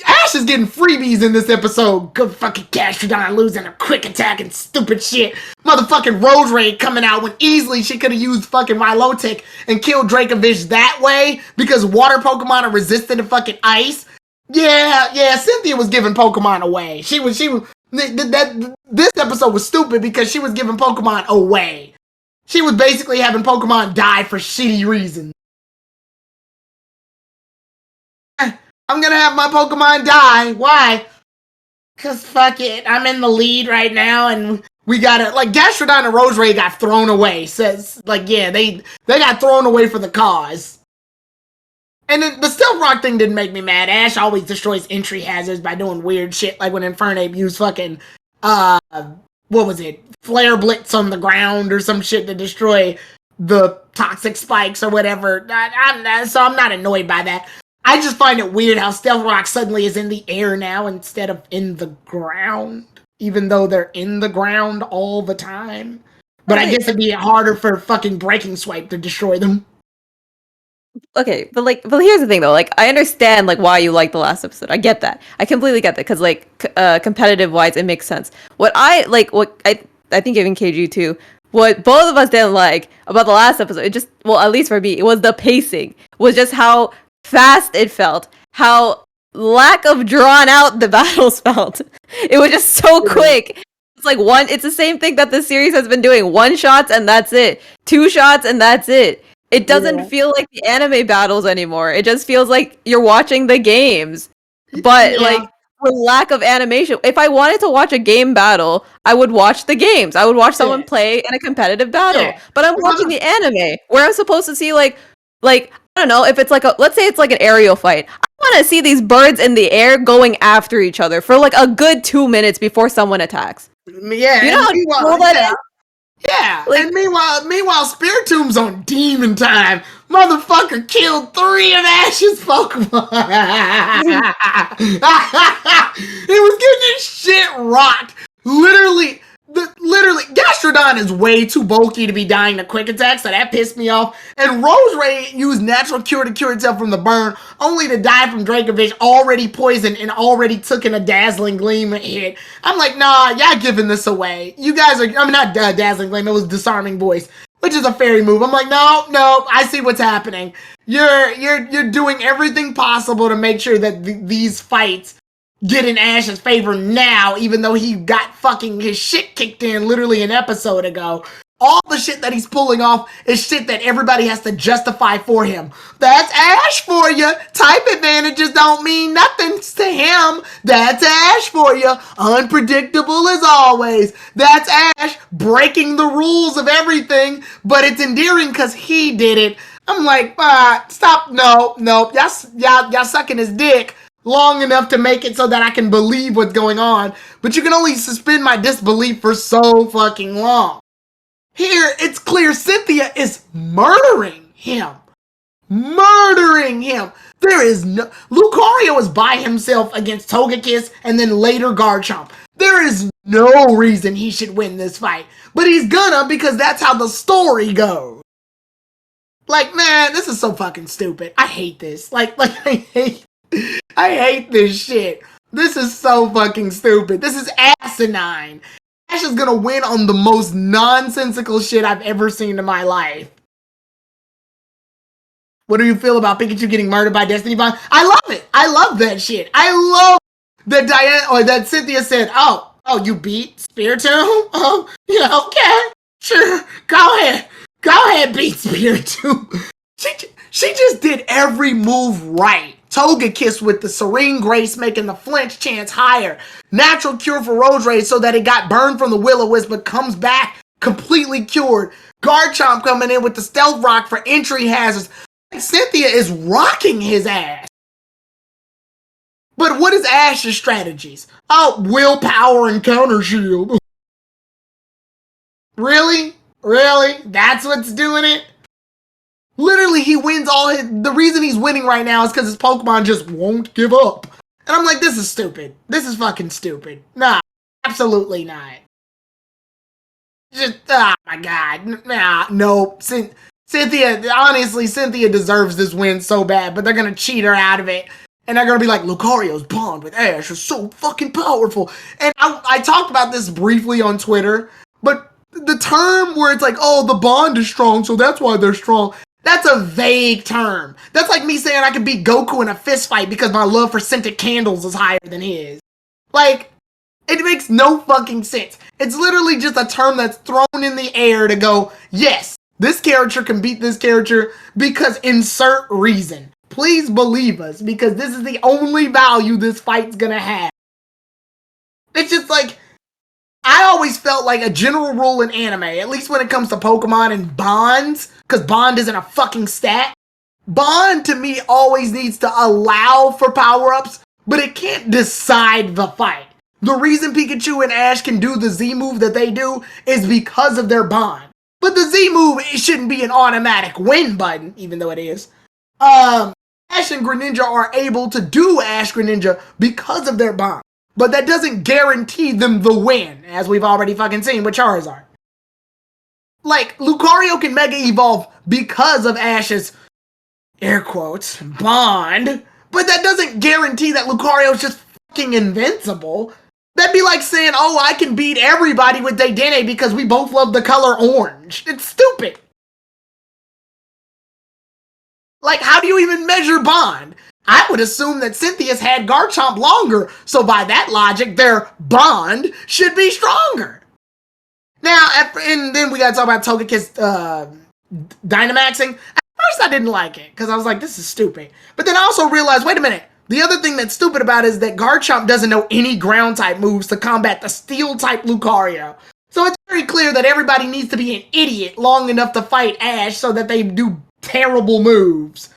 Ash is getting freebies in this episode. Good fucking Gastrodon losing a quick attack and stupid shit. Motherfucking Rose Raid coming out when easily she could have used fucking Milotic and killed Dracovish that way because water Pokemon are resistant to fucking ice. Yeah, Cynthia was giving Pokemon away. This episode was stupid because she was giving Pokemon away. She was basically having Pokemon die for shitty reasons. I'm gonna have my Pokemon die. Why? Cause fuck it, I'm in the lead right now, and we gotta, like, Gastrodon and Rose Raid got thrown away. Says, like, yeah, they got thrown away for the cause. And then the Stealth Rock thing didn't make me mad. Ash always destroys entry hazards by doing weird shit, like when Infernape used fucking, what was it? Flare Blitz on the ground or some shit to destroy the toxic spikes or whatever. So I'm not annoyed by that. I just find it weird how Stealth Rock suddenly is in the air now instead of in the ground, even though they're in the ground all the time. But I guess it'd be harder for fucking Breaking Swipe to destroy them. Okay, but here's the thing though. Like, I understand like why you like the last episode. I get that. I completely get that because like competitive wise, it makes sense. What I think even KG too. What both of us didn't like about the last episode, it just, well, at least for me, it was the pacing. Was just how fast it felt, how lack of drawn out the battles felt. It was just so quick. It's like it's the same thing that the series has been doing. 1 shots and that's it. 2 shots and that's it. It doesn't feel like the anime battles anymore. It just feels like you're watching the games. But like, for lack of animation, if I wanted to watch a game battle, I would watch the games. I would watch someone play in a competitive battle. But I'm watching the anime where I'm supposed to see like I don't know, if it's like let's say it's like an aerial fight. I want to see these birds in the air going after each other for like a good 2 minutes before someone attacks. Yeah, you know how cool that is? Yeah, like, and meanwhile, Spiritomb's on demon time. Motherfucker killed 3 of Ash's Pokemon. He was getting his shit rocked. Literally, Gastrodon is way too bulky to be dying to quick attack, so that pissed me off. And Rose Ray used natural cure to cure itself from the burn, only to die from Dracovish, already poisoned and already took in a Dazzling Gleam hit. I'm like, nah, y'all giving this away. You guys are, I mean, not Dazzling Gleam, it was Disarming Voice. which is a fairy move. I'm like, no, I see what's happening. You're doing everything possible to make sure that these fights get in Ash's favor now, even though he got fucking his shit kicked in literally an episode ago. All the shit that he's pulling off is shit that everybody has to justify for him. That's Ash for you. Type advantages don't mean nothing to him. That's Ash for you. Unpredictable as always. That's Ash breaking the rules of everything, but it's endearing because he did it. I'm like, stop. No. Y'all sucking his dick long enough to make it so that I can believe what's going on, but you can only suspend my disbelief for so fucking long. Here, it's clear Cynthia is murdering him. There is no... Lucario is by himself against Togekiss and then later Garchomp. There is no reason he should win this fight. But he's gonna because that's how the story goes. Like, man, this is so fucking stupid. I hate this. I hate this shit. This is so fucking stupid. This is asinine. Ash is gonna win on the most nonsensical shit I've ever seen in my life. What do you feel about Pikachu getting murdered by Destiny Bond? I love it. I love that shit. I love that that Cynthia said, oh, you beat Spiritomb? Oh, yeah, okay. Sure. Go ahead, beat Spiritomb. She just did every move right. Togekiss with the Serene Grace making the flinch chance higher. Natural cure for Road Rage so that it got burned from the Will-O-Wisp but comes back completely cured. Garchomp coming in with the Stealth Rock for entry hazards. Cynthia is rocking his ass. But what is Ash's strategies? Oh, willpower and counter shield. Really? That's what's doing it? Literally, he wins the reason he's winning right now is because his Pokemon just won't give up. And I'm like, this is stupid. This is fucking stupid. Nah, absolutely not. Just, oh my god. Nah, nope. Cynthia, honestly, Cynthia deserves this win so bad, but they're gonna cheat her out of it. And they're gonna be like, Lucario's bond with Ash is so fucking powerful. And I talked about this briefly on Twitter, but the term where it's like, oh, the bond is strong, so that's why they're strong. That's a vague term. That's like me saying I can beat Goku in a fist fight because my love for scented candles is higher than his. Like, it makes no fucking sense. It's literally just a term that's thrown in the air to go, yes, this character can beat this character because insert reason. Please believe us, because this is the only value this fight's gonna have. It's just like, I always felt like a general rule in anime, at least when it comes to Pokemon and bonds, because bond isn't a fucking stat. Bond, to me, always needs to allow for power-ups, but it can't decide the fight. The reason Pikachu and Ash can do the Z move that they do is because of their bond. But the Z move, it shouldn't be an automatic win button, even though it is. Ash and Greninja are able to do Ash Greninja because of their bond. But that doesn't guarantee them the win, as we've already fucking seen with Charizard. Like, Lucario can Mega Evolve because of Ash's, air quotes, bond, but that doesn't guarantee that Lucario's just fucking invincible. That'd be like saying, oh, I can beat everybody with Dedenne because we both love the color orange. It's stupid. Like, how do you even measure bond? I would assume that Cynthia's had Garchomp longer, so by that logic, their bond should be stronger. Now, and then we gotta talk about Togekiss Dynamaxing. At first, I didn't like it, because I was like, this is stupid. But then I also realized, wait a minute, the other thing that's stupid about it is that Garchomp doesn't know any ground-type moves to combat the Steel-type Lucario. So it's very clear that everybody needs to be an idiot long enough to fight Ash so that they do terrible moves.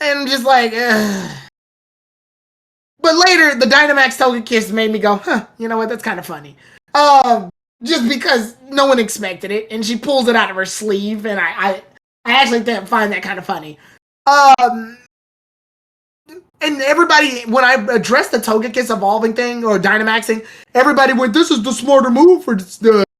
And I'm just like, ugh. But later, the Dynamax Togekiss made me go, huh, you know what, that's kind of funny. Just because no one expected it, and she pulls it out of her sleeve, and I actually find that kind of funny. And everybody, when I addressed the Togekiss evolving thing, or Dynamaxing, everybody went, this is the smarter move for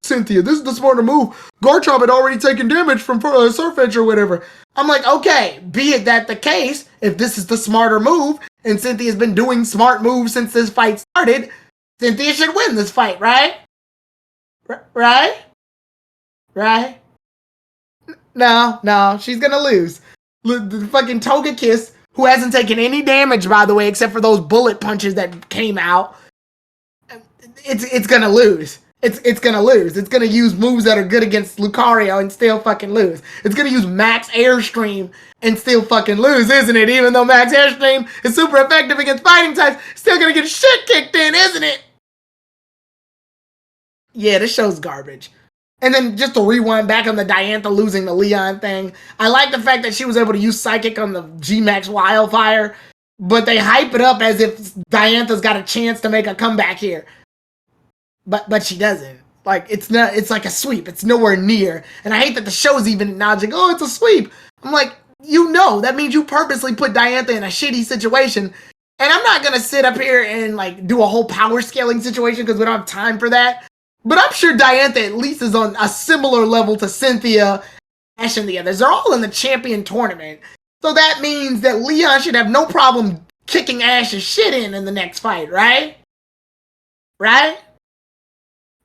Cynthia. This is the smarter move. Garchomp had already taken damage from Surf Edge or whatever. I'm like, okay, be it that the case, if this is the smarter move, and Cynthia's been doing smart moves since this fight started, Cynthia should win this fight, right? Right? No, she's gonna lose. The fucking Togekiss, who hasn't taken any damage, by the way, except for those bullet punches that came out, it's gonna lose. It's gonna lose. It's gonna use moves that are good against Lucario and still fucking lose. It's gonna use Max Airstream and still fucking lose, isn't it? Even though Max Airstream is super effective against fighting types, still gonna get shit kicked in, isn't it? Yeah, this show's garbage. And then just to rewind back on the Diantha losing the Leon thing, I like the fact that she was able to use Psychic on the G-Max Wildfire, but they hype it up as if Diantha's got a chance to make a comeback here. But she doesn't. Like, it's like a sweep. It's nowhere near. And I hate that the show's even acknowledging, oh, it's a sweep. I'm like, that means you purposely put Diantha in a shitty situation. And I'm not gonna sit up here and like do a whole power scaling situation because we don't have time for that. But I'm sure Diantha at least is on a similar level to Cynthia, Ash, and the others. They're all in the champion tournament. So that means that Leon should have no problem kicking Ash's shit in the next fight, right? Right?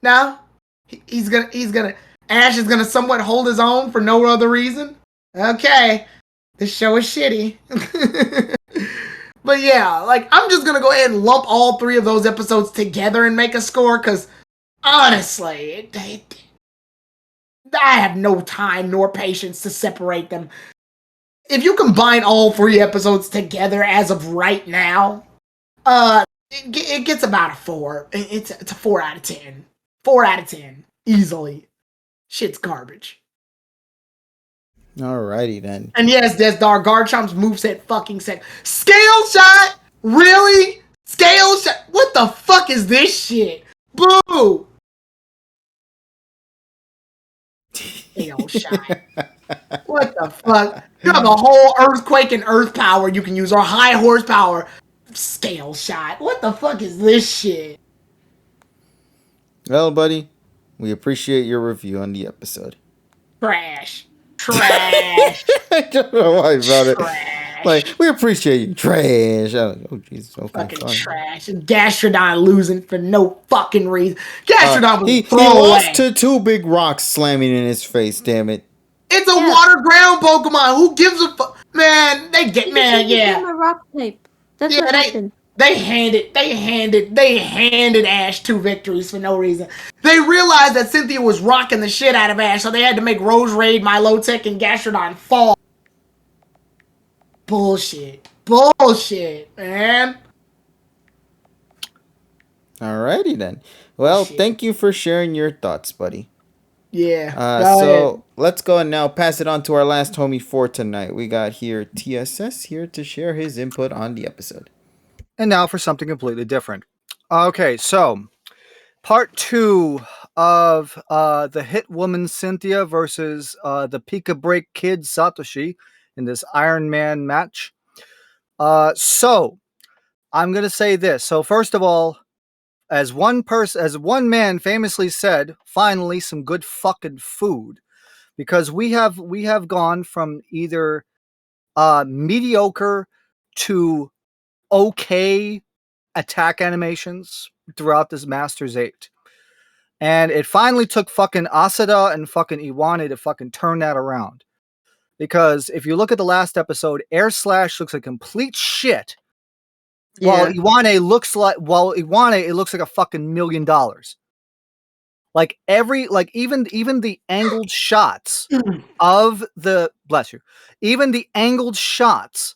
No? Ash is gonna somewhat hold his own for no other reason? Okay. This show is shitty. But yeah, like, I'm just gonna go ahead and lump all three of those episodes together and make a score, because honestly, I have no time nor patience to separate them. If you combine all three episodes together as of right now, it gets about a 4. It's a 4 out of 10. 4 out of 10. Easily. Shit's garbage. Alrighty then. And yes, Desdar, Garchomp's moveset fucking sick. Scale shot? Really? Scale shot? What the fuck is this shit? Boo! Scale shot. What the fuck? You have a whole earthquake and earth power you can use, or high horsepower. Scale shot. What the fuck is this shit? Well, buddy, we appreciate your review on the episode. Trash. Trash. I don't know why I brought it. Trash. Like, we appreciate you. Trash. Oh, Jesus. Okay, Fucking fine. trash. And Gastrodon losing for no fucking reason. Gastrodon was He lost to 2 big rocks slamming in his face, damn it. It's a water ground Pokemon. Who gives a fuck? Man, yeah. A rock type. That's Yeah, what happened. They handed Ash 2 victories for no reason. They realized that Cynthia was rocking the shit out of Ash, so they had to make Rose Raid, Milotic, and Gastrodon fall. Bullshit, man. Alrighty then. Well, thank you for sharing your thoughts, buddy. Yeah. So let's go and now pass it on to our last homie for tonight. We got here TSS here to share his input on the episode. And now for something completely different. Okay, so part 2 of the hit woman Cynthia versus the Pika Break kid Satoshi in this Iron Man match. So I'm gonna say this. So first of all, as one man famously said, finally some good fucking food, because we have gone from either mediocre to okay attack animations throughout this Masters 8. And it finally took fucking Asada and fucking Iwane to fucking turn that around. Because if you look at the last episode, Air Slash looks like complete shit. While Iwane it looks like a fucking $1 million. Like even the angled shots of the even the angled shots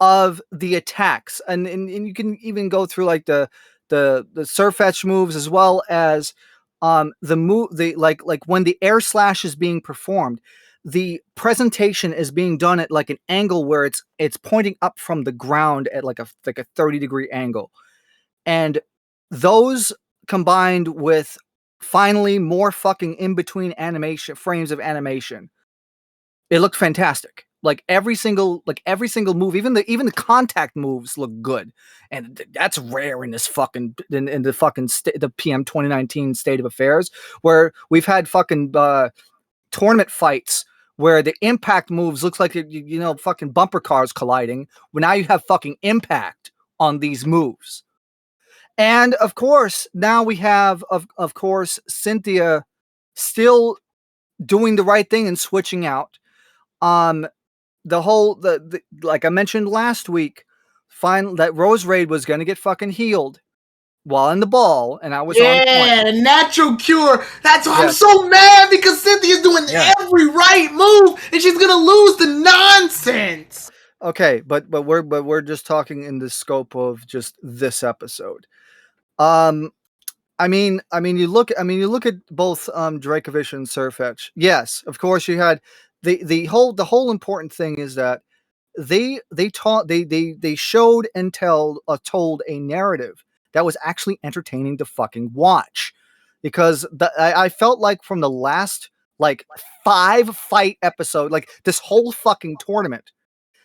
of the attacks, and you can even go through like the Surfetch moves, as well as like when the Air Slash is being performed, the presentation is being done at like an angle where it's pointing up from the ground at like a 30-degree angle. And those combined with finally more fucking in between animation frames of animation, it looked fantastic. Like every single move, even the contact moves look good, and that's rare in this fucking the PM 2019 state of affairs, where we've had fucking tournament fights where the impact moves looks like fucking bumper cars colliding. Well, now you have fucking impact on these moves, and of course now we have of course Cynthia still doing the right thing and switching out. the whole like I mentioned last week, that Rose Raid was gonna get fucking healed while in the ball, and I was on point. Yeah, natural cure. That's why I'm so mad, because Cynthia's doing every right move, and she's gonna lose the nonsense. Okay, but we're just talking in the scope of just this episode. I mean, you look at both Dracovish and Surfetch. Yes, of course, you had the whole important thing is that they showed and told a narrative that was actually entertaining to fucking watch, because I felt like from the last like 5 fight episode, like this whole fucking tournament,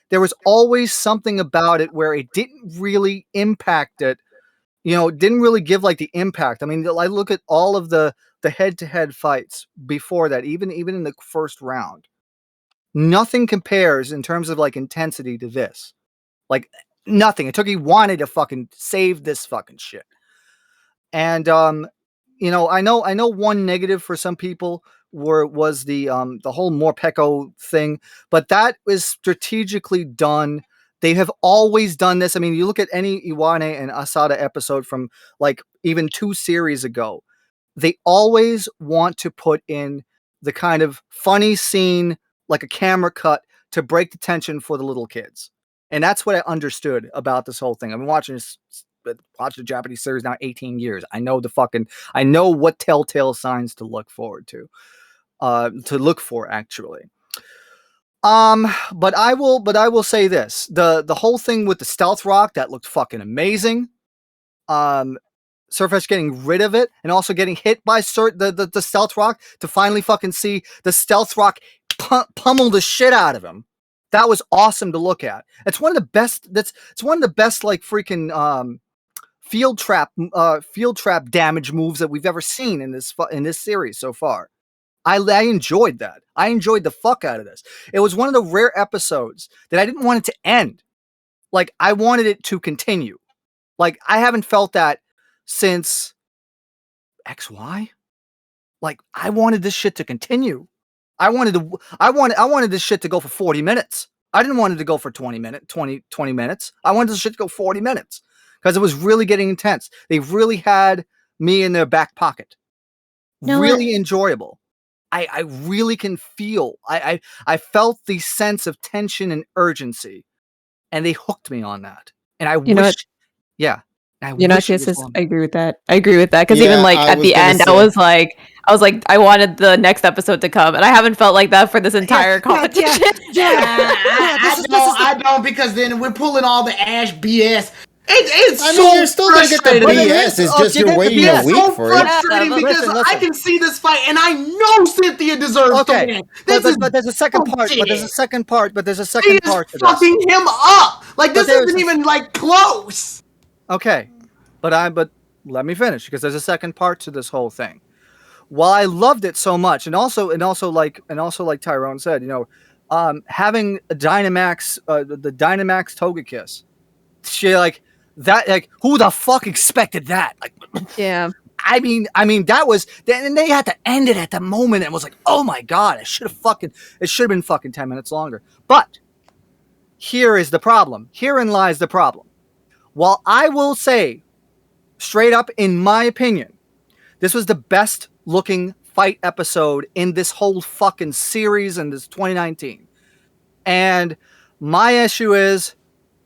there was always something about it where it didn't really impact it. Didn't really give like the impact. I mean, I look at all of the head-to-head fights before that, even in the first round. Nothing compares in terms of like intensity to this. Like nothing. It took Iwane to fucking save this fucking shit. And I know one negative for some people was the whole Morpeko thing, but that was strategically done. They have always done this. I mean, you look at any Iwane and Asada episode from like even 2 series ago, they always want to put in the kind of funny scene, like a camera cut, to break the tension for the little kids. And that's what I understood about this whole thing. I've been watching the Japanese series now 18 years. I know what telltale signs to look forward to look for actually. But I will say this: the whole thing with the stealth rock, that looked fucking amazing. Surface getting rid of it and also getting hit by the stealth rock to finally fucking see the stealth rock pummel the shit out of him. That was awesome to look at. It's one of the best. It's one of the best like freaking field trap damage moves that we've ever seen in this series so far. I enjoyed that. I enjoyed the fuck out of this. It was one of the rare episodes that I didn't want it to end. Like, I wanted it to continue. Like, I haven't felt that since XY. Like, I wanted this shit to continue. I wanted this shit to go for 40 minutes. I didn't want it to go for 20 minutes. I wanted this shit to go 40 minutes because it was really getting intense. They really had me in their back pocket. Really enjoyable. I really can feel. I felt the sense of tension and urgency, and they hooked me on that. And I wish, yeah. I agree with that. I agree with that because even like at the end, I was like, I wanted the next episode to come, and I haven't felt like that for this entire competition. I don't, because then we're pulling all the Ash BS. I mean, you're still gonna get the BS. It's just you're waiting a week for it. It's so frustrating because I can see this fight, and I know Cynthia deserves to win. But there's a second part. But there's a second part. But there's a second part to this. Fucking him up. Like, this isn't even like close. Okay, but let me finish, because there's a second part to this whole thing. While I loved it so much, and also like Tyrone said, having a Dynamax, the Dynamax Togekiss, she like that, like, who the fuck expected that? Like, yeah. I mean that was, and they had to end it at the moment, and was like, oh my god, it should have been fucking 10 minutes longer. But here is the problem. Herein lies the problem. While I will say, straight up, in my opinion, this was the best looking fight episode in this whole fucking series in this 2019. And my issue is,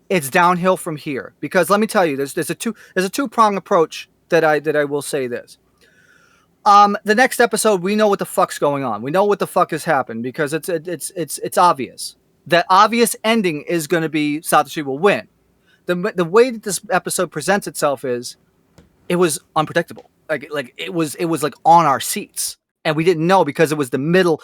it's downhill from here. Because let me tell you, there's a two-prong approach that I will say this. The next episode, we know what the fuck's going on. We know what the fuck has happened, because it's obvious. The obvious ending is going to be Satoshi will win. The way that this episode presents itself is, it was unpredictable. Like it was like on our seats, and we didn't know, because it was the middle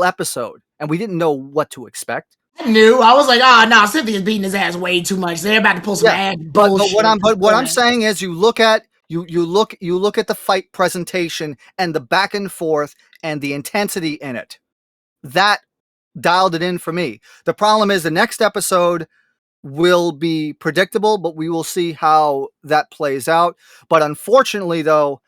episode, and we didn't know what to expect. I knew. I was like, no, Cynthia's beating his ass way too much. They're about to pull some ass bullshit. But what I'm saying is, you look at the fight presentation and the back and forth and the intensity in it. That dialed it in for me. The problem is, the next episode will be predictable, but we will see how that plays out. But unfortunately, though,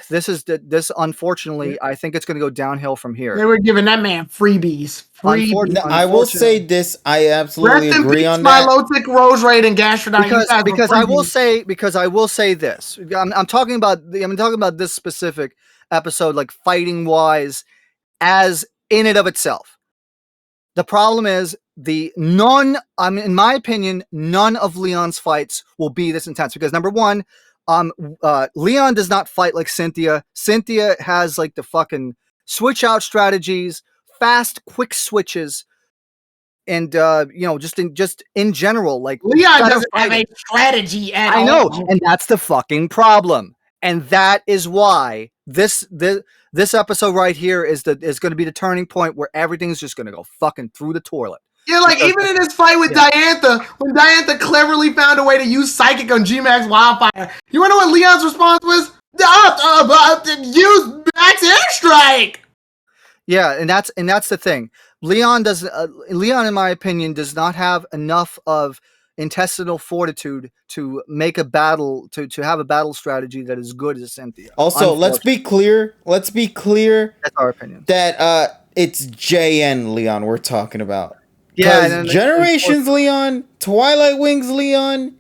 this. Unfortunately, I think it's going to go downhill from here. They were giving that man freebies. Unfortunately, I will say this. I absolutely Rest in agree peace, on my that. low tick rose rate and gastrodyne. because I will say this. I'm talking about this specific episode, like fighting wise, as in and of itself. The problem is in my opinion, none of Leon's fights will be this intense because number one, Leon does not fight like Cynthia. Cynthia has like the fucking switch out strategies, fast, quick switches, and just in general, like Leon doesn't have a strategy at all. I know, and that's the fucking problem, and that is why this episode right here is going to be the turning point where everything's just going to go fucking through the toilet. Yeah, like even in his fight with Diantha, when Diantha cleverly found a way to use Psychic on G-Max Wildfire, you wanna know what Leon's response was? Use Max Airstrike! Yeah, and that's the thing. Leon, in my opinion, does not have enough of intestinal fortitude to make a battle, to have a battle strategy that is good as Cynthia. Also, let's be clear. That's our opinion. That it's JN Leon we're talking about. Yeah, Generations Leon, Twilight Wings Leon,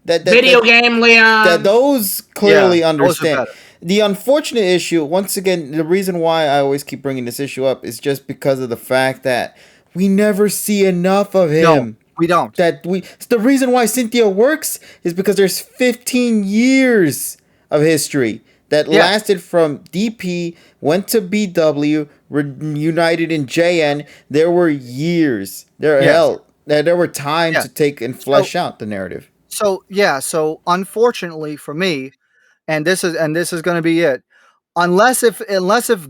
Video game Leon. that those clearly understand. Those are The unfortunate issue, once again, the reason why I always keep bringing this issue up is just because of the fact that we never see enough of him. No, we don't. The reason why Cynthia works is because there's 15 years of history that lasted from DP, went to BW, reunited in JN. There were years. There were times to take and flesh out the narrative. So unfortunately for me, and this is going to be it. Unless if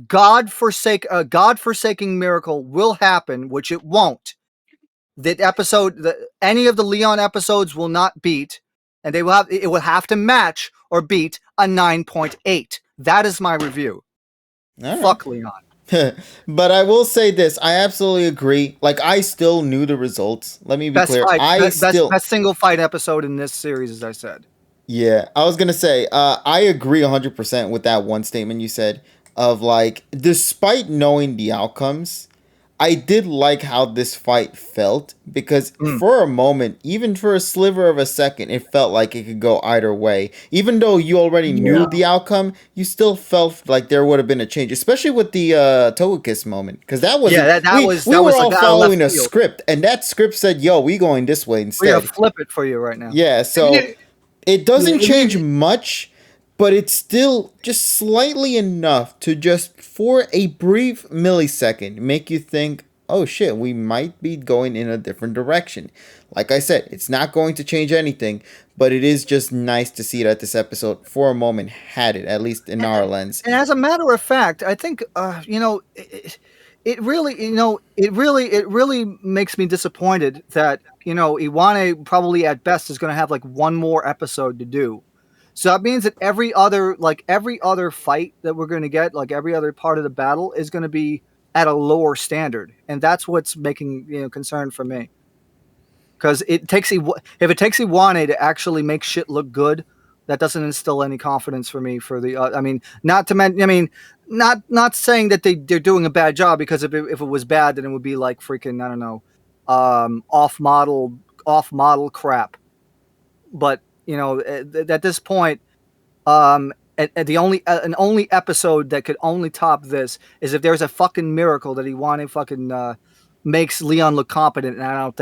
God-forsaking miracle will happen, which it won't. Any of the Leon episodes will not beat, and it will have to match or beat a 9.8. That is my review. Fuck Leon. But I will say this, I absolutely agree. Like, I still knew the results. Let me be clear. Best single fight episode in this series, as I said. Yeah, I was going to say, I agree 100% with that one statement you said of, like, despite knowing the outcomes, I did like how this fight felt because for a moment, even for a sliver of a second, it felt like it could go either way. Even though you already knew the outcome, you still felt like there would have been a change, especially with the Togekiss moment. Because that was we were all following a script, and that script said, "Yo, we going this way instead." We're gonna flip it for you right now. Yeah, so it doesn't change much, but it's still just slightly enough to just, for a brief millisecond, make you think, oh shit, we might be going in a different direction. Like I said, it's not going to change anything, but it is just nice to see that this episode, for a moment, had it, at least in our lens. And as a matter of fact, I think, it really makes me disappointed that, Iwane probably at best is going to have like one more episode to do. So that means that every other fight that we're going to get, like every other part of the battle, is going to be at a lower standard, and that's what's making concern for me. Because if it takes Iwane to actually make shit look good, that doesn't instill any confidence for me. For the, not saying that they're doing a bad job, because if it was bad, then it would be like freaking, I don't know, off model crap. But at this point, an only episode that could only top this is if there's a fucking miracle that Iwane fucking makes Leon look competent, and I don't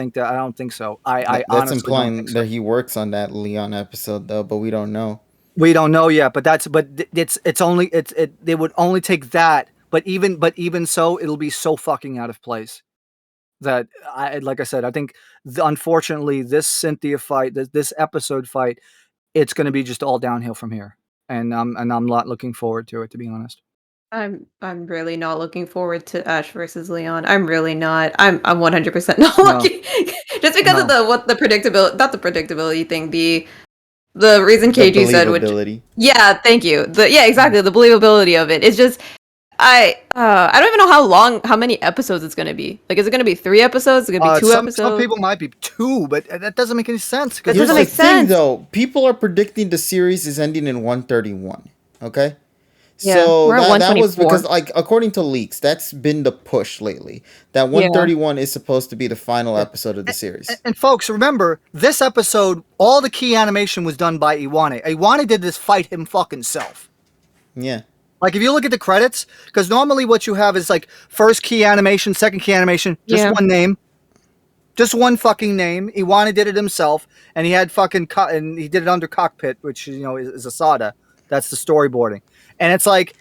think so. I That's honestly implying don't think so. that he works on that Leon episode though, but we don't know. We don't know yet, but they would only take that. But even so, it'll be so fucking out of place that like I said, I think unfortunately this Cynthia fight, this episode fight, it's going to be just all downhill from here, and I'm not looking forward to it, to be honest. I'm really not looking forward to Ash versus Leon. I'm really not. I'm 100% not looking just because of the predictability, not the predictability thing, the reason KG said, which thank you. Exactly, the believability of it. It's just I don't even know how many episodes it's gonna be. Like, is it gonna be 3 episodes? Is it gonna be 2 episodes? Some people might be 2, but that doesn't make any sense. It doesn't make sense. Though, people are predicting the series is ending in 131. Okay. Yeah, So we're at that was 124. because, like, according to leaks, that's been the push lately. That Yeah. 131 is supposed to be the final episode of the series. And folks, remember, this episode, all the key animation was done by Iwane. Iwane did this fight him fucking self. Yeah. Like, if you look at the credits, because normally what you have is, like, first key animation, second key animation, just Yeah. one name. Just one fucking name. Iwane did it himself, and he had fucking and he did it under Cockpit, which is Asada. That's the storyboarding, and it's like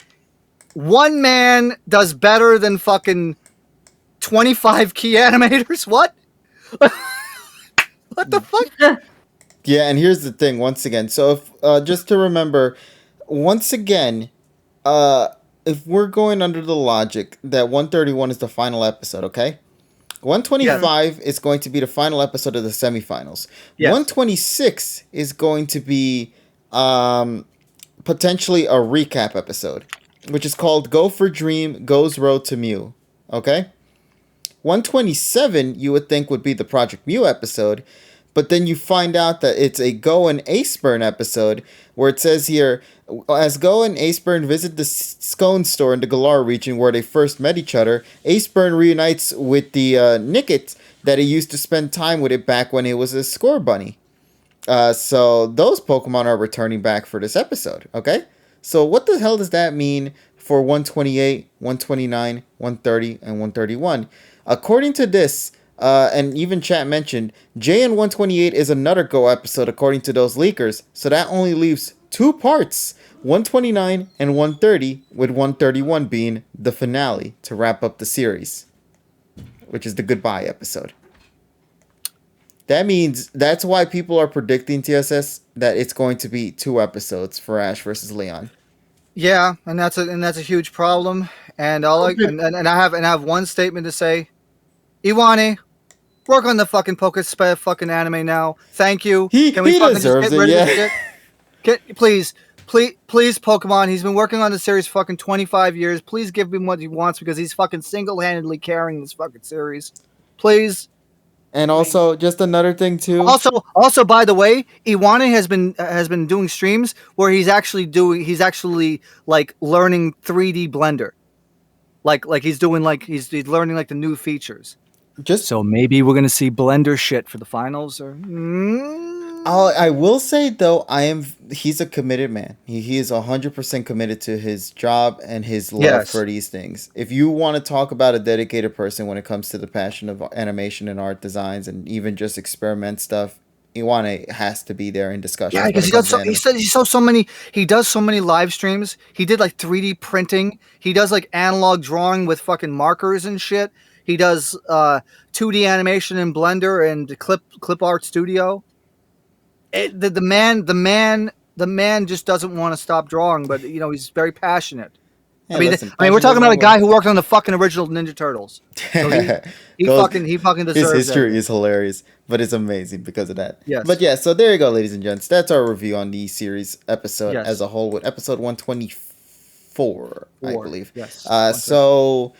one man does better than fucking 25 key animators. What? What the fuck? Yeah, and here's the thing, once again. So, if just to remember, once again, if we're going under the logic that 131 is the final episode, okay? 125 is going to be the final episode of the semifinals. Yes. 126 is going to be potentially a recap episode, which is called Go for Dream, Goes Road to Mew. Okay? 127 you would think would be the Project Mew episode, but then you find out that it's a Go and Aceburn episode, where it says here, as Go and Aceburn visit the scone store in the Galar region where they first met each other, Aceburn reunites with the Nickit that he used to spend time with it back when he was a score bunny. So those Pokemon are returning back for this episode, okay? So what the hell does that mean for 128, 129, 130, and 131? According to this, and even chat mentioned, JN 128 is another Go episode according to those leakers, so that only leaves 2 parts, 129 and 130, with 131 being the finale to wrap up the series, which is the goodbye episode. That means that's why people are predicting, TSS, that it's going to be 2 episodes for Ash versus Leon. Yeah, and that's a huge problem. And I have one statement to say. Iwane, work on the fucking fucking anime now. Thank you. He fucking deserves it, yeah. Please, Pokemon. He's been working on the series for fucking 25 years. Please give him what he wants because he's fucking single-handedly carrying this fucking series. Please. And also, just another thing too. Also, by the way, Iwane has been doing streams where he's actually like learning 3D Blender. Like he's learning like the new features. So maybe we're gonna see Blender shit for the finals, or. I will say though, he's a committed man. He is 100% committed to his job and his love for these things. If you want to talk about a dedicated person when it comes to the passion of animation and art designs and even just experiment stuff, Iwane has to be there in discussions. Yeah, because he does so many live streams. He did like 3D printing. He does like analog drawing with fucking markers and shit. He does 2D animation in Blender and Clip Art Studio. The man just doesn't want to stop drawing, but he's very passionate. Yeah, we're talking about a guy who worked on the fucking original Ninja Turtles. So he fucking deserves his history that. is hilarious, but it's amazing because of that. Yes. But yeah, so there you go, ladies and gents. That's our review on the series episode as a whole, with episode 124, I believe. Yes. So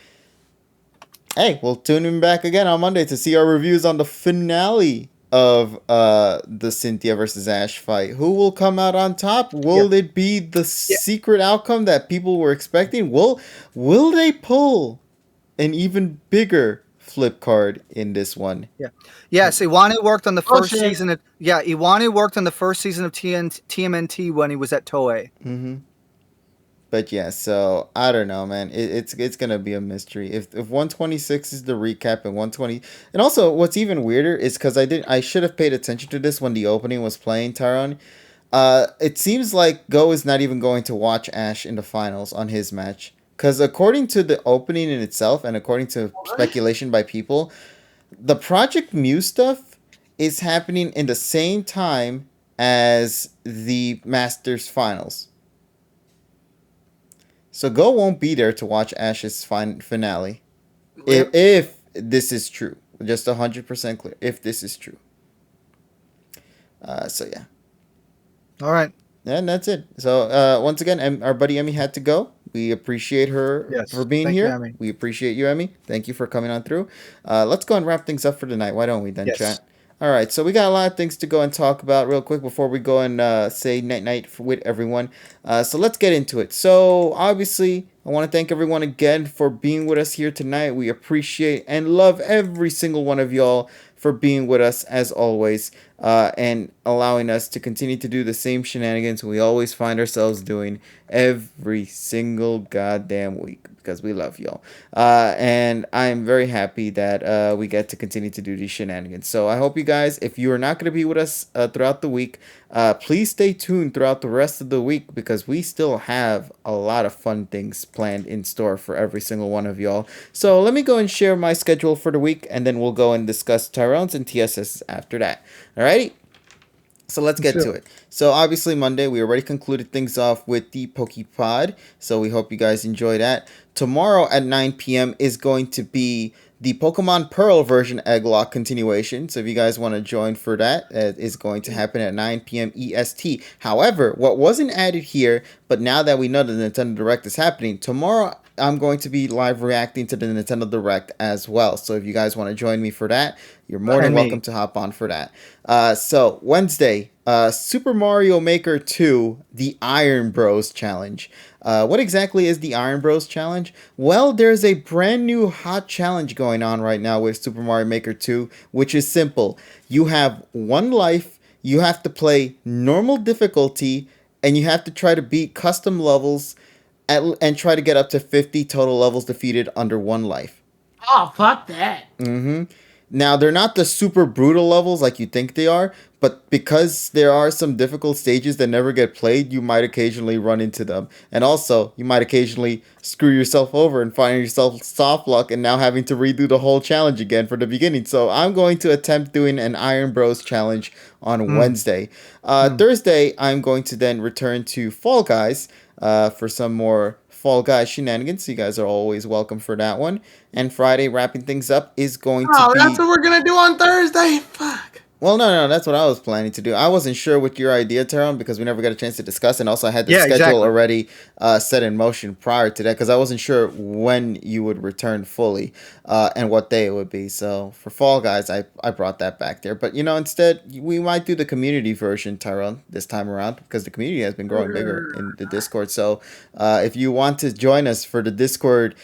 hey, we'll tune in back again on Monday to see our reviews on the finale of the Cynthia versus Ash fight. Who will come out on top? Will it be the secret outcome that people were expecting? Will they pull an even bigger flip card in this one? Yes, Iwane worked on the first season of Iwane worked on the first season of TMNT when he was at Toei. Mm-hmm. But yeah, so I don't know, man. It's gonna be a mystery. If 126 is the recap and 120, and also what's even weirder is because I should have paid attention to this when the opening was playing, Tyrone. It seems like Go is not even going to watch Ash in the finals on his match, because according to the opening in itself and according to speculation by people, the Project Mew stuff is happening in the same time as the Masters finals. So Go won't be there to watch Ash's finale. If this is true. Just 100% clear. If this is true. So yeah. All right. And that's it. So once again, our buddy Emmy had to go. We appreciate her for being here. Emmy. We appreciate you, Emmy. Thank you for coming on through. Let's go and wrap things up for tonight. Why don't we then, chat? All right, so we got a lot of things to go and talk about real quick before we go and say night-night with everyone. So let's get into it. So obviously, I want to thank everyone again for being with us here tonight. We appreciate and love every single one of y'all for being with us as always, and allowing us to continue to do the same shenanigans we always find ourselves doing every single goddamn week because we love y'all. And I'm very happy that we get to continue to do these shenanigans. So I hope you guys, if you are not going to be with us throughout the week, please stay tuned throughout the rest of the week because we still have a lot of fun things planned in store for every single one of y'all. So let me go and share my schedule for the week, and then we'll go and discuss Tyrone's and TSS after that. Alrighty? So let's get to it. So obviously Monday we already concluded things off with the PokePod. So we hope you guys enjoy that. Tomorrow at 9 p.m. is going to be the Pokemon Pearl version Egglock continuation. So if you guys want to join for that, it is going to happen at 9 p.m. EST. However, what wasn't added here, but now that we know the Nintendo Direct is happening, tomorrow I'm going to be live reacting to the Nintendo Direct as well. So if you guys want to join me for that, you're more than welcome to hop on for that. So Wednesday, Super Mario Maker 2, the Iron Bros Challenge. What exactly is the Iron Bros Challenge? Well, there's a brand new hot challenge going on right now with Super Mario Maker 2, which is simple. You have one life, you have to play normal difficulty, and you have to try to beat custom levels and try to get up to 50 total levels defeated under one life. Oh, fuck that. Now, they're not the super brutal levels like you think they are, but because there are some difficult stages that never get played, you might occasionally run into them. And also, you might occasionally screw yourself over and find yourself soft luck and now having to redo the whole challenge again from the beginning. So I'm going to attempt doing an Iron Bros challenge on Wednesday. Thursday, I'm going to then return to Fall Guys for some more Fall Guys shenanigans. So you guys are always welcome for that one. And Friday, wrapping things up, is going to be... Oh, that's what we're going to do on Thursday? Fuck. Well, no, that's what I was planning to do. I wasn't sure with your idea, Tyrone, because we never got a chance to discuss, and also I had the schedule already set in motion prior to that, because I wasn't sure when you would return fully and what day it would be. So for Fall Guys, I brought that back there. But, instead, we might do the community version, Tyrone, this time around, because the community has been growing bigger in the Discord. So if you want to join us for the Discord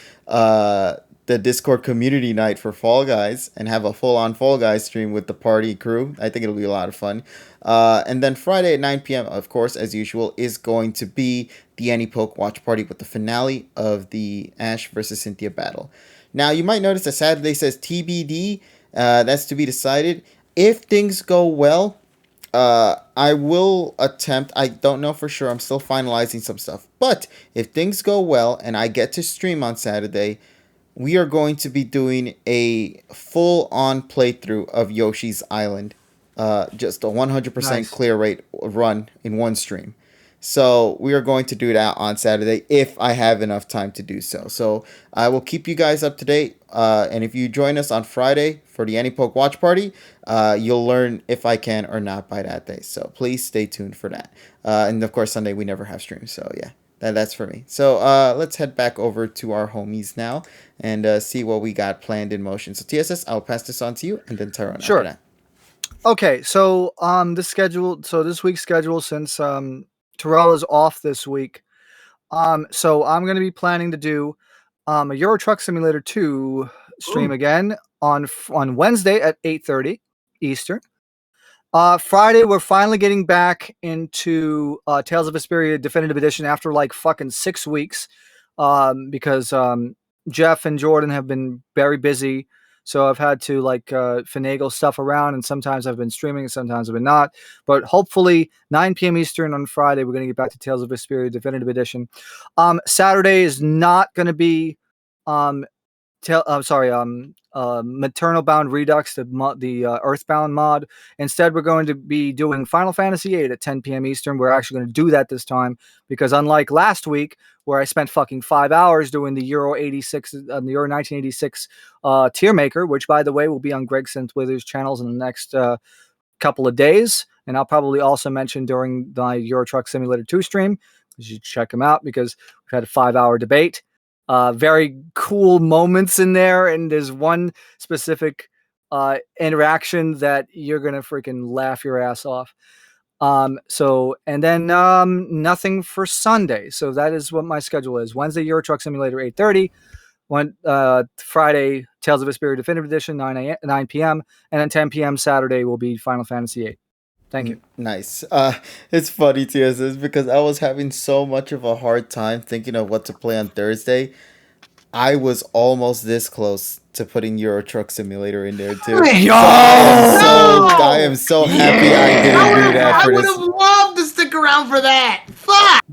community night for Fall Guys and have a full-on Fall Guys stream with the party crew, I think it'll be a lot of fun. And then Friday at 9 p.m., of course, as usual, is going to be the AnyPoke watch party with the finale of the Ash versus Cynthia battle. Now, you might notice that Saturday says TBD. That's to be decided. If things go well, I will attempt. I don't know for sure. I'm still finalizing some stuff. But if things go well and I get to stream on Saturday, we are going to be doing a full-on playthrough of Yoshi's Island. Just a 100% clear rate run in one stream. So we are going to do that on Saturday if I have enough time to do so. So I will keep you guys up to date. And if you join us on Friday for the AnyPoke watch party, you'll learn if I can or not by that day. So please stay tuned for that. And of course, Sunday we never have streams. So yeah. That's for me. So let's head back over to our homies now and see what we got planned in motion. So TSS, I'll pass this on to you, and then Tyrone. Sure. After that. Okay, so this week's schedule, since Terrell is off this week, so I'm going to be planning to do a Euro Truck Simulator 2 stream again on Wednesday at 8:30 Eastern. Friday, we're finally getting back into Tales of Vesperia Definitive Edition after like fucking 6 weeks, because Jeff and Jordan have been very busy, so I've had to finagle stuff around, and sometimes I've been streaming, and sometimes I've been not. But hopefully, 9 p.m. Eastern on Friday, we're going to get back to Tales of Vesperia Definitive Edition. Saturday is not going to be Maternal Bound Redux, the Earthbound mod. Instead, we're going to be doing Final Fantasy VIII at 10 p.m. Eastern. We're actually going to do that this time because, unlike last week, where I spent fucking 5 hours doing the Euro 1986 tier maker, which, by the way, will be on Greg Synthwither's channels in the next couple of days, and I'll probably also mention during the Euro Truck Simulator 2 stream. You should check them out because we've had a 5-hour debate. Very cool moments in there, and there's one specific interaction that you're gonna freaking laugh your ass off. So and then nothing for Sunday. So that is what my schedule is. Wednesday Euro Truck Simulator 8:30. Friday Tales of Vesperia Definitive Edition 9 p.m. and then 10 p.m. Saturday will be Final Fantasy 8. Thank you. Nice. It's funny, TSS, because I was having so much of a hard time thinking of what to play on Thursday. I was almost this close to putting Euro Truck Simulator in there too. Yo! I am so happy I didn't do that I for would this. have loved to stick around for that. Fuck.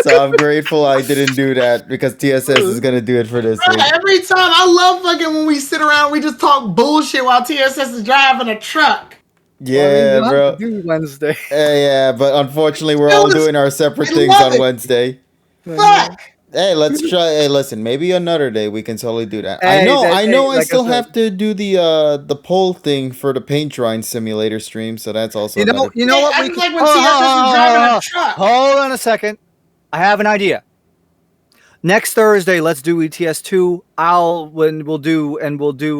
So I'm grateful I didn't do that because TSS is gonna do it for this week. Every time I love fucking when we sit around, we just talk bullshit while TSS is driving a truck. Yeah, Well, bro. do Wednesday. Yeah, but unfortunately, we're all doing our separate I things love on it. Wednesday. Fuck. Hey, let's try. Hey, listen, maybe another day we can totally do that. Hey, I know. I like I still said. have to do the poll thing for the paint drawing simulator stream, so that's also You know what? I We just could, like when TSS is driving a truck. hold on a second. I have an idea. Next Thursday, let's do ETS 2. We'll do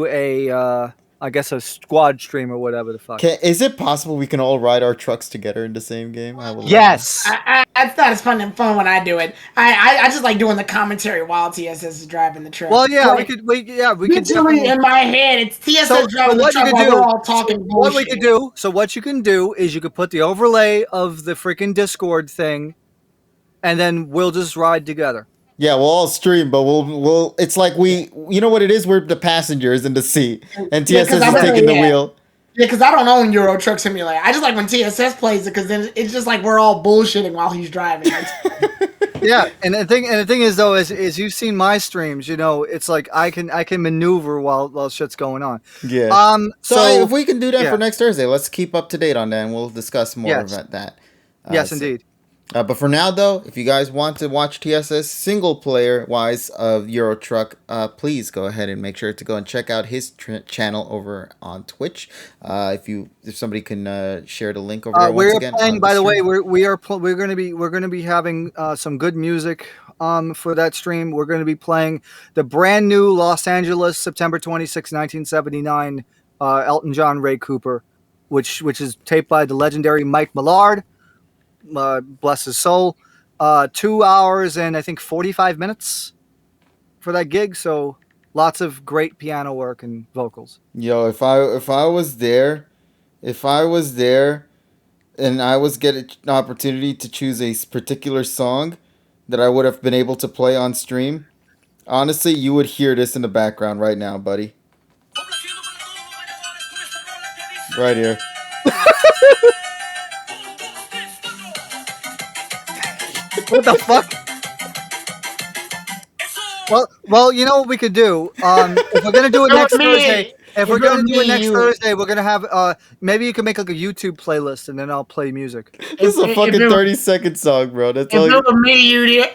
a I guess a squad stream or whatever the fuck. Is it possible we can all ride our trucks together in the same game? I would love Yes. It's not as fun when I do it. I just like doing the commentary while TSS is driving the truck. Well, yeah, So, we could. We could. Literally in my head, it's TSS driving the truck while we're all talking bullshit. What we could do. So what you can do is you could put the overlay of the freaking Discord thing, and then we'll just ride together. Yeah, we'll all stream, but we'll. It's like you know what it is? We're the passengers in the seat, and TSS is taking the wheel. Yeah, because I don't own Euro Truck Simulator. I just like when TSS plays it because then it's just like we're all bullshitting while he's driving. Yeah, and the thing is though is you've seen my streams. You know, it's like I can maneuver while shit's going on. Yeah. So if we can do that yeah. for next Thursday, let's keep up to date on that, and we'll discuss more about that. Yes, indeed. But for now, though, if you guys want to watch TSS single player wise of Euro Truck, please go ahead and make sure to go and check out his channel over on Twitch. If somebody can share the link over there once again. Playing, by the way, we're going to be having some good music for that stream. We're going to be playing the brand new Los Angeles September 26, 1979 Elton John Ray Cooper, which is taped by the legendary Mike Millard. Bless his soul. 2 hours and I think 45 minutes for that gig. So lots of great piano work and vocals. Yo, if I was there, and I was getting an opportunity to choose a particular song that I would have been able to play on stream, honestly, you would hear this in the background right now, buddy. Right here. What the fuck? Well, you know what we could do? If we're gonna do it next Thursday, we're gonna have maybe you can make like a YouTube playlist and then I'll play music. This is a fucking 30-second song, bro. That's all. If it were me, you'd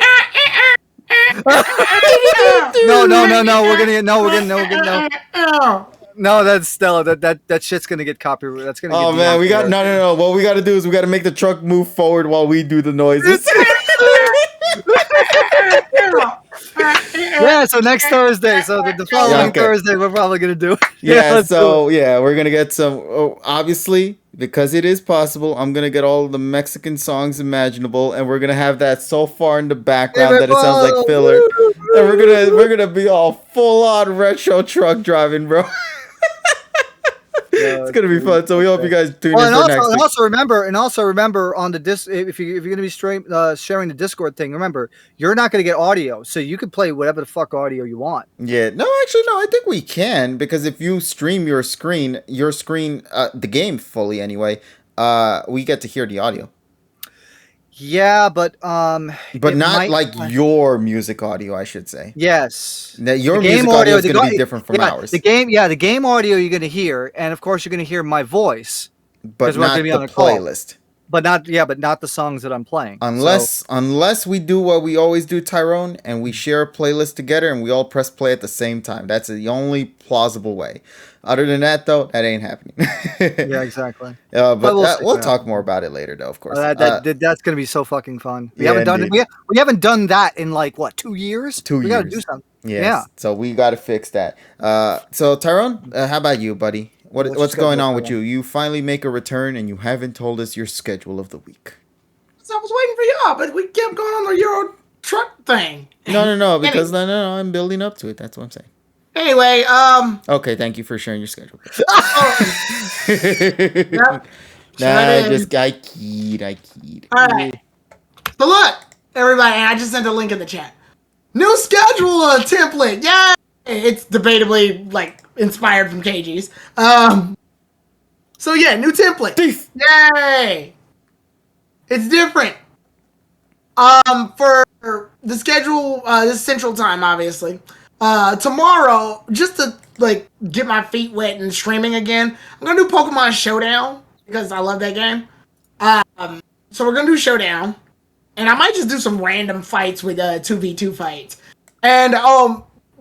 No, that's Stella. That shit's gonna get copyrighted. That's gonna. Oh man, we got no. What we got to do is we got to make the truck move forward while we do the noises. Yeah, so next Thursday. So the following Thursday, we're probably gonna do it. We're gonna get some. Obviously, because it is possible, I'm gonna get all the Mexican songs imaginable, and we're gonna have that so far in the background that it sounds like filler. And we're gonna be all full on retro truck driving, bro. It's gonna be fun. So we hope you guys tune in for next week. And also remember on the if you're gonna be sharing the Discord thing, remember you're not gonna get audio, so you can play whatever the fuck audio you want. Yeah, no, actually, no. I think we can because if you stream your screen, the game fully anyway, we get to hear the audio. Yeah, but not like your music audio, I should say. Yes. Now, your music audio is going to be different from ours. The game audio you're going to hear, and of course you're going to hear my voice, but not the playlist. But not the songs that I'm playing. Unless we do what we always do, Tyrone, and we share a playlist together and we all press play at the same time. That's the only plausible way. Other than that, though, that ain't happening. Yeah, exactly. But we'll talk more about it later, though. Of course, that's gonna be so fucking fun. We haven't done that in like what 2 years. 2 years. We gotta do something. Yes. Yeah. So we gotta fix that. So Tyrone, how about you, buddy? What's going on with you? You finally make a return and you haven't told us your schedule of the week. So I was waiting for y'all, but we kept going on the Euro truck thing. No, because no, I'm building up to it. That's what I'm saying. Anyway, Okay, thank you for sharing your schedule. Yep. I keyed. All right. So look, everybody, I just sent a link in the chat. New schedule template. Yay! It's debatably like inspired from KG's. So yeah, new template. Thief. Yay! It's different. For the schedule, this is Central Time, obviously. Tomorrow, just to like get my feet wet and streaming again, I'm gonna do Pokemon Showdown because I love that game. So we're gonna do Showdown, and I might just do some random fights with 2v2 fights. And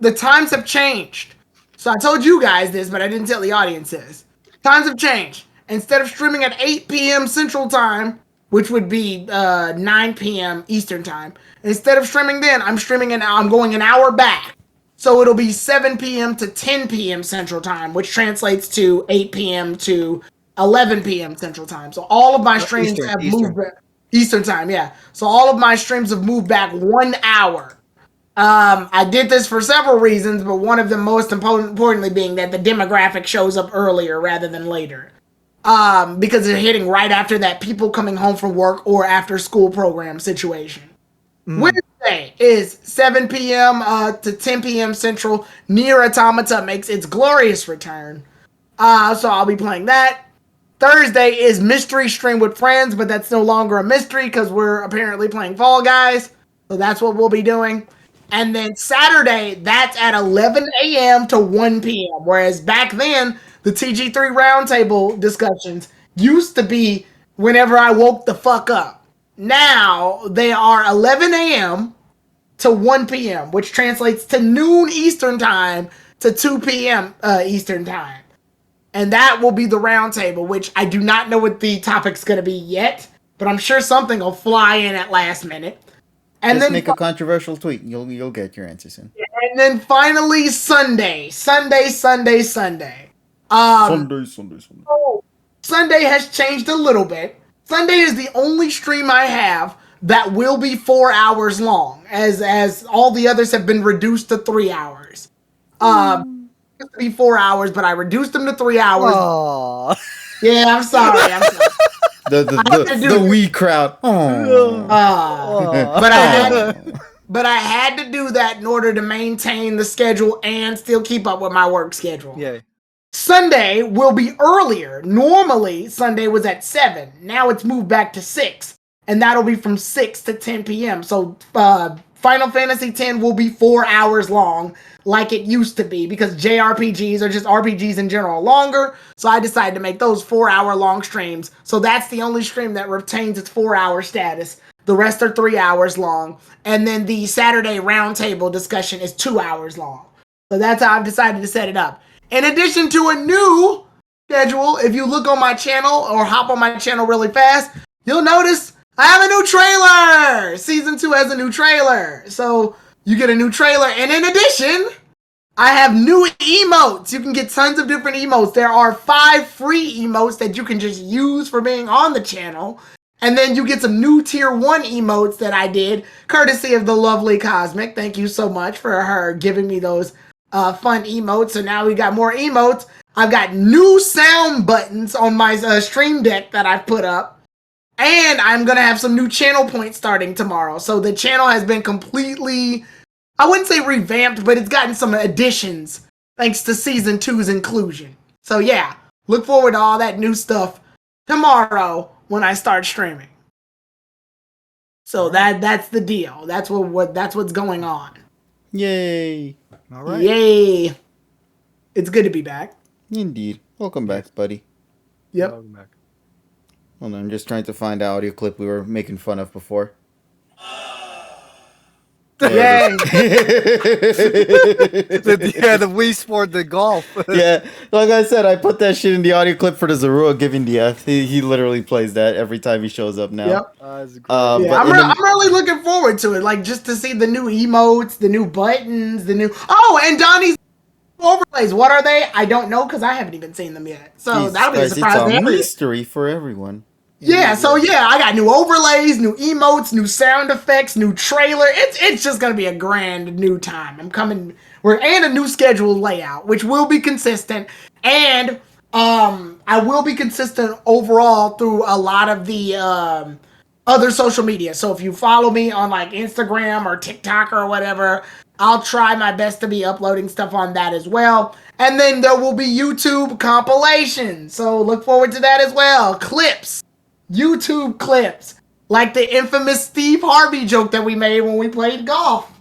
the times have changed. So I told you guys this, but I didn't tell the audience this. Times have changed. Instead of streaming at 8 p.m. Central Time, which would be 9 p.m. Eastern Time, instead of streaming then, I'm going an hour back. So it'll be 7 p.m. to 10 p.m. Central Time, which translates to 8 p.m. to 11 p.m. Central Time. So all of my streams have moved back. Eastern Time, yeah. So all of my streams have moved back 1 hour. I did this for several reasons, but one of them most importantly being that the demographic shows up earlier rather than later. Because they're hitting right after that people coming home from work or after school program situation. Wednesday is 7 p.m. To 10 p.m. Central. Nier Automata makes its glorious return. So I'll be playing that. Thursday is mystery stream with friends, but that's no longer a mystery because we're apparently playing Fall Guys. So that's what we'll be doing. And then Saturday, that's at 11 a.m. to 1 p.m. Whereas back then, the TG3 roundtable discussions used to be whenever I woke the fuck up. Now they are 11 a.m. to 1 p.m., which translates to noon Eastern Time to 2 p.m. Eastern Time. And that will be the roundtable, which I do not know what the topic's going to be yet, but I'm sure something will fly in at last minute. And Just then make a controversial tweet. You'll get your answer soon. And then finally Sunday. Sunday. Sunday. Sunday has changed a little bit. Sunday is the only stream I have that will be 4 hours long, as all the others have been reduced to 3 hours. It used to be 4 hours, but I reduced them to 3 hours. Aww. Yeah, I'm sorry. The wee crowd. But I had to do that in order to maintain the schedule and still keep up with my work schedule. Yay. Sunday will be earlier. Normally, Sunday was at 7. Now it's moved back to 6. And that'll be from 6 to 10 p.m. So Final Fantasy X will be 4 hours long like it used to be because JRPGs or just RPGs in general are longer. So I decided to make those 4 hour long streams. So that's the only stream that retains its 4 hour status. The rest are 3 hours long. And then the Saturday roundtable discussion is 2 hours long. So that's how I've decided to set it up. In addition to a new schedule, if you look on my channel or hop on my channel really fast, you'll notice I have a new trailer! Season 2 has a new trailer. So you get a new trailer. And in addition, I have new emotes. You can get tons of different emotes. There are 5 free emotes that you can just use for being on the channel. And then you get some new tier 1 emotes that I did, courtesy of the lovely Cosmic. Thank you so much for her giving me those fun emotes. So now we got more emotes. I've got new sound buttons on my stream deck that I've put up. And I'm going to have some new channel points starting tomorrow. So the channel has been completely, I wouldn't say revamped, but it's gotten some additions thanks to Season 2's inclusion. So yeah, look forward to all that new stuff tomorrow when I start streaming. So that's the deal. That's what's going on. Yay. All right. Yay. It's good to be back. Indeed. Welcome back, buddy. Yep. Welcome back. Hold on, I'm just trying to find the audio clip we were making fun of before. Yay. The Wii Sport, the golf. Yeah, like I said, I put that shit in the audio clip for the Zorua giving the F. He literally plays that every time he shows up now. Yep. That's great. Yeah, I'm really looking forward to it. Like, just to see the new emotes, the new buttons, the new... Oh, and Donnie's Overlays, what are they? I don't know because I haven't even seen them yet. So Jesus that'll be a Christ, surprise to it's a everyone. mystery for everyone. Yeah, so I got new overlays, new emotes, new sound effects, new trailer. It's just gonna be a grand new time. and a new schedule layout, which will be consistent, and I will be consistent overall through a lot of the other social media. So if you follow me on like Instagram or TikTok or whatever, I'll try my best to be uploading stuff on that as well. And then there will be YouTube compilations. So look forward to that as well. Clips. YouTube clips. Like the infamous Steve Harvey joke that we made when we played golf.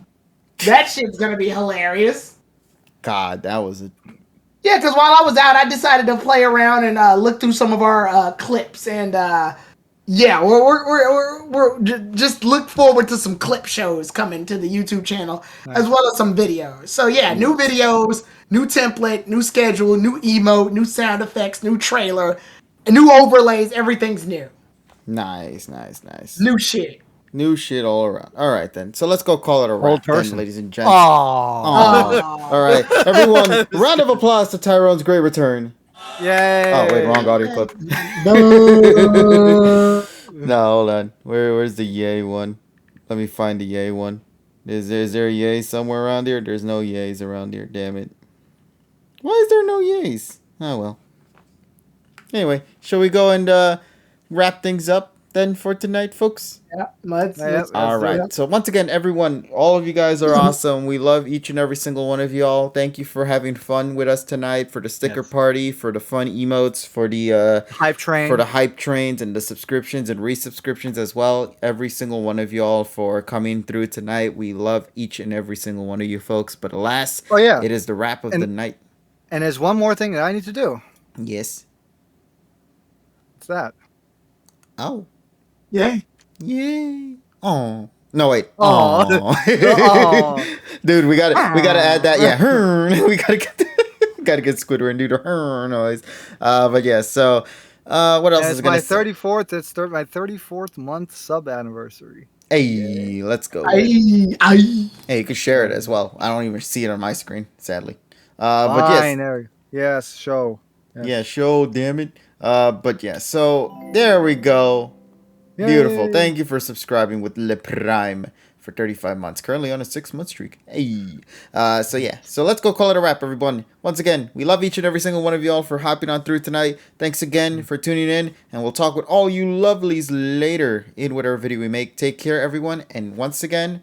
That shit's gonna be hilarious. God, that was a... Yeah, because while I was out, I decided to play around and look through some of our clips. And yeah, we're just look forward to some clip shows coming to the YouTube channel, as well as some videos. So yeah, new videos, new template, new schedule, new emote, new sound effects, new trailer, new overlays. Everything's new. Nice. New shit. New shit all around. All right, then. So let's go call it a wrap, then, ladies and gents. Aww. Aw. All right, everyone, round of applause to Tyrone's great return. Yay! Oh, wait, wrong audio clip. No, hold on. Where's the yay one? Let me find the yay one. Is there a yay somewhere around here? There's no yays around here, damn it. Why is there no yays? Oh, well. Anyway, shall we go and wrap things up then for tonight, folks? Yeah, let's All right. So once again, everyone, all of you guys are awesome. We love each and every single one of y'all. Thank you for having fun with us tonight, for the sticker party, for the fun emotes, for the hype train, for the hype trains and the subscriptions and resubscriptions as well. Every single one of y'all for coming through tonight. We love each and every single one of you folks. But alas, it is the wrap of the night. And there's one more thing that I need to do. Yes. What's that? Oh. Yay. Oh. No, wait. Oh. Dude, we gotta add that. Yeah. We gotta get Squidward and do the noise. But yeah, so what else is gonna It's my 34th month sub anniversary. Hey, let's go. Hey, you can share it as well. I don't even see it on my screen, sadly. But yes. Yes, show. Yes. Yeah, show, damn it. But yeah, so there we go. Yay. Beautiful. Thank you for subscribing with Le Prime for 35 months. Currently on a 6-month streak. Hey. So yeah. So let's go call it a wrap, everyone. Once again, we love each and every single one of y'all for hopping on through tonight. Thanks again for tuning in. And we'll talk with all you lovelies later in whatever video we make. Take care, everyone. And once again,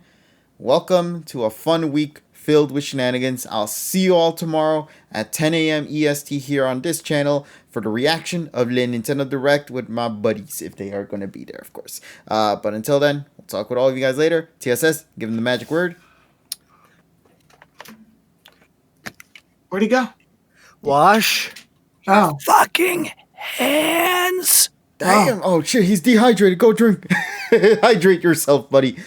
welcome to a fun week filled with shenanigans. I'll see you all tomorrow at 10 a.m. EST here on this channel for the reaction of the Nintendo Direct with my buddies, if they are going to be there, of course. But until then, we'll talk with all of you guys later. TSS, give them the magic word. where'd he go? Wash Oh. fucking hands. Damn. Oh, shit, he's dehydrated. Go drink. Hydrate yourself, buddy.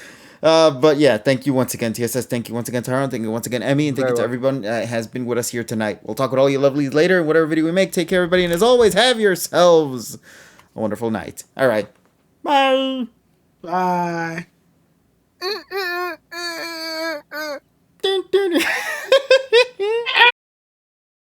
But yeah, thank you once again, TSS. Thank you once again, Tyrone. Thank you once again, Emmy. And thank you to everyone that has been with us here tonight. We'll talk with all you lovelies later in whatever video we make. Take care, everybody. And as always, have yourselves a wonderful night. All right. Bye. Bye. Dun, dun, dun.